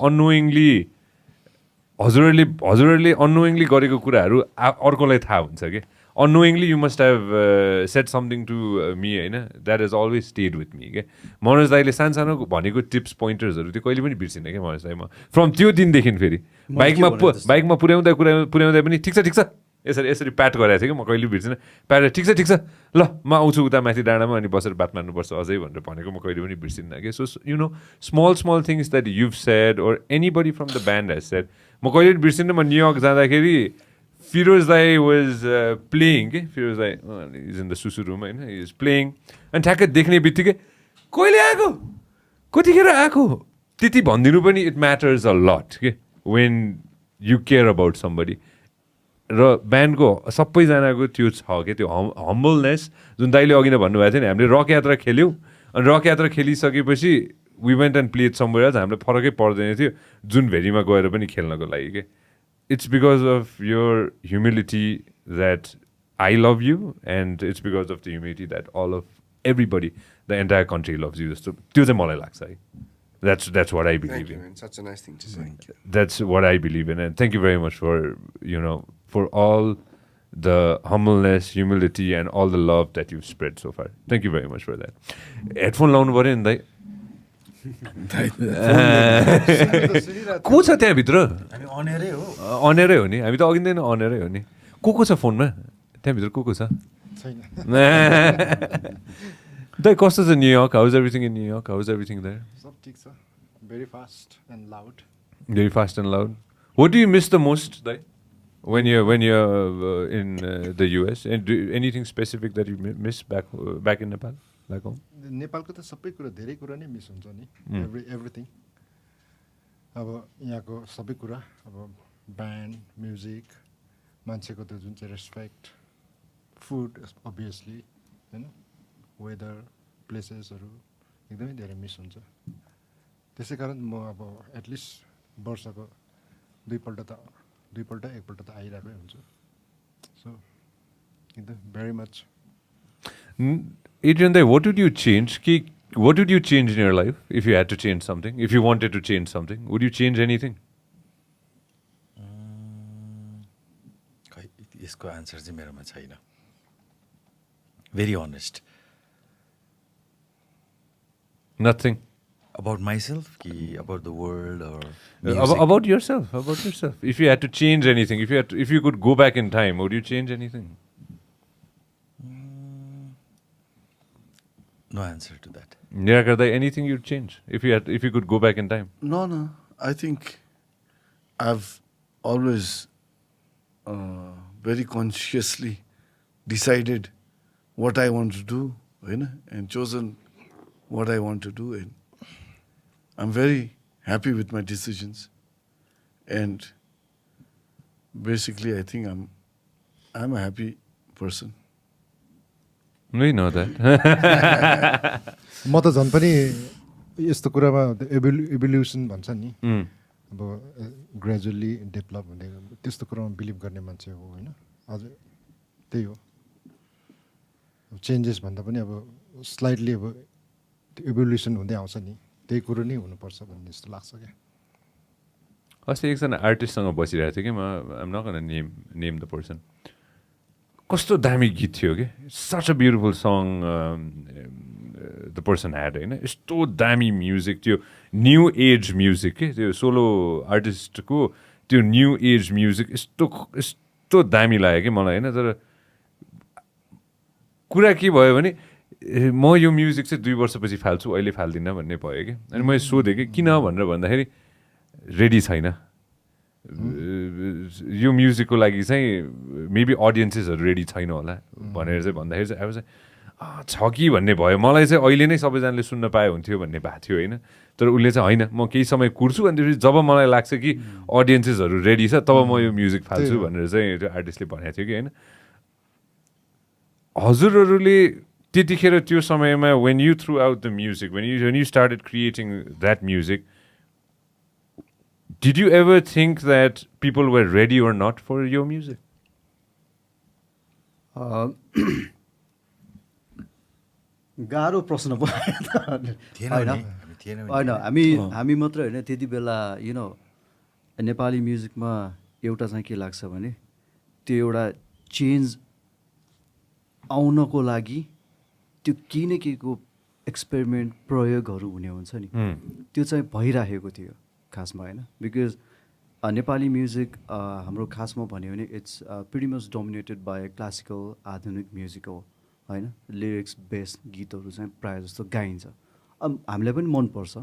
हजुरहरूले annoyingly गरेको कुराहरू अर्कोलाई थाहा हुन्छ कि annoyingly you must have set something to me होइन that is always stayed with me के मनोज दाइले सानो भनेको टिप्स पोइन्टर्सहरू त्यो कहिले पनि बिर्सिनँ क्या मनोज दाइ म फ्रम त्यो दिनदेखि फेरि बाइकमा पुर्याउँदा पनि ठिक छ यसरी प्याट गराएको थियो कि म कहिले बिर्सिनँ प्याट ठिक छ ल म आउँछु उता माथि डाँडामा अनि बसेर बात मार्नुपर्छ अझै भनेर भनेको म कहिले पनि बिर्सिन्न कि so you know small things that you've said or anybody from the band has said म कहिले पनि बिर्सिन्न म न्युयोर्क जाँदाखेरि फिरोज दाई वाज प्लेइङ कि फिरोज दाई इज इन द सुसु रुम होइन इज प्लेइङ अनि ठ्याक्कै देख्ने बित्तिकै कहिले आएको कतिखेर आएको त्यति भनिदिनु पनि इट म्याटर्स अ लट के when you care about somebody र ब्यान्डको सबैजनाको त्यो छ कि त्यो हम्बलनेस जुन दाइले अघि नै भन्नुभएको थियो नि हामीले रक यात्रा खेल्यौँ अनि रक यात्रा खेलिसकेपछि we went and played somewhere else हामीलाई फरकै पर्दैन थियो जुन भेरीमा गएर पनि खेल्नको लागि के it's because of your humility that I love you and it's because of the humility that all of everybody the entire country loves you जस्तो त्यो चाहिँ मलाई लाग्छ है That's what I believe in. Such a nice thing to say. That's what I believe in, and thank you very much for for all the humbleness, humility, and all the love that you've spread so far. Thank you very much for that. Headphone लाउनु पर्यो नि दाइ को छ त्यहाँभित्र अनेरै हो नि हामी त अघिदेखि नै अनेरै हो नि को छ फोनमा त्यहाँभित्र को छ दाइ कस्तो छ New York how is everything in New York how is everything there सब ठिक छ Very fast and loud. Very fast and loud. What do you miss the most, Dai? When you're in the US? And anything specific that you miss back in Nepal, back home? नेपालको त सबै कुरा धेरै कुरा नै miss हुन्छ नि everything अब यहाँको सबै कुरा अब ब्यान्ड म्युजिक मान्छेको त जुन चाहिँ रेस्पेक्ट फुड अभियसली होइन वेदर प्लेसेसहरू एकदमै धेरै मिस हुन्छ त्यसै कारण म अब एटलिस्ट वर्षको एकपल्ट त आइरहेकै हुन्छु सो एकदम very much Adrian, what would you change? What would you change in your life if you had to change something? If you wanted to change something, would you change anything? खै यसको answer चाहिँ मेरोमा छैन very honest Nothing. about myself कि about the world or About yourself. About yourself. If you had to change anything, if you could go back in time, would you change anything? no answer to that Nirakar, anything you'd change if you could go back in time? No, I think I've always very consciously decided what I want to do, and chosen what I want to do, and I'm very happy with my decisions. And basically, I think I'm a happy person. We know that. म त झन् पनि यस्तो कुरामा evolution भन्छ नि अब gradually develop हुँदै त्यस्तो कुरामा बिलिभ गर्ने मान्छे हो होइन अझ त्यही हो चेन्जेस भन्दा पनि अब स्लाइटली अब इभोल्युसन हुँदै आउँछ नि त्यही कुरो नै हुनुपर्छ भन्ने जस्तो लाग्छ क्या अस्ति एकजना आर्टिस्टसँग बसिरहेको थियो कि म I'm not gonna name the person कस्तो दामी गीत थियो कि such a beautiful song the person had होइन यस्तो दामी म्युजिक त्यो न्यू एज म्युजिक के त्यो सोलो आर्टिस्टको त्यो न्यू एज म्युजिक यस्तो दामी लाग्यो कि मलाई होइन तर कुरा के भयो भने म यो म्युजिक चाहिँ 2 वर्षपछि फाल्छु अहिले फाल्दिनँ भन्ने भयो कि अनि मैले सोधेँ कि किन भनेर भन्दाखेरि रेडी छैन यो म्युजिकको लागि चाहिँ मेबी अडियन्सेसहरू रेडी छैन होला भनेर चाहिँ भन्दाखेरि चाहिँ अब चाहिँ छ कि भन्ने भयो मलाई चाहिँ अहिले नै सबैजनाले सुन्न पाए हुन्थ्यो भन्ने भएको थियो होइन तर उसले चाहिँ होइन म केही समय कुर्छु अनि त्यसपछि जब मलाई लाग्छ कि अडियन्सेसहरू रेडी छ तब म यो म्युजिक फाल्छु भनेर चाहिँ त्यो आर्टिस्टले भनेको थियो कि होइन हजुरहरूले त्यतिखेर त्यो समयमा when you through out the music when you started creating that music Did you ever think that people were ready or not for your music? गाह्रो प्रश्न थिएन हामी मात्र होइन त्यति बेला नेपाली म्युजिकमा एउटा चाहिँ के लाग्छ भने त्यो एउटा चेन्ज आउनको लागि त्यो केही न केहीको एक्सपेरिमेन्ट प्रयोगहरू हुने हुन्छ नि त्यो चाहिँ भइराखेको थियो खासमा होइन बिकज नेपाली म्युजिक हाम्रो खासमा भन्यो भने it's pretty much dominated by classical आधुनिक म्युजिक हो होइन लिरिक्स बेस्ड गीतहरू चाहिँ प्रायः जस्तो गाइन्छ हामीलाई पनि मनपर्छ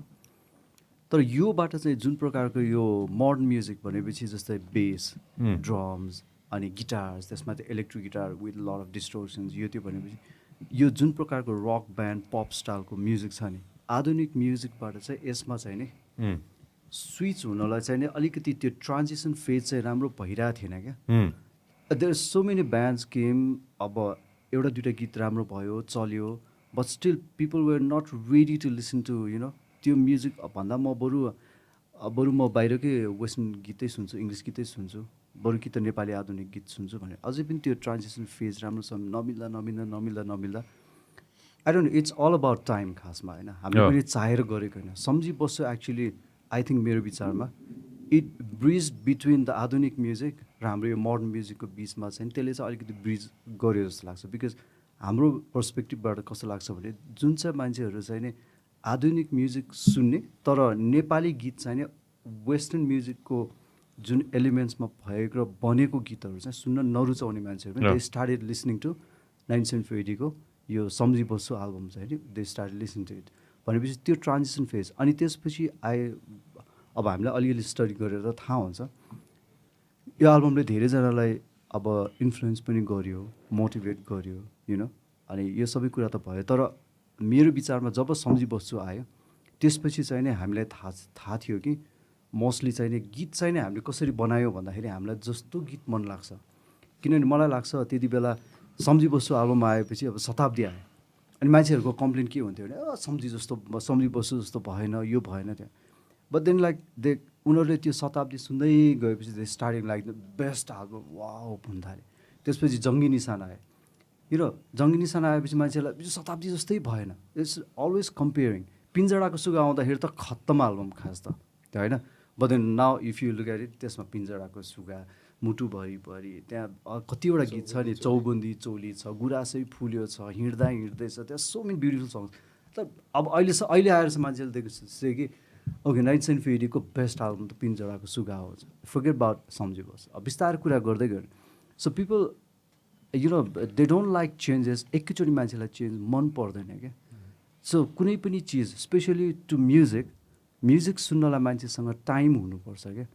तर योबाट चाहिँ जुन प्रकारको यो मोडर्न म्युजिक भनेपछि जस्तै बेस ड्रम्स अनि गिटार्स त्यसमा त्यो electric guitar with lot of distortions यो त्यो भनेपछि यो जुन प्रकारको रक ब्यान्ड पप स्टाइलको म्युजिक छ नि आधुनिक म्युजिकबाट चाहिँ यसमा चाहिँ नि स्विच हुनलाई चाहिँ नि अलिकति त्यो ट्रान्जिसन फेज चाहिँ राम्रो भइरहेको थिएन क्या there so many bands came अब एउटा दुइटा गीत राम्रो भयो चल्यो but still people were not ready to listen to त्यो म्युजिक भन्दा म बरु म बाहिरकै वेस्टर्न गीतै सुन्छु इङ्ग्लिस गीतै सुन्छु बरु कि त नेपाली आधुनिक गीत सुन्छु भने अझै पनि त्यो ट्रान्जिसन फेज राम्रोसँग नमिल्दा I don't it's all about time खासमा होइन हामीले पनि चाहेर गरेको होइन सम्झिबस्छु एक्चुली आई थिङ्क मेरो विचारमा इट ब्रिज बिट्विन द आधुनिक म्युजिक र हाम्रो यो मोडर्न म्युजिकको बिचमा चाहिँ त्यसले चाहिँ अलिकति ब्रिज गर्यो जस्तो लाग्छ बिकज हाम्रो पर्सपेक्टिभबाट कस्तो लाग्छ भने जुन चाहिँ मान्छेहरू चाहिँ नि आधुनिक म्युजिक सुन्ने तर नेपाली गीत चाहिँ नि वेस्टर्न म्युजिकको जुन एलिमेन्ट्समा भएको र बनेको गीतहरू चाहिँ सुन्न नरुचाउने मान्छेहरू पनि दे स्टार्टेड लिसनिङ टु 1980 को यो सम्झिबस्छु एल्बम चाहिँ नि they started listening to it भनेपछि त्यो ट्रान्जिसन फेज अनि त्यसपछि अब हामीलाई अलिअलि स्टडी गरेर थाहा हुन्छ यो एल्बमले धेरैजनालाई अब इन्फ्लुएन्स पनि गर्यो मोटिभेट गर्यो अनि यो सबै कुरा त भयो तर मेरो विचारमा जब सम्झी बस्छु आयो त्यसपछि चाहिँ नै हामीलाई थाहा थियो कि मोस्टली चाहिँ नि गीत चाहिँ नै हामीले कसरी बनायो भन्दाखेरि हामीलाई जस्तो गीत मन लाग्छ किनभने मलाई लाग्छ त्यति बेला सम्झी बस्छु एल्बम आएपछि अब शताब्दी आयो अनि मान्छेहरूको कम्प्लेन के हुन्थ्यो भने सम्झी बस्छु जस्तो भएन यो भएन त्यहाँ बट देन लाइक उनीहरूले त्यो शताब्दी सुन्दै गएपछि त्यो starting like the best album wow भन्न थाल्यो त्यसपछि जङ्गी निशान आयो जङ्गी निशान आएपछि मान्छेलाई यो शताब्दी जस्तै भएन इट्स अलवेज कम्पेयरिङ पिन्जडाको सुगा आउँदाखेरि त खत्तम एल्बम खास त होइन but then now if you look at it त्यसमा पिन्जडाको सुगा मुटुभरि त्यहाँ कतिवटा गीत छ नि चौबन्दी चोली छ गुराँसै फुल्यो छ हिँड्दा हिँड्दैछ त्यहाँ सो मेनी ब्युटिफुल सङ्ग्स त अब अहिले आएर चाहिँ मान्छेले देख्छ कि ओके 1980 को बेस्ट एल्बम त पिन्जडाको सुगा हो फर्गेट अबाउट सम्झी बस अब बिस्तारै कुरा गर्दै गयो so people they don't like changes एकैचोटि मान्छेलाई चेन्ज मन पर्दैन क्या सो कुनै पनि चिज स्पेसली टु म्युजिक सुन्नलाई मान्छेसँग टाइम हुनुपर्छ क्या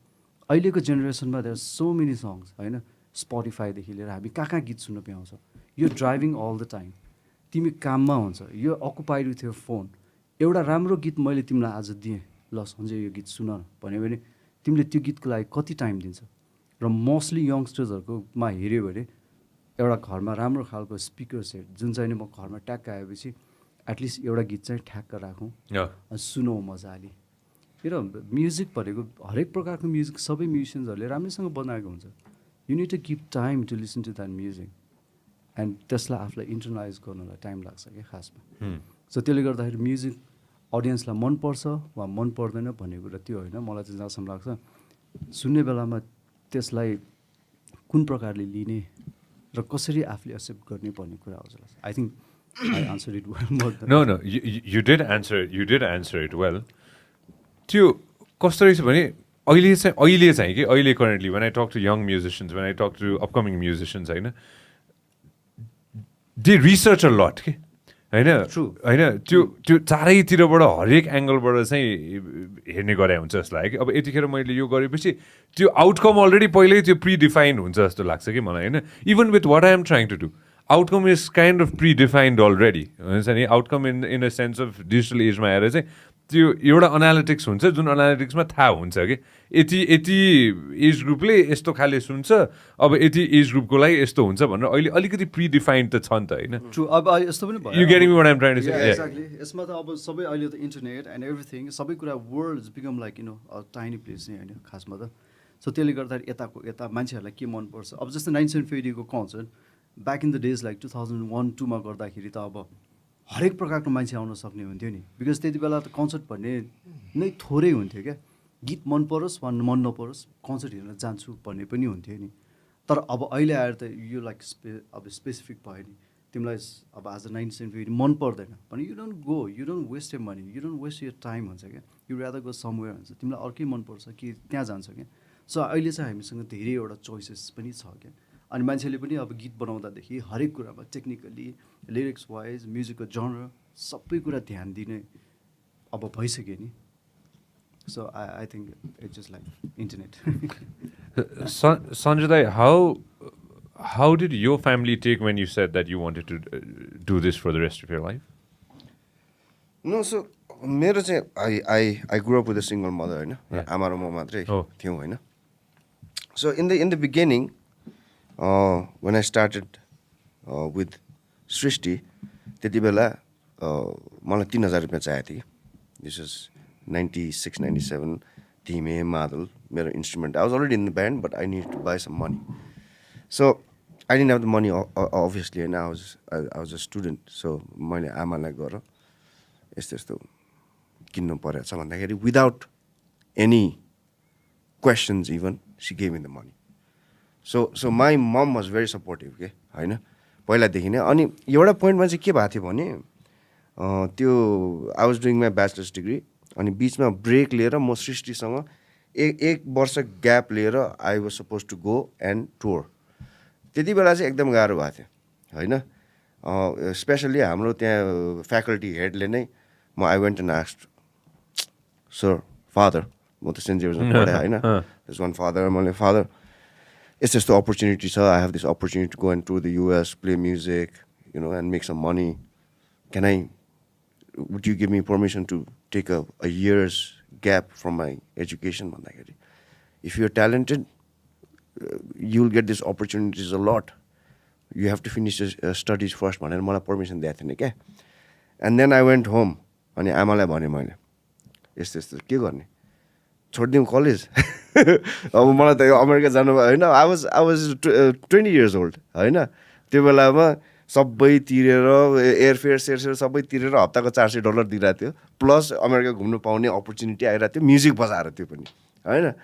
अहिलेको जेनेरेसनमा देयर सो मेनी सङ्ग्स होइन स्पोटिफाईदेखि लिएर हामी कहाँ गीत सुन्न पाउँछ यो ड्राइभिङ अल द टाइम तिमी काममा हुन्छ यो अकुपाइड विथ यर फोन एउटा राम्रो गीत मैले तिमीलाई आज दिएँ ल सञ्जय यो गीत सुन भन्यो भने तिमीले त्यो गीतको लागि कति टाइम दिन्छ र मोस्टली यङ्स्टर्सहरूकोमा हेऱ्यो भने एउटा घरमा राम्रो खालको स्पिकर सेट जुन चाहिँ म घरमा ट्याक्क आएपछि एटलिस्ट एउटा गीत चाहिँ ठ्याक्क राखौँ सुनौ मजाले म्युजिक भनेको हरेक प्रकारको म्युजिक सबै म्युजिसियन्सहरूले राम्रैसँग बनाएको हुन्छ you need to give time to listen to that music and त्यसलाई आफूलाई इन्टरनालाइज गर्नलाई टाइम लाग्छ क्या खासमा सो त्यसले गर्दाखेरि म्युजिक अडियन्सलाई मनपर्छ वा मन पर्दैन भन्ने कुरा त्यो होइन मलाई चाहिँ जहाँसम्म लाग्छ सुन्ने बेलामा त्यसलाई कुन प्रकारले लिने र कसरी आफूले एक्सेप्ट गर्ने भन्ने कुरा हो जस्तो लाग्छ I think I answer it well more No, you did answer it well. त्यो कस्तो रहेछ भने अहिले चाहिँ कि अहिले currently when I talk to young musicians, when I talk to upcoming musicians होइन they research a lot के होइन त्यो चारैतिरबाट हरेक एङ्गलबाट चाहिँ हेर्ने गरे हुन्छ जस्तो लाग्यो कि अब यतिखेर मैले यो गरेपछि त्यो आउटकम अलरेडी पहिल्यै त्यो प्रिडिफाइन्ड हुन्छ जस्तो लाग्छ कि मलाई होइन even with what I am trying to do outcome is kind of predefined already हुन्छ नि outcome in a sense of digital एजमा आएर चाहिँ त्यो एउटा एनालिटिक्स हुन्छ जुन एनालिटिक्समा थाहा हुन्छ कि यति एज ग्रुपले यस्तो खाले सुन्छ अब यति एज ग्रुपको लागि यस्तो हुन्छ भनेर अहिले अलिकति प्रिडिफाइन्ड त छ नि त होइन ट्रु अब यस्तो पनि भयो you getting me what I am trying to say exactly यसमा त अब सबै अहिले त इन्टरनेट एन्ड एभ्रिथिङ सबै कुरा world become like tiny place नै होइन खासमा त सो त्यसले गर्दाखेरि यता मान्छेहरूलाई के मनपर्छ अब जस्तो 1950 को concert back in the days like 2001-2मा गर्दाखेरि त अब हरेक प्रकारको मान्छे आउन सक्ने हुन्थ्यो नि बिकज त्यति बेला त कन्सर्ट भन्ने नै थोरै हुन्थ्यो क्या गीत मन परोस् वा मन नपरोस् कन्सर्ट हेर्न जान्छु भन्ने पनि हुन्थ्यो नि तर अब अहिले आएर त यो लाइक अब स्पेसिफिक भयो नि तिमीलाई अब आज 1950 मन पर्दैन भने you don't waste your money you don't waste your time हुन्छ क्या यु रादर गो समवेयर हुन्छ तिमीलाई अर्कै मनपर्छ कि त्यहाँ जान्छ क्या सो अहिले चाहिँ हामीसँग धेरैवटा चोइसेस पनि छ क्या अनि मान्छेले पनि अब गीत बनाउँदादेखि हरेक कुरामा टेक्निकली लिरिक्स वाइज म्युजिकको जनर सबै कुरा ध्यान दिने अब भइसक्यो नि so I think it's just like internet Sanjay, how did your family take when you said that you wanted to do this for the rest of your life? No, so मेरो चाहिँ I grew up with a single mother होइन आमा र म मात्रै थियौँ होइन so in the beginning when I started with सृष्टि त्यति बेला मलाई 3,000 रुपियाँ चाहिएको थियो दिस इज 96-97 थिमे मादल मेरो instrument I was already in the band but I need to buy some money so I didn't have the money obviously होइन I was a student so मैले आमालाई गएर यस्तो यस्तो किन्नु परेको छ भन्दाखेरि without any questions even she gave in the money so my mom was very supportive के होइन पहिलादेखि नै अनि एउटा पोइन्टमा चाहिँ के भएको थियो भने त्यो I was doing my bachelor's degree अनि बिचमा ब्रेक लिएर म सृष्टिसँग एक वर्ष ग्याप लिएर I was suppose to go and tour त्यति बेला चाहिँ एकदम गाह्रो भएको थियो होइन स्पेसल्ली हाम्रो त्यहाँ फ्याकल्टी हेडले नै I went and asked, sir, father, म त सेन्ट जेभियर्समा पढेँ होइन, there's one father, मैले father, it's just the opportunity, sir. I have this opportunity to go and tour the US, play music, you know, and make some money. Would you give me permission to take a year's gap from my education? भन्दाखेरि, if you're talented, you'll get these opportunities a lot. You have to finish your studies first भनेर मलाई permission दिएको थिएन क्या. And then I went home. अनि आमालाई भने मैले यस्तो यस्तो के गर्ने, छोडिदिउँ कलेज. अब मलाई त यो अमेरिका जानु होइन, I was 20 years old होइन. त्यो बेलामा सबै तिरेर एयरफेयर सेयरफेयर सबै तिरेर हप्ताको $400 दिइरहेको थियो, प्लस अमेरिका घुम्नु पाउने अपर्च्युनिटी आइरहेको थियो, म्युजिक बजाएर त्यो पनि होइन.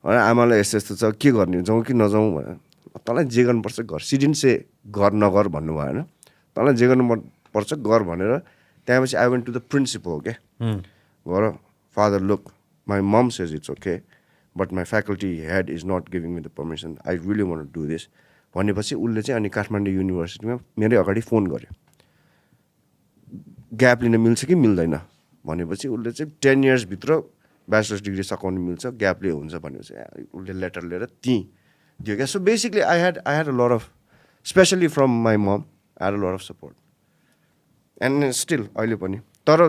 आमालाई यस्तो यस्तो छ, के गर्ने, जाउँ कि नजाउँ भनेर. तँलाई जे गर्नुपर्छ गर. सिडिन से गर नगर भन्नु भएन, तँलाई जे गर्नुपर्छ गर भनेर. त्यहाँपछि I went to the principal क्या, गर, father, look, my mom says it's okay, but my faculty head is not giving me the permission. I really want to do this. भनेपछि उसले चाहिँ अनि काठमाडौँ युनिभर्सिटीमा मेरै अगाडि फोन गर्यो, ग्याप लिन मिल्छ कि मिल्दैन भनेपछि उसले चाहिँ 10 years भित्र ब्याचलर्स डिग्री सकाउनु मिल्छ, ग्यापले हुन्छ भनेपछि उसले लेटर लिएर त्यहीँ दियो क्या. So basically I had a lot of, especially from my mom, I had a lot of support. And still अहिले पनि तर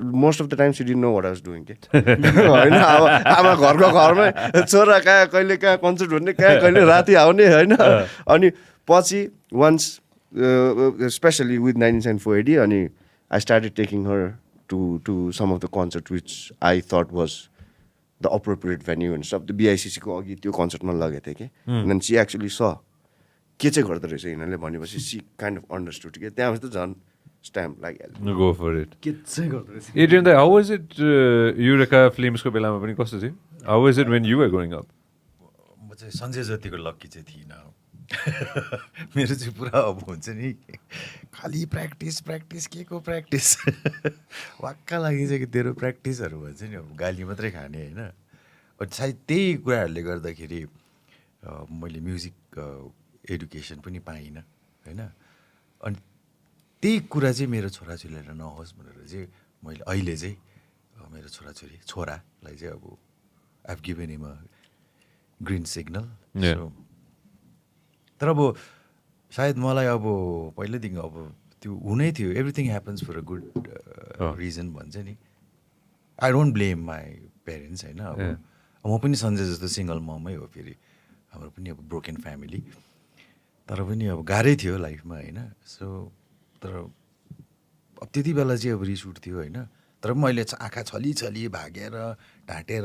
most of the time she didn't know what I was doing के होइन. अब आमा घरको घरमै छोरा कहाँ कहिले कहाँ कन्सर्ट हुने, कहाँ कहिले राति आउने होइन. अनि पछि वन्स स्पेसली विथ 1984 अनि I started taking her to some of the concert which I thought was the appropriate venue and सब. BICC को अघि त्यो कन्सर्टमा लगेको थिएँ कि. एन्ड सी एक्चुली स के चाहिँ गर्दो रहेछ यिनीहरूले भनेपछि सी काइन्ड अफ अन्डरस्टुड कि त्यहाँपछि त झन् स्ट्याम्प लागिहाल्यो. Go for it. के चाहिँ गर्दो रहेछ. Adrian, how was it Eureka Films को बेलामा पनि कस्तो थियो? How was it when you were growing up? म चाहिँ सञ्जय जतिको लक्की चाहिँ थिइनँ. मेरो चाहिँ पुरा अब हुन्छ नि, खालि प्र्याक्टिस प्र्याक्टिस के को प्र्याक्टिस. वाक्क लागिन्छ कि तेरो प्र्याक्टिसहरू भन्छ नि, अब गाली मात्रै खाने होइन. सायद त्यही कुराहरूले गर्दाखेरि मैले म्युजिक एडुकेसन पनि पाइनँ होइन. अनि त्यही कुरा चाहिँ मेरो छोराछोरीलाई नहोस् भनेर चाहिँ मैले अहिले चाहिँ मेरो छोरालाई चाहिँ अब I have given him a green signal. So तर अब सायद मलाई अब पहिल्यैदेखि अब त्यो हुनै थियो, everything happens for a good reason भन्छ नि. I don't blame my parents होइन. अब म पनि सञ्जय जस्तो सिङ्गल ममै हो, फेरि हाम्रो पनि अब ब्रोकेन फ्यामिली, तर पनि अब गाह्रै थियो लाइफमा होइन. सो तर अब त्यति बेला चाहिँ अब रिस उठ्थ्यो होइन. तर मैले आँखा छली भागेर ढाँटेर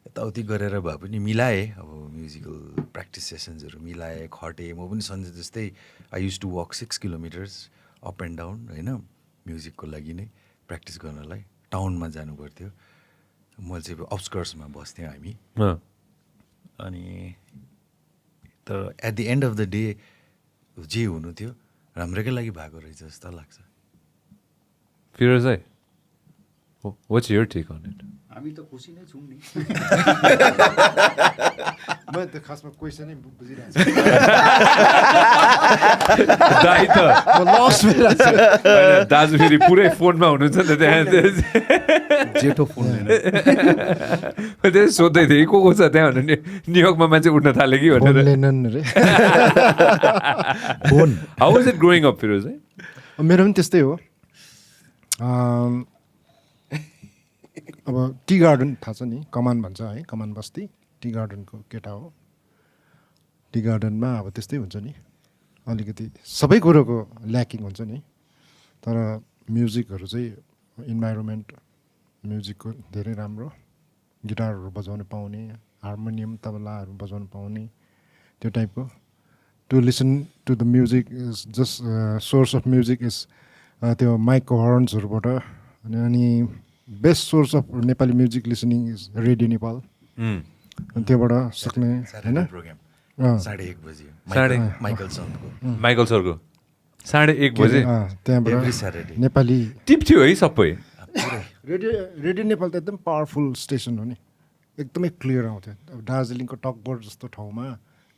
यताउति गरेर भए पनि मिलाएँ. अब म्युजिकल प्र्याक्टिस सेसन्सहरू मिलाएँ, खटेँ. म पनि सन्जय जस्तै I use to walk 6 kilometers up and down होइन, म्युजिकको लागि नै प्र्याक्टिस गर्नलाई. टाउनमा जानु पर्थ्यो, मैले चाहिँ आउटस्कर्ट्समा बस्थ्यौँ हामी. अनि तर at the end of the day जे हुनु थियो राम्रैकै लागि भएको रहेछ जस्तो लाग्छ. Firoz, what's your take on it? हामी त खुसी नै छौँ नि. म त खासमा क्वेसनै बुझिरहेको छु. दाइ त दाजु फेरि पुरै फोनमा हुनुहुन्छ नि त त्यहाँ. जेठो फोन त्यसै सोध्दै थिएँ को छ त्यहाँ भनेर. न्युयोर्कमा मान्छे उठ्न थाल्यो कि भनेर. How was it growing up, Firoz? मेरो पनि त्यस्तै हो. अब टी गार्डन थाहा छ नि, कमान भन्छ है, कमान बस्ती, टी गार्डनको केटा हो. टी गार्डनमा अब त्यस्तै हुन्छ नि, अलिकति सबै कुरोको ल्याकिङ हुन्छ नि. तर म्युजिकहरू चाहिँ इन्भाइरोमेन्ट म्युजिकको धेरै राम्रो, गिटारहरू बजाउनु पाउने, हार्मोनियम तबलाहरू बजाउनु पाउने त्यो टाइपको. To listen to the music is just source of music is त्यो माइकको हर्न्सहरूबाट. अनि best source of Nepali music listening is Radio Nepal. अनि त्योबाट सक्ने होइन. 1:30 बजी माइकल सरको 1:30 बजे त्यहाँबाट नेपाली टिप थियो है सबै. रेडियो नेपाल त एकदम पावरफुल स्टेसन हो नि, एकदमै क्लियर आउँथ्यो. अब दार्जिलिङको टकबर जस्तो ठाउँमा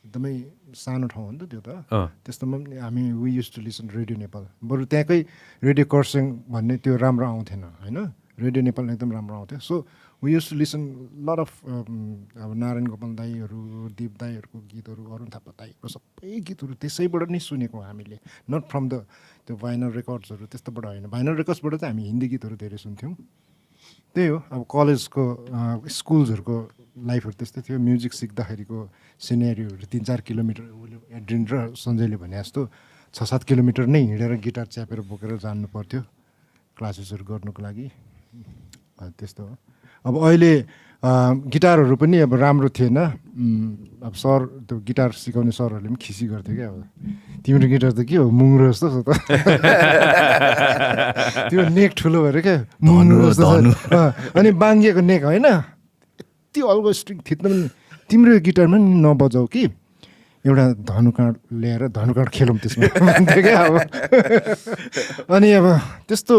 एकदमै सानो ठाउँ हो नि त त्यो त अँ। त्यस्तोमा पनि हामी we use to listen Radio Nepal बरु त्यहाँकै रेडियो खरसाङ भन्ने त्यो राम्रो आउँथेन होइन रेडियो नेपाल एकदम राम्रो आउँथ्यो so we use to listen lot of अब नारायण गोपाल दाईहरू दिप दाईहरूको गीतहरू अरुण थापा दाईको सबै गीतहरू त्यसैबाट नै सुनेको हामीले नट फ्रम द त्यो भाइनल रेकर्ड्सहरू त्यस्तोबाट होइन भाइनल रेकर्ड्सबाट चाहिँ हामी हिन्दी गीतहरू धेरै सुन्थ्यौँ त्यही हो अब कलेजको स्कुल्सहरूको लाइफहरू त्यस्तै थियो म्युजिक सिक्दाखेरिको सिनेरीहरू 3-4 किलोमिटर एड्रिन र सञ्जयले भने जस्तो 6-7 किलोमिटर नै हिँडेर गिटार च्यापेर बोकेर जानु पर्थ्यो क्लासेसहरू गर्नुको लागि त्यस्तो हो अब अहिले गिटारहरू पनि अब राम्रो थिएन अब सर त्यो गिटार सिकाउने सरहरूले पनि खिसी गर्थ्यो क्या अब तिम्रो गिटार त के हो मुङ्रो जस्तो छ त त्यो नेक ठुलो भएर क्या मुङ्रो जस्तो छ अनि बाङ्गिएको नेक होइन यति अल्गो स्ट्रिङ थिच्नु पनि तिम्रो गिटारमा नि नबजाऊ कि एउटा धनुकाँड ल्याएर धनुकाँड खेलौँ त्यसमा भन्थ्यो क्या अब अनि अब त्यस्तो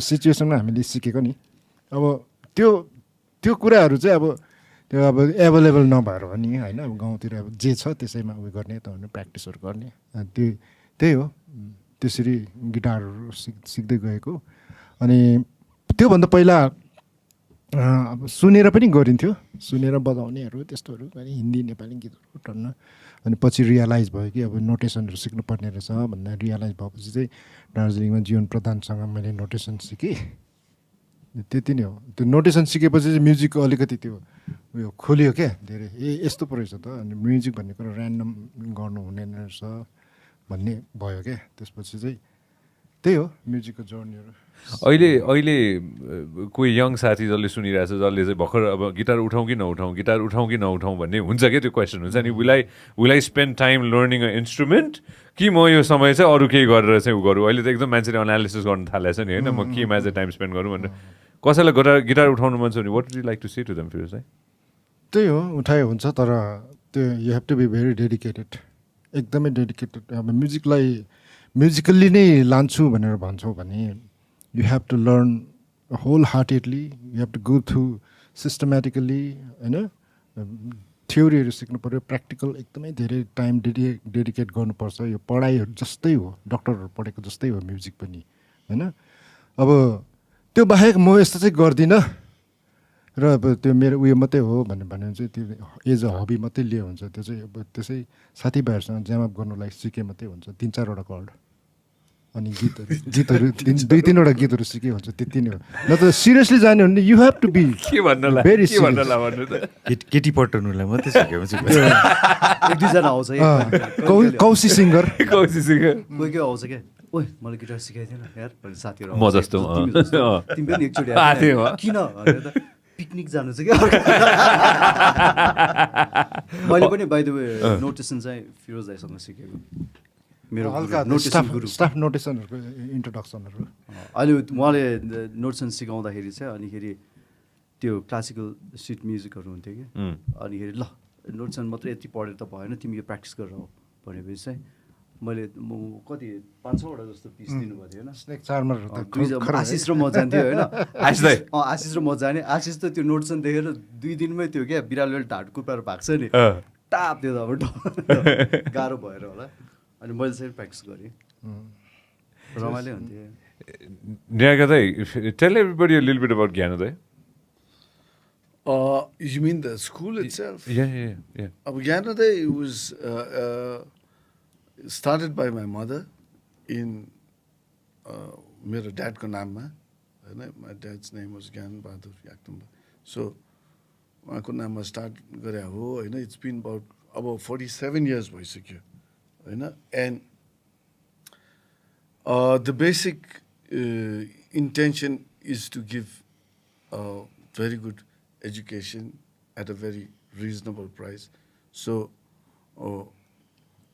सिचुएसनमा हामीले सिकेको नि अब त्यो कुराहरू चाहिँ अब त्यो अब एभाइलेबल नभएर हो नि होइन अब गाउँतिर अब जे छ त्यसैमा उयो गर्ने त प्र्याक्टिसहरू गर्ने त्यही हो त्यसरी गिटारहरू सिक्दै गएको अनि त्योभन्दा पहिला अब सुनेर पनि गरिन्थ्यो सुनेर बजाउनेहरू त्यस्तोहरू अनि हिन्दी नेपाली गीतहरू टन्न अनि पछि रियलाइज भयो कि अब नोटेसनहरू सिक्नुपर्ने रहेछ भनेर रियलाइज भएपछि चाहिँ दार्जिलिङमा जीवन प्रधानसँग मैले नोटेसन सिकेँ त्यति नै हो त्यो नोटेसन सिकेपछि चाहिँ म्युजिकको अलिकति त्यो उयो खोलियो क्या धेरै यस्तो पो रहेछ त अनि म्युजिक भन्ने कुरा ऱ्यान्डम गर्नु हुने रहेछ भन्ने भयो क्या त्यसपछि चाहिँ त्यही हो म्युजिकको जर्नीहरू अहिले कोही यङ साथी जसले सुनिरहेछ जसले चाहिँ भर्खर अब गिटार उठाउँ कि नउठाउँ भन्ने हुन्छ क्या त्यो क्वेसन हुन्छ नि will I spend time learning a instrument कि म यो समय चाहिँ अरू केही गरेर चाहिँ उ गरौँ अहिले त एकदम मान्छेले एनालिसिस गर्न थालेको छ नि होइन म केमा चाहिँ टाइम स्पेन्ड गरौँ भनेर कसैलाई गिटार उठाउनु मन छ भने what you like to say to them Phiroj दाइ त्यही हो उठायो हुन्छ तर त्यो you have to be very dedicated एकदमै डेडिकेटेड अब म्युजिकल्ली नै लान्छु भनेर भन्छौ भने you have to learn wholeheartedly you have to go through systematically होइन थ्योरीहरू सिक्नु पऱ्यो प्र्याक्टिकल एकदमै धेरै टाइम डेडिकेट गर्नुपर्छ यो पढाइहरू जस्तै हो डक्टरहरू पढेको जस्तै हो म्युजिक पनि होइन अब त्यो बाहेक म यस्तो चाहिँ गर्दिनँ र अब त्यो मेरो उयो मात्रै हो भने चाहिँ त्यो एज अ हबी मात्रै लियो हुन्छ त्यो चाहिँ अब त्यसै साथीभाइहरूसँग ज्यामअप गर्नुलाई सिके मात्रै हुन्छ 3-4वटा कर्ड अनि गीतहरू 2-3वटा गीतहरू सिके हुन्छ त्यति नै हो न त सिरियसली जाने हो भने you have to be very केटी पटर्नुलाई मात्रै सिकेपछि एक दुईजना आउँछ कौशी सिङ्गर कोही के आउँछ क्या ओइ मलाई गिटार सिकाइदिएन यार भने साथीहरू म जस्तो तिमी पनि एकचोटि किन भनेर त पिकनिक जानु छ क्या मैले पनि बाइ द वे नोटेसन चाहिँ फिरोज दाइसँग सिकेको मेरो स्टाफ नोटेसनहरूको इन्ट्रोडक्सनहरू अहिले उहाँले नोटेसन सिकाउँदाखेरि चाहिँ अनिखेरि त्यो क्लासिकल सिट म्युजिकहरू हुन्थ्यो कि अनिखेरि ल नोटेसन मात्रै यति पढेर त भएन तिमी यो प्र्याक्टिस गरेर हो भनेपछि चाहिँ मैले कति 5-6वटा जस्तो पिस दिनुभएको थियो होइन स्नेक चार्मर आशिष र म जान्थ्यो होइन आशिष र म जाने आशिष त त्यो नोटेसन देखेर 2 दिनमै त्यो क्या बिरालोले ढाड कुपाएर भाग्छ नि टाप त्यो अब गाह्रो भएर होला अनि मैले चाहिँ प्र्याक्टिस गरेँ रमाइलो हुन्थ्यो Nyaga दाइ tell everybody a little bit about Gyana दाइ You mean the school itself? Yeah. Gyanodaya was started by my mother in मेरो ड्याडको नाममा होइन my dad's name was ज्ञान बहादुर याक्तुम्बा so उहाँको नाममा स्टार्ट गरे हो होइन it's been about 47 years भइसक्यो होइन and the basic intention is to give a very good education at a very reasonable price. So,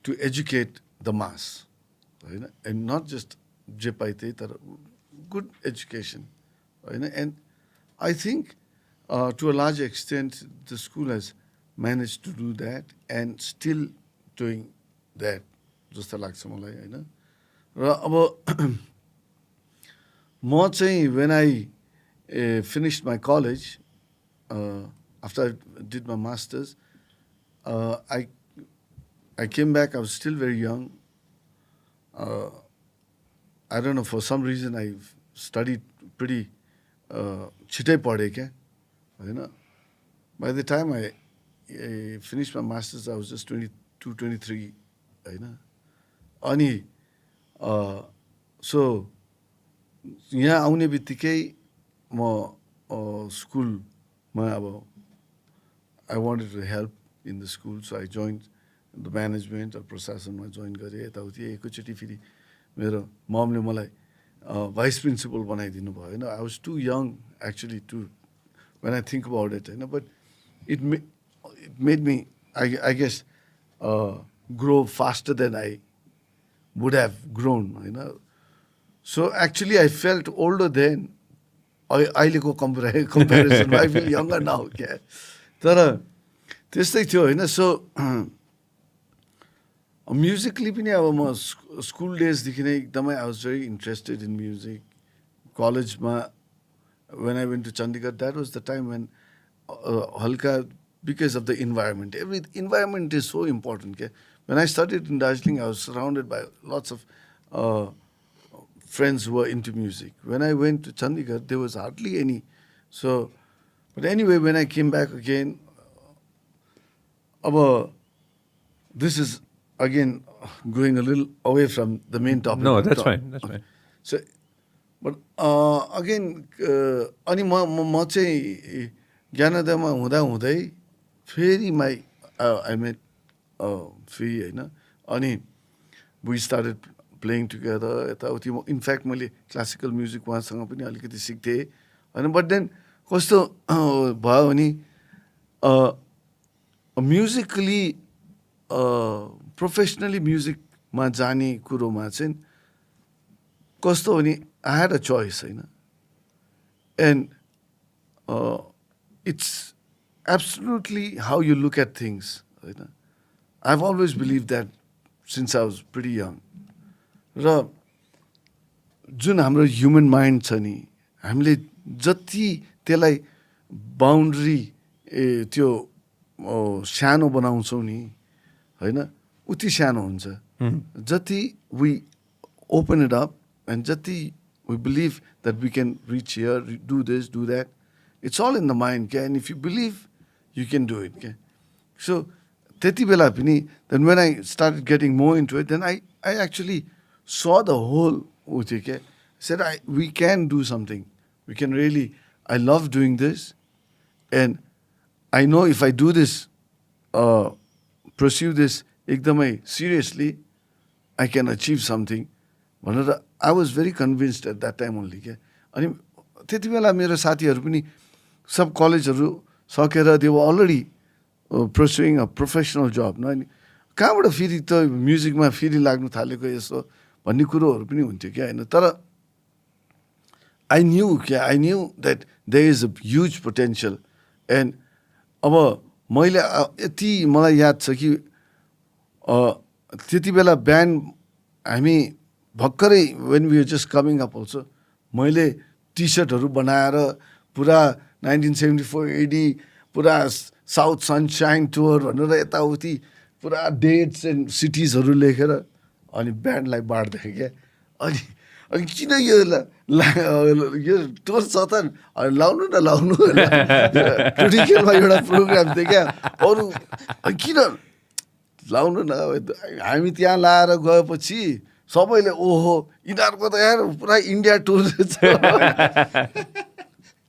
to educate the mass, right? And not just jepaite, good education, right? And I think to a large extent the school has managed to do that and still doing that. Just like मलाई होइन र अब म चाहिँ when I finished my college after I did my masters I I came back, I was still very young. I don't know, for some reason I studied pretty छिटै पढेँ क्या होइन. By the time I finished my masters, I was just 22, 23 होइन. अनि so यहाँ आउने बित्तिकै म स्कुलमा अब I wanted to help in the school, so I joined the management or प्रशासनमा जोइन गरेँ. यताउति एकैचोटि फेरि मेरो ममले मलाई भाइस प्रिन्सिपल बनाइदिनु भयो होइन. I was too young actually to, when I think about it होइन, but it made me I guess grow faster than I would have grown होइन. So actually I felt older then. अहिलेको कम्पेरिजनमा I feel younger now क्या. तर त्यस्तै थियो होइन. So musically पनि अब म स्कुल डेजदेखि नै एकदमै I was very interested in music. कलेजमा when I went to Chandigarh, that was the time when हल्का, because of the environment. Every environment is so important. Okay? When I studied in Darjeeling, I was surrounded by lots of friends who were into music. When I went to Chandigarh, there was hardly any. So, but anyway, when I came back again, this is again going a little away from the main topic. No, that's fine. That's fine. So, but again, अनि म चाहिँ ज्ञानोदयमा हुँदै फेरि I met फेरि होइन. अनि we started playing together यताउति. In fact मैले क्लासिकल म्युजिक उहाँसँग पनि अलिकति सिक्थेँ होइन. बट देन कस्तो भयो भने म्युजिकली प्रोफेसनली म्युजिकमा जाने कुरोमा चाहिँ कस्तो भने I had a choice होइन. And it's absolutely how you look at things होइन. I've always believed that since I was pretty young. र जुन हाम्रो ह्युमन माइन्ड छ नि, हामीले जति त्यसलाई बााउन्ड्री त्यो सानो बनाउँछौँ नि होइन, उति सानो हुन्छ. जति we open it up and जति we believe that we can reach here, do this, do that. It's all in the mind, okay? And if you believe, you can do it, okay? So, त्यति बेला पनि, then when I started getting more into it, then I actually saw the whole okay? I said, we can do something. We can really, I love doing this. And I know if I do this, pursue this ekdamai seriously, I can achieve something. I was very convinced at that time only. अनि त्यति बेला मेरो साथीहरू पनि सब कलेजहरू सकेर they were already pursuing a professional job. अनि कहाँबाट फेरि त म्युजिकमा फेरि लाग्नु थालेको यसो भन्ने कुरोहरू पनि हुन्थ्यो क्या होइन. तर I knew that there is a huge potential. And अब मैले यति मलाई याद छ कि त्यति बेला ब्यान्ड हामी भर्खरै when we were just coming up also, मैले टी-सर्टहरू बनाएर पुरा 1974-80 पुरा साउथ सनसाइन टुर भनेर यताउति पुरा डेट्स एन्ड सिटिजहरू लेखेर अनि ब्यान्डलाई बाँड्दै क्या. अनि किन यो टुर छ त लाउनु न लाउनु ट्रेडिसनलमा एउटा प्रोग्राम थियो क्या. अरू किन लाउनु न, हामी त्यहाँ लाएर गएपछि सबैले ओहो यिनीहरूको त यार पुरा इन्डिया टुर छ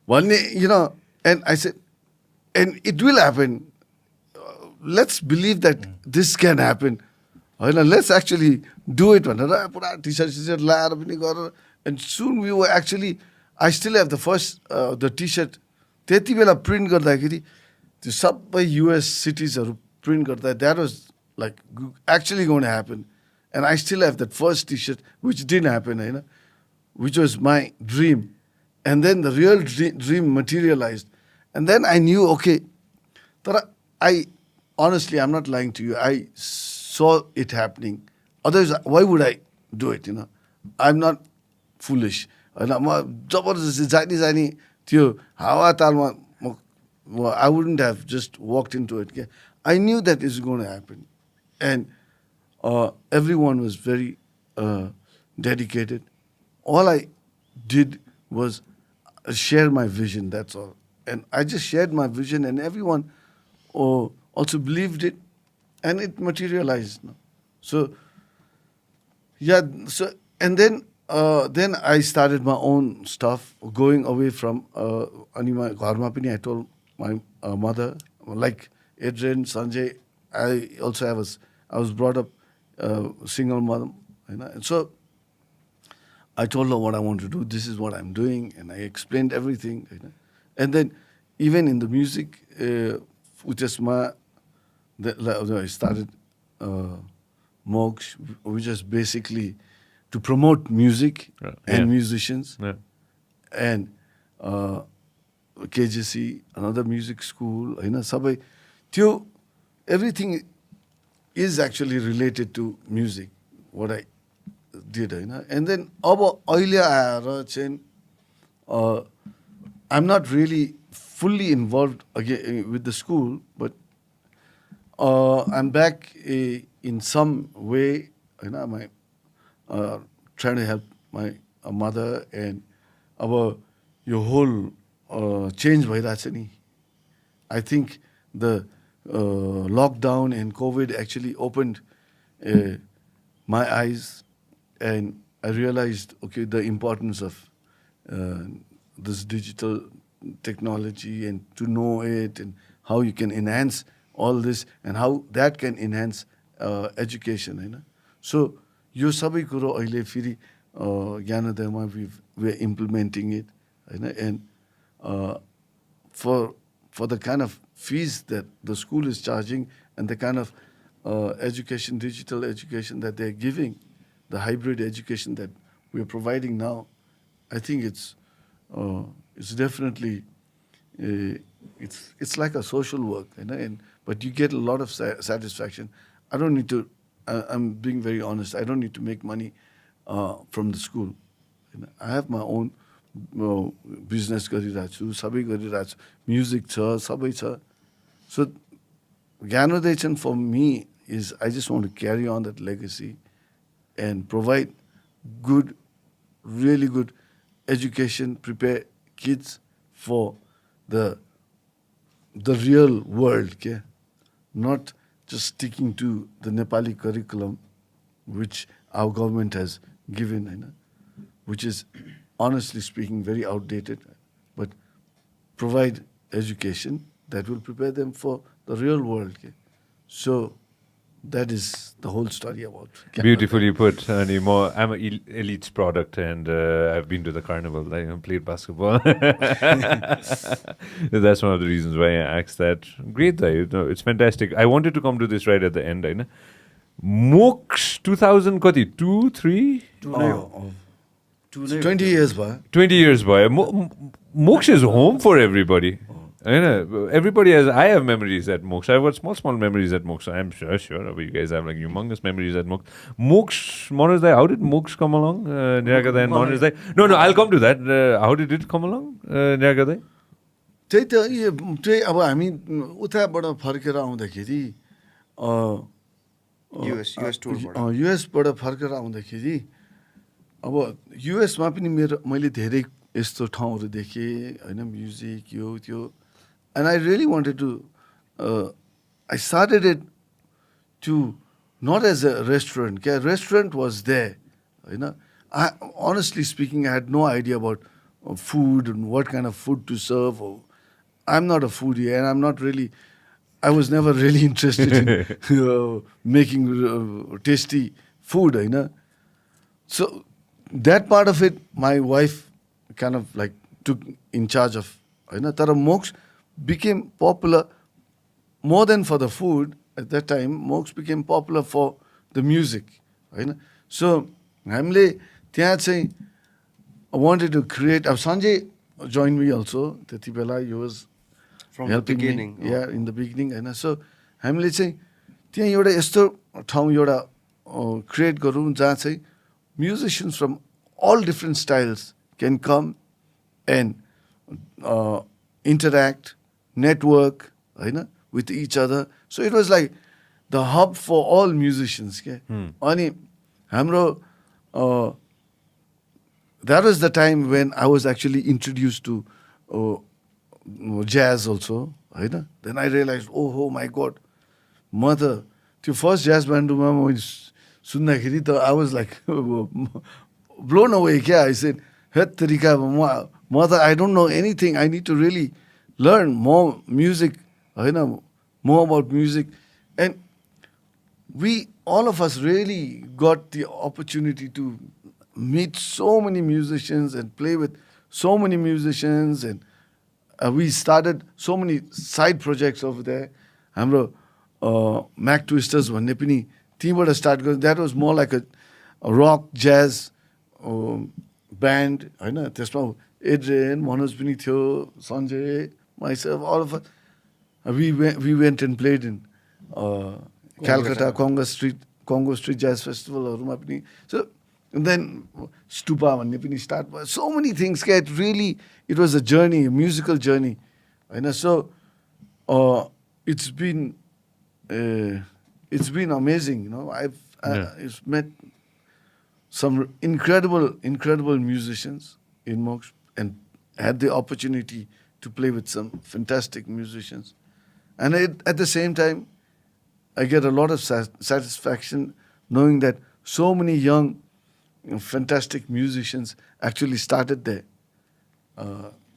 भन्ने and I said, and it will happen. Let's believe that this can happen. Let's actually do it भनेर पुरा टी-सर्ट लाएर पनि गरेर. And soon we were actually, I still have the first the T-shirt त्यति बेला print गर्दाखेरि त्यो सबै US सिटिजहरू प्रिन्ट गर्दा that was like actually going to happen. And I still have that first T-shirt which didn't happen, which was my dream. And then the real dream materialized. And then I knew, okay, but honestly, I'm not lying to you. I saw it happening. Otherwise, why would I do it, I'm not foolish. I wouldn't have just walked into it. I knew that it's going to happen. And everyone was very dedicated. All I did was share my vision, that's all. And I just shared my vision, and everyone also believed it, and it materialized. No? So, yeah, so, and then I started my own stuff, going away from, ani my gharma pani I told my mother, like Adrian, Sanjay, I was brought up single mother, you know, and so I told her what I want to do. This is what I'm doing, and I explained everything. You know. And then, even in the music, which is I started Moksha, which is basically to promote music and musicians, and KJC, another music school. You know, sabai, त्यो everything is actually related to music. What I did, you know. And then अब अहिले आएर चाहिँ I'm not really fully involved again with the school, but I'm back in some way, you know, my trying to help my mother, and अब यो whole change भइरहेछ नि. I think the lockdown and COVID actually opened my eyes, and I realized, okay, the importance of this digital technology, and to know it, and how you can enhance all this, and how that can enhance education, you know. So, यो सबै कुरो अहिले फेरि ज्ञानोदयमा we're implementing it, you know, and for the kind of fees that the school is charging, and the kind of education, digital education that they're giving, the hybrid education that we're providing now, I think it's definitely it's like a social work, you know, but you get a lot of satisfaction. I don't need to. I'm being very honest. I don't need to make money from the school. You know, I have my own business गरिरहेको छु, सबै गरिरहेको छु, music छ, सबै छ. So Gyanodaya for me is, I just want to carry on that legacy and provide good, really good education, prepare kids for the real world, okay? Not just sticking to the Nepali curriculum, which our government has given, you know, which is, honestly speaking, very outdated, but provide education that will prepare them for the real world. Okay? So that is the whole story about Canada. Beautifully put, Animo. I'm an elite's product, and I've been to the carnival. I played basketball. That's one of the reasons why I asked that. Great, though. You know, it's fantastic. I wanted to come to this right at the end. Right? Moksha 2000, kati? 2, 3? 20 years back. 20 years, boy. Moksha is home for everybody. I know. Everybody has. I have memories at Moksha. I've got small memories at Moksha. I'm sure. You guys have like humongous memories at Moksha. Moksha, Moners Dai, how did Moksha come along? Niragadai and Moners Dai. No, I'll come to that. How did it come along, Niragadai? त्यही त अब हामी उताबाट फर्केर आउँदाखेरि युएसबाट फर्केर आउँदाखेरि अब युएसमा पनि मैले धेरै यस्तो ठाउँहरू देखेँ होइन, म्युजिक यो त्यो. And I really wanted to, I started it to, not as a restaurant. A restaurant was there, you know. Honestly speaking, I had no idea about food and what kind of food to serve. I'm not a foodie, and I'm not really, I was never really interested in making tasty food, you know. So that part of it, my wife kind of like took in charge of, you know. Tara Moksha became popular more than for the food at that time. Moksha became popular for the music, right? So हामीले त्यहाँ चाहिँ wanted to create. Sanjay joined me also. त्यति बेला he was from helping the beginning. me. Yeah, in the beginning, होइन. So हामीले चाहिँ त्यहाँ एउटा यस्तो ठाउँ एउटा create गरौँ जहाँ चाहिँ musicians from all different styles can come and interact, network, with each other. So it was like the hub for all musicians के अनि हाम्रो that was the time when I was actually introduced to jazz also होइन. Then I realized oh my god म त त्यो first jazz ब्यान्डमा मैले सुन्दाखेरि त I was like blown away क्या. I said हेत तरिका म त I don't know anything. I need to really learn more music होइन, more about music. And all of us really got the opportunity to meet so many musicians and play with so many musicians, and we started so many side projects over there. हाम्रो Mac Twisters भन्ने पनि त्यहीँबाट start गर्यो. That was more like a rock jazz band होइन. त्यसमा Adrian Manoj पनि थियो, Sanjay, myself, all of us. We went and played in Calcutta, Congo Street Jazz Festivalहरूमा पनि. So and then Stupa भन्ने पनि start भयो. So many things. It was a journey, a musical journey. होइन. So it's been amazing, you know. I've met some incredible musicians in Mox and had the opportunity to play with some fantastic musicians. And at the same time, I get a lot of satisfaction knowing that so many young, fantastic musicians actually started their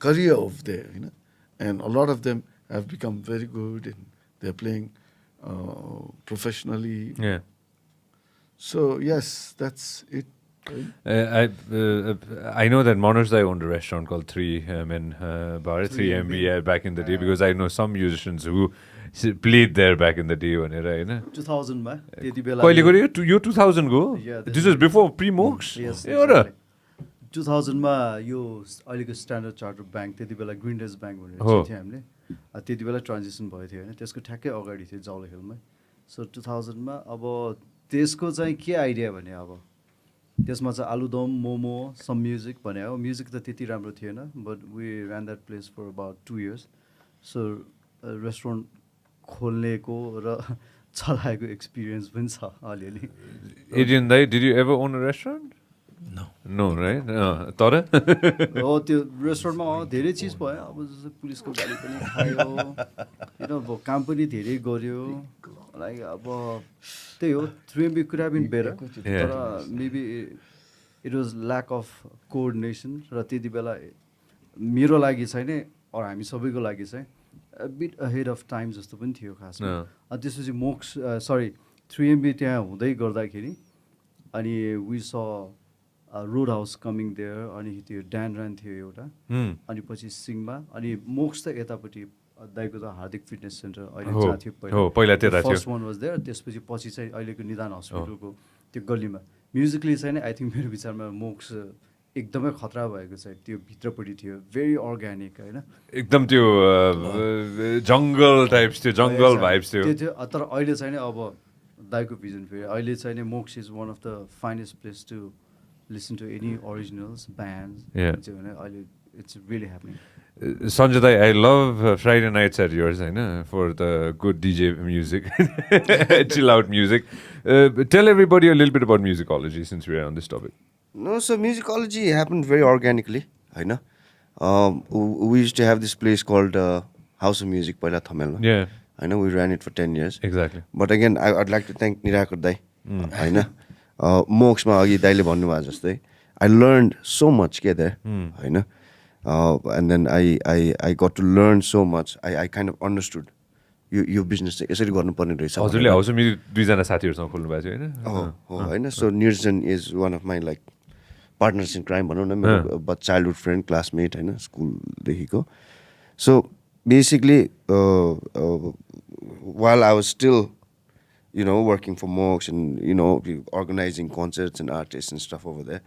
career over there, you know. And a lot of them have become very good and they're playing professionally. Yeah. So yes, that's it. I know that Manoj Dai owned a restaurant called 3 Men Bar, 3MB back in the day, because I know some musicians who played there back in the day. 2000 मा त्यति बेला कहिले गरे यो 2000 go? This is before pre-Mox? Yes. ए हो र 2000 मा यो अहिलेको स्ट्यान्डर्ड चार्टर्ड ब्याङ्क त्यति बेला ग्रिनडेज ब्याङ्क भनेर चाहिँ थियो हामीले. त्यति बेला ट्रान्जिसन भएको थियो होइन. त्यसको ठ्याक्कै अगाडि थियो जौल हिलमै. सो 2000 मा अब त्यसको चाहिँ के आइडिया भने अब त्यसमा चाहिँ आलुदम, मोमो, सम म्युजिक भने हो. म्युजिक त त्यति राम्रो थिएन, but we ran that place for about 2 years. So restaurant खोल्नेको र चलाएको एक्सपिरियन्स पनि छ अलिअलि. Adrian Dai, did you ever own a restaurant? No, right? तर हो त्यो रेस्टुरेन्टमा धेरै चिज भयो. अब जस्तो पुलिसको गाडी पनि खायो होइन, अब काम पनि धेरै गऱ्यो. लाइक अब त्यही हो, 3MB could have been better, तर maybe it was lack of coordination. र त्यति बेला मेरो लागि चाहिँ नै अरू हामी सबैको लागि चाहिँ बिट अहेड अफ टाइम जस्तो पनि थियो खासमा. त्यसपछि मोक्स 3MB त्यहाँ हुँदै गर्दाखेरि अनि वी स रोड हाउस कमिङ देयर, अनि त्यो ड्यान थियो एउटा, अनि पछि सिङमा, अनि मोक्स त यतापट्टि दाइको त हार्दिक फिटनेस सेन्टर अहिले जहाँ थियो पहिला त्यता थियो. First one was there. त्यसपछि पछि चाहिँ अहिलेको निदान हस्पिटलको त्यो गल्लीमा. म्युजिकली चाहिँ आई थिङ्क मेरो विचारमा मोक्स एकदमै खतरा भएको छ. त्यो भित्रपट्टि थियो, भेरी अर्ग्यानिक होइन, एकदम त्यो जङ्गल टाइप्स थियो, जङ्गल भाइब्स थियो. त्यो थियो. तर अहिले चाहिँ अब दाइको भिजन फेरि अहिले चाहिँ नि Moksh is one of the finest place to listen to any originals bands चाहिँ भने अहिले it's really happening. Sanjay Dai, I love Friday nights at yours, for the good DJ music, chill out music. Tell everybody a little bit about musicology since we are on this topic. No, so musicology happened very organically. We used to have this place called House of Music, Paila Thamelma. Yeah. I know we ran it for 10 years. Exactly. But again, I'd like to thank Nirakar Dai. Moksma agi daile भन्नु भयो जस्तै. I learned so much there. And then I got to learn so much. I kind of understood यो business चाहिँ यसरी गर्नुपर्ने रहेछ. हजुरले house of music दुईजना साथीहरूसँग खोल्नु भएको थियो होइन. So Nirjan is one of my like partners in crime भनौँ न, मेरो चाइल्डहुड फ्रेन्ड, क्लासमेट होइन, स्कुलदेखिको. So basically while I was still working for Mox and organizing concerts and artists and stuff over there,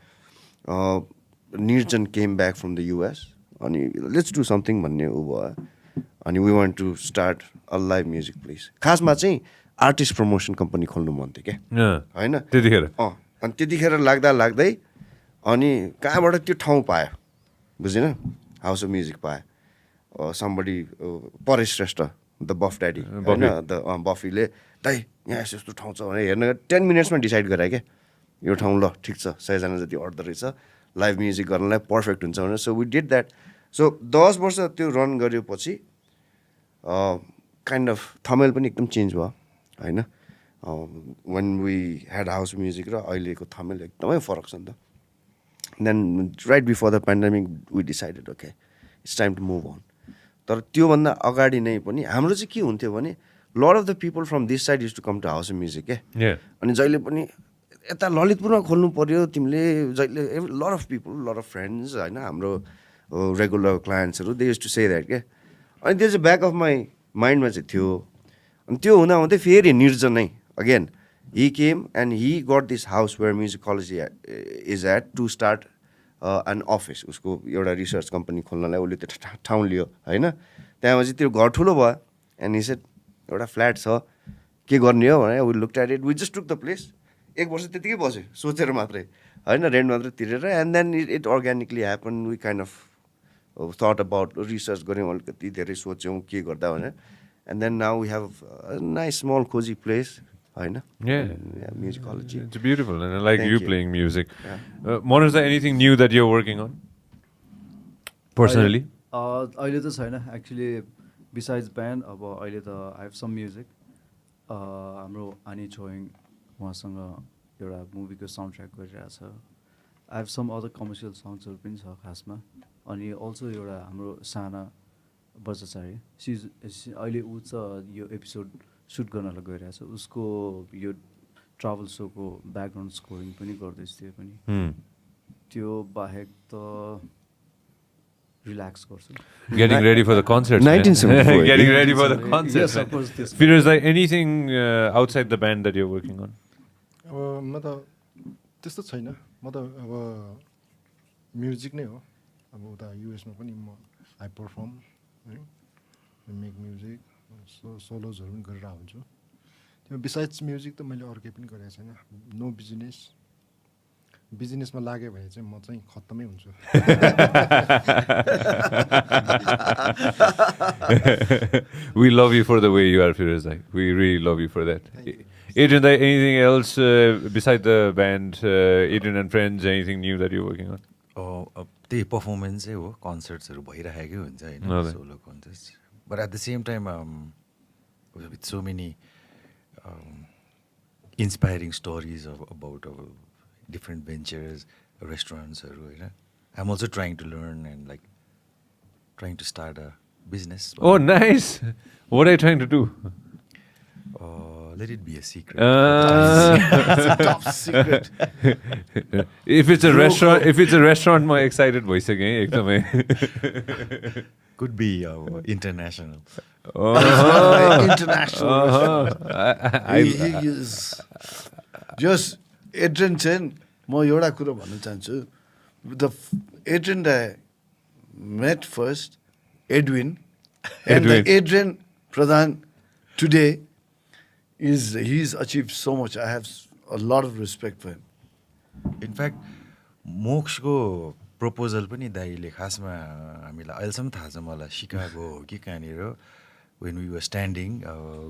Nirjan came back from the US and let's do something भन्ने उ भयो. अनि we want to start a live music place. खासमा चाहिँ artist promotion company खोल्नु मन थियो क्या होइन त्यतिखेर. अनि त्यतिखेर लाग्दै अनि कहाँबाट त्यो ठाउँ पायो बुझेन, हाउस अफ म्युजिक पायो. Somebody Paresh Shrestha, the buff daddy होइन, द बफीले दाइ यहाँ यस्तो यस्तो ठाउँ छ भने हेर्न 10 मिनट्समा डिसाइड गराएँ क्या यो ठाउँ ल ठिक छ 100जना जति अट्दो रहेछ लाइभ म्युजिक गर्नलाई पर्फेक्ट हुन्छ भनेर so we did that so 10 वर्ष त्यो रन गरेपछि काइन्ड अफ थमेल पनि एकदम चेन्ज भयो होइन one we had House Music र अहिलेको थमेल एकदमै फरक छ नि त then right before the pandemic we decided okay it's time to move on तर त्योभन्दा अगाडि नै पनि हाम्रो चाहिँ के हुन्थ्यो भने lot of the people from this side use to come to House Music के अनि जहिले पनि यता ललितपुरमा खोल्नु पऱ्यो तिमीले जहिले lot of people lot of friends होइन हाम्रो रेगुलर क्लायन्ट्सहरू they use to say that के अनि त्यो चाहिँ ब्याक अफ माई माइन्डमा चाहिँ थियो अनि त्यो हुँदा हुँदै फेरि निर्जनै again he came and he got this house where musicology is at to start an office उसको एउटा रिसर्च कम्पनी खोल्नलाई उसले त्यो ठाउँ लियो होइन त्यहाँपछि त्यो घर ठुलो भयो एन्ड he said एउटा फ्ल्याट छ के गर्ने हो भने we looked at it we just took the place 1 वर्ष त्यतिकै बस्यो सोचेर मात्रै होइन रेन्ट मात्रै तिरेर and then it organically happen we kind of thought about research गऱ्यौँ अलिकति धेरै सोच्यौँ के गर्दा भनेर and then now we have nice small cozy place होइन musicology. It's beautiful and I like Thank you you. playing music. Mon, is there anything new that you're working on personally? अहिले त छैन एक्चुली बिसाइड्स ब्यान्ड अब अहिले त I have some music हाम्रो आनी छोइङ उहाँसँग एउटा मुभीको साउन्ड ट्र्याक गरिरहेछ I have some other commercial सङ्ग्सहरू पनि छ खासमा अनि अल्सो एउटा हाम्रो साना बच्चाचारी अहिले ऊ छ यो एपिसोड सुट गर्नलाई गइरहेछ उसको यो ट्राभल सोको ब्याकग्राउन्ड स्कोरिङ पनि गर्दैछ त्यो पनि त्यो बाहेक त रिल्याक्स गर्छु Getting ready for the concerts. 1974. Getting ready for the concerts. Yes, of course, this- Firoz, like anything outside the band that you're working on? अब म त त्यस्तो छैन म त अब म्युजिक नै हो अब उता युएसमा पनि म आई पर्फर्म है मेक म्युजिक सोलोजहरू पनि गरेर हुन्छु त्यो बिसाइड्स म्युजिक त मैले अरू केही पनि गरेको छैन नो बिजनेसमा लाग्यो भने चाहिँ म चाहिँ खत्तमै हुन्छु We love you for the way you are, Firoz. We really love you for that. Adrian, anything else beside the band, Adrian and Friends, anything new that you're working on? त्यही पर्फर्मेन्सै हो कन्सर्ट्सहरू भइरहेकै हुन्छ होइन solo concerts but at the same time with so many inspiring stories about अब different ventures रेस्टुरेन्ट्सहरू होइन I am also trying to learn and like trying to start a business Oh, nice. What are you trying to do? Let it be a secret top secret If it's a restaurant, I'm excited भइसकेँ एकदमै. Could be international international जस Adrian चाहिँ म एउटा कुरो भन्न चाहन्छु the Adrienne met first Edwin and the Adrian Pradhan today he's achieved so much. I have a lot of respect for him. In fact मोक्सको प्रपोजल पनि दाइले खासमा हामीलाई अहिलेसम्म थाहा छ मलाई सिकागो हो कि कहाँनिर when we were standing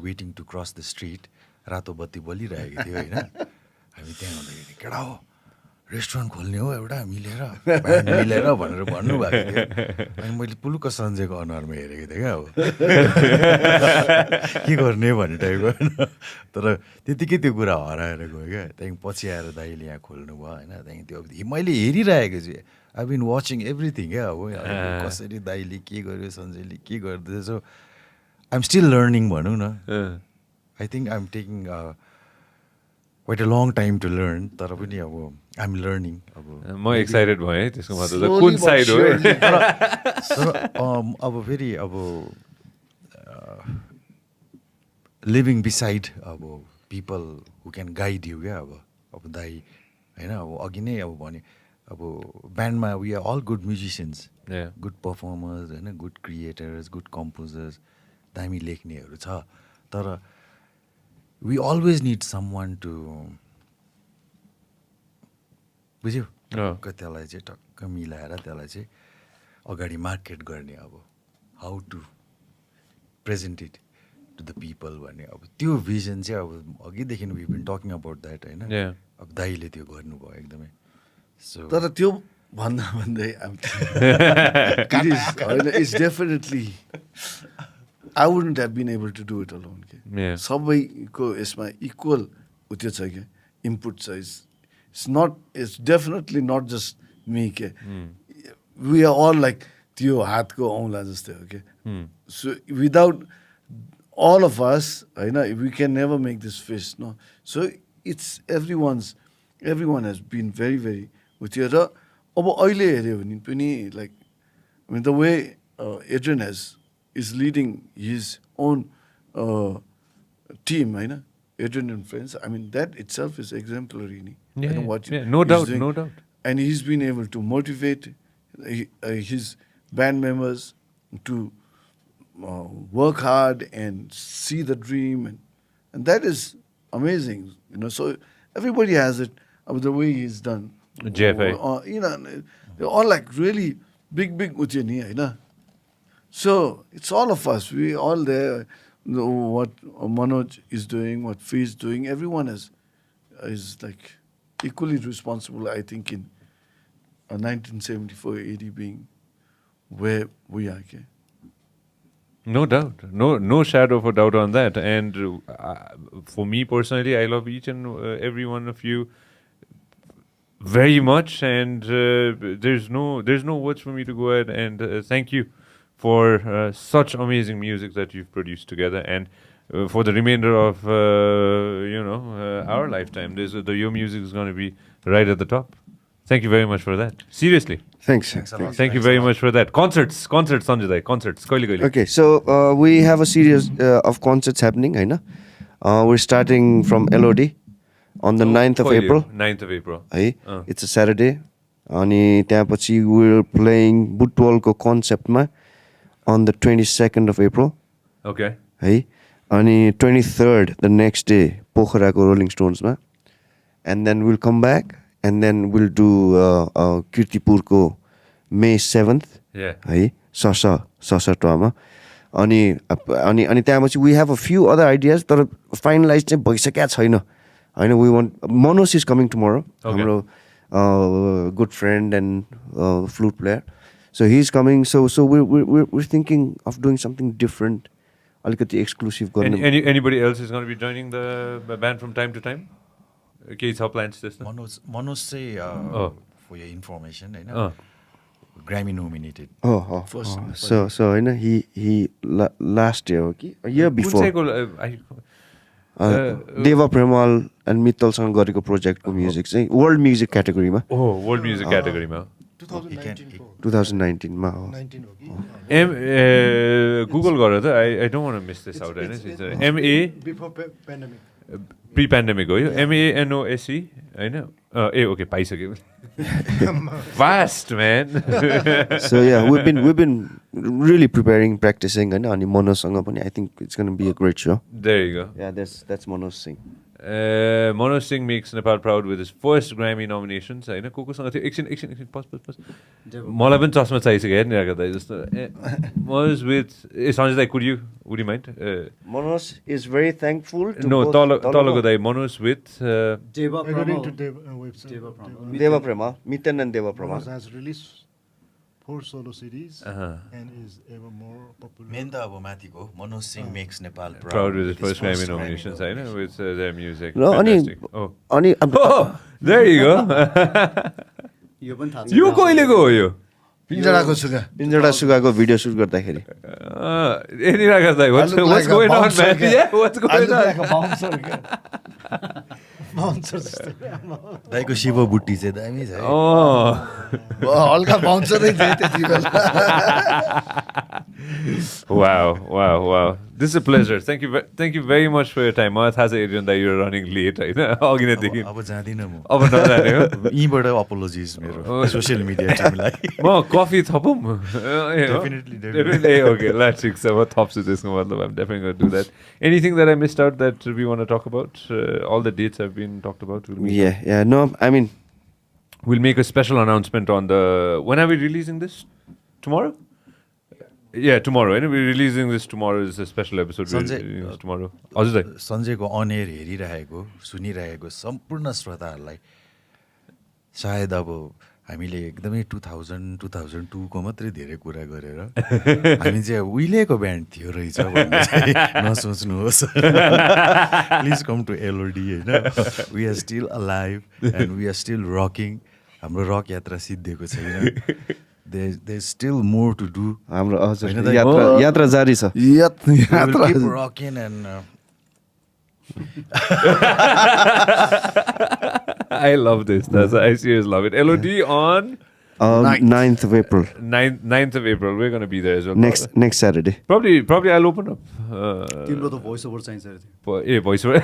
waiting to cross the street रातो बत्ती बलिरहेको थियो होइन हामी त्यहाँ हुँदाखेरि केटा हो रेस्टुरेन्ट खोल्ने हो एउटा मिलेर ब्यान्ड मिलेर भनेर भन्नुभएको थियो अनि मैले पुलुक्क सञ्जयको अनुहारमा हेरेको थिएँ क्या अब के गर्ने भन्ने टाइपको होइन तर त्यतिकै त्यो कुरा हराएर गयो क्या त्यहाँदेखि पछि आएर दाइले यहाँ खोल्नु भयो होइन त्यहाँदेखि त्यो मैले हेरिरहेको छु आई बिन वाचिङ एभ्रिथिङ क्या अब कसरी दाइले के गर्यो सञ्जयले के गर्दैछ so I am still learning भनौँ न I think I am taking quite a long time to learn तर पनि अब आइ एम लर्निङ अब म एक्साइटेड भएँ है त्यसको मतलब त कुन साइड हो तर अब फेरि अब लिभिङ बिसाइड अब people who can guide you क्या अब दाइ होइन अब अघि नै अब भने अब ब्यान्डमा we are all good musicians good performers होइन गुड क्रिएटर्स गुड कम्पोजर्स दामी लेख्नेहरू छ तर we always need someone to बुझ्यो त्यसलाई चाहिँ टक्क मिलाएर त्यसलाई चाहिँ अगाडि मार्केट गर्ने अब how to present it to the people भन्ने अब त्यो भिजन चाहिँ अब अघिदेखि we been talking about that होइन Yeah. अब दाइले त्यो गर्नुभयो एकदमै सो तर त्यो भन्दा भन्दै it's definitely I wouldn't have been able to do it alone के Yeah. सबैको यसमा इक्वल त्यो छ क्या इनपुट छ it's definitely not just me के वी आर अल लाइक त्यो हातको औँला जस्तै हो क्या so without all of us, we can never make this fish, no. So it's everyone has been very, very with you. Like, the way Adrian is leading his own team, Adrian and friends. I mean, that itself is exemplary. Yeah, What yeah, no he's doubt, doing. no doubt. And he's been able to motivate his band members to work hard and see the dream, and that is amazing, So everybody has it the way he's done. JFA. They're all like really big Ujjani, So it's all of us. We all there. What Manoj is doing, what Fee is doing, everyone is like equally responsible. I think in 1974 AD being where we are. Okay? No doubt, no shadow of a doubt on that. And for me personally, I love each and every one of you very much. And there's no words for me to go ahead and thank you for such amazing music that you've produced together, and for the remainder of our lifetime. Your music is going to be right at the top. Thank you very much for that. Seriously. Thanks. Thank you very much for that. Concerts, Sanjay, concerts. Kaili. Okay, so we have a series of concerts happening, we're starting from LOD on the 9th of April. 9th of April. It's a Saturday. अनि त्यसपछि we're playing बुटवलको कन्सेप्टमा on the 22nd of April. Okay. है अनि 23rd the next day पोखराको rolling स्टोन्समा, and then we'll come back. And then we'll do Kirtipurko May 7th. Yeah. है ससा टोमा अनि त्यहाँपछि we have a few other ideas तर finalise चाहिँ भइसकेको छैन we want Monos is coming tomorrow. Okay. हाम्रो good friend and flute player, so he's coming, so we're thinking of doing something different, अलिकति exclusive गर्ने. Anybody else is going to be joining the band from time to time? Okay, it's our plans this. Manoj चाहिँ for your information होइन Grammy nominated. So he last year हो कि a year before देवा प्रेमाल and मित्तलसँग गरेको प्रोजेक्टको music चाहिँ world music क्याटेगोरीमा. World music क्याटेगोरीमा 2019 मा हो. 19 हो कि गुगल गरेर त I don't want to miss this out, होइन. MA बिफोर पेन्डेमिक pre-pandemic हो यो MANOSE होइन okay पाइसक्यो. Fast man. So yeah, we've been really preparing, practicing, and Monoसँग पनि I think it's going to be a great show. There you go. Yeah, that's Mono Singh. Manoj Singh makes Nepal proud with his first Grammy nominations. होइन कोसँग थियो एकछिन पस मलाई पनि चस्मा चाहिसक्यो हेर्ने दाइ जस्तो. Manoj with Sanjay, would you mind? Monos is very thankful to No, both Tologo Dai. Manoj with Deva according to Pramal. website Deva Pramal. Deva Prema, Miten and Deva Prema. Monos has released 4 solo CDs and is ever more popular. Main त अब माथिको Manoj Singh makes Nepal proud with his first Grammy nominations. होइन with their music. No, Fantastic. अनि There you go. यो पनि थाहा छ. यो कहिलेको हो यो? पिञ्जडाको सुगा पिञ्जडा सुगाको भिडियो सुट गर्दाखेरि What's going on, man? Yeah, what's going on? दाइको Shiv बुट्टी चाहिँ दामी छ है. हल्का बााउन्सरै थिएँ त्यति बेला. Wow. This is a pleasure. Thank you very much for your time. मलाई थाहा छ एरियन दाइ you're running late होइन अघि नैदेखि. अब जाँदिनँ म. अब नजाने हो. यहीँबाट अपोलोजिज मेरो सोसियल मिडिया टिमलाई. म कफी थपौँ. Definitely. Okay, ल ठिक छ म थप्छु त्यसको मतलब. I'm definitely going to do that. Anything that I missed out that we want to talk about? All the dates have been talked about. Yeah, no, I mean We'll make a special announcement on the... When are we releasing this? Tomorrow? Yeah, tomorrow. And we're releasing this tomorrow. It's a special episode. Sanjay, We're releasing tomorrow. हजुर दाइ सञ्जयको on air हेरिरहेको सुनिरहेको सम्पूर्ण श्रोताहरूलाई सायद अब हामीले एकदमै 2002को मात्रै धेरै कुरा गरेर हामी चाहिँ अब उहिलेको ब्यान्ड थियो रहेछ भन्ने चाहिँ नसोच्नुहोस् प्लिज कम टु एलओडी होइन we are still alive and we are still rocking हाम्रो रक यात्रा सिद्धिएको छैन there still more to do हाम्रो हजुर यात्रा जारी छ rocking and I love this. I seriously love it. LOD on 9th of April. 9th of April. We're going to be there as well. Next Saturday. Probably I'll open up. तिम्रो त voice over चाहिन्छ अरे त्यो voice over.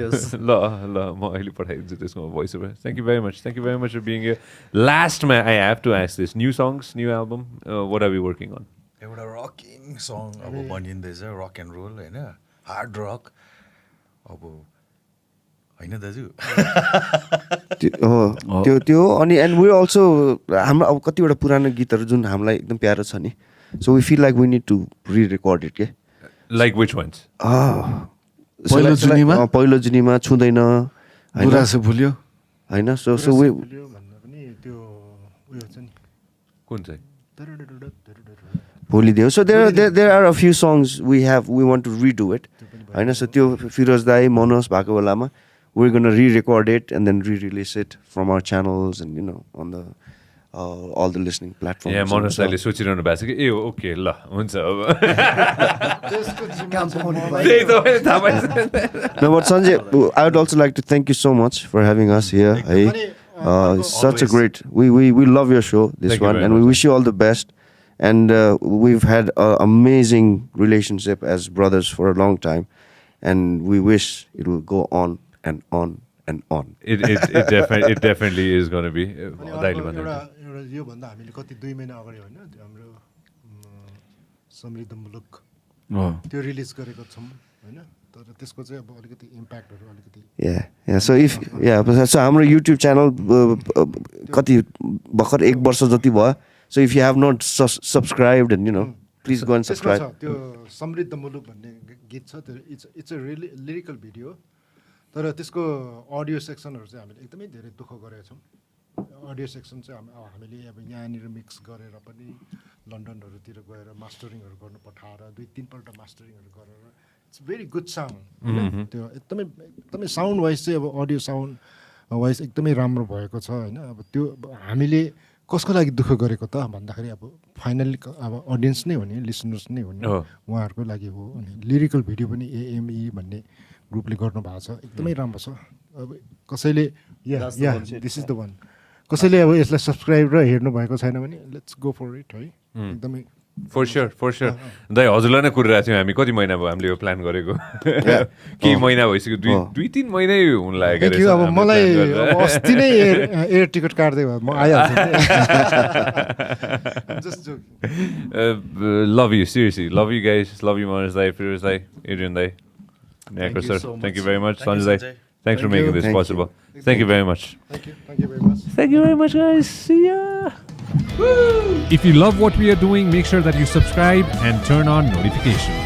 Yes. ल म अहिले पठाइदिन्छु त्यसको voice over. Thank you very much. Thank you very much for being here. Last, man, I have to ask this. New songs, new album. What are we working on? एउटा rocking song अब बनिँदैछ rock and role होइन hard rock अब होइन दाजु त्यो अनि and we also हाम्रो अब कतिवटा पुरानो गीतहरू जुन हामीलाई एकदम प्यारो छ नि so we feel like we need to rerecord it के Like which ones? पहिलो जुनीमा छुँदैन गुराँस भुल्यो होइन सो वी भन्दा पनि त्यो उयो छ नि कुन चाहिँ? भोलिदेऊ so there are a few songs we want to redo it होइन सो त्यो फिरोज दाई मनोज भएको बेलामा we're going to re-record it and then re-release it from our channels and on the all the listening platforms. Yeah, Manoj दाइले सोचिरहनु भएको छ कि ए okay ल हुन्छ अब No, but Sanjay, I would also like to thank you so much for having us here. Such a great, we love your show, this Thank you one, very and we much. wish you all the best. And we've had an amazing relationship as brothers for a long time, and we wish it will go on and on and on. It definitely is going to be. दाइले भन्नु एउटा योभन्दा हामीले कति 2 महिना अगाडि होइन हाम्रो समृद्ध मुलुक त्यो रिलिज गरेको छौँ होइन तर त्यसको चाहिँ अब अलिकति इम्प्याक्टहरू अलिकति so हाम्रो युट्युब च्यानल कति भर्खर 1 वर्ष जति भयो so if you have not subscribed and please go and त्यसमा छ सब्सक्राइब त्यो समृद्ध मुलुक भन्ने गीत छ त्यो it's a really lyrical video तर त्यसको अडियो सेक्सनहरू चाहिँ हामीले एकदमै धेरै दुःख गरेका छौँ अडियो सेक्सन चाहिँ हामीले अब यहाँनिर मिक्स गरेर पनि लन्डनहरूतिर गएर मास्टरिङहरू गर्नु पठाएर 2-3 पल्ट मास्टरिङहरू गरेर इट्स भेरी गुड साउन्ड त्यो एकदमै साउन्ड वाइज चाहिँ अब अडियो साउन्ड वाइज एकदमै राम्रो भएको छ होइन अब त्यो हामीले कसको लागि दुःख गरेको त भन्दाखेरि अब फाइनली अब अडियन्स नै हो नि लिसनर्स नै हो नि उहाँहरूको लागि हो अनि लिरिकल भिडियो पनि एएमई भन्ने ग्रुपले गर्नु भएको छ एकदमै राम्रो छ अब कसैले दिस इज द वान कसैले अब यसलाई सब्सक्राइब र हेर्नु भएको छैन भने लेट्स गो फर इट है एकदमै For sure. दाइ हजुरलाई नै कुरिरहेको थियौँ हामी कति महिना भयो हामीले यो प्लान गरेको केही महिना भइसक्यो 2-3 महिनै हुन लागेको थ्याङ्क यू अब मलाई अस्ति नै एयर टिकट काट्दै भयो म आइहाल्छु just joking love you, seriously. Love you guys. Love you, Manoj Dai, Firoz Dai, Adrian Dai. Thank you sir. so Thank you much. very much. Thank you, Sanjay Dai. Sanjay. Thanks for Thank making you. this Thank possible. Thank you very much. Thank you very much Thank you very much, guys. See ya. If you love what we are doing, make sure that you subscribe and turn on notifications.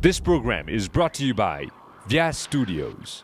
This program is brought to you by Vyas Studios.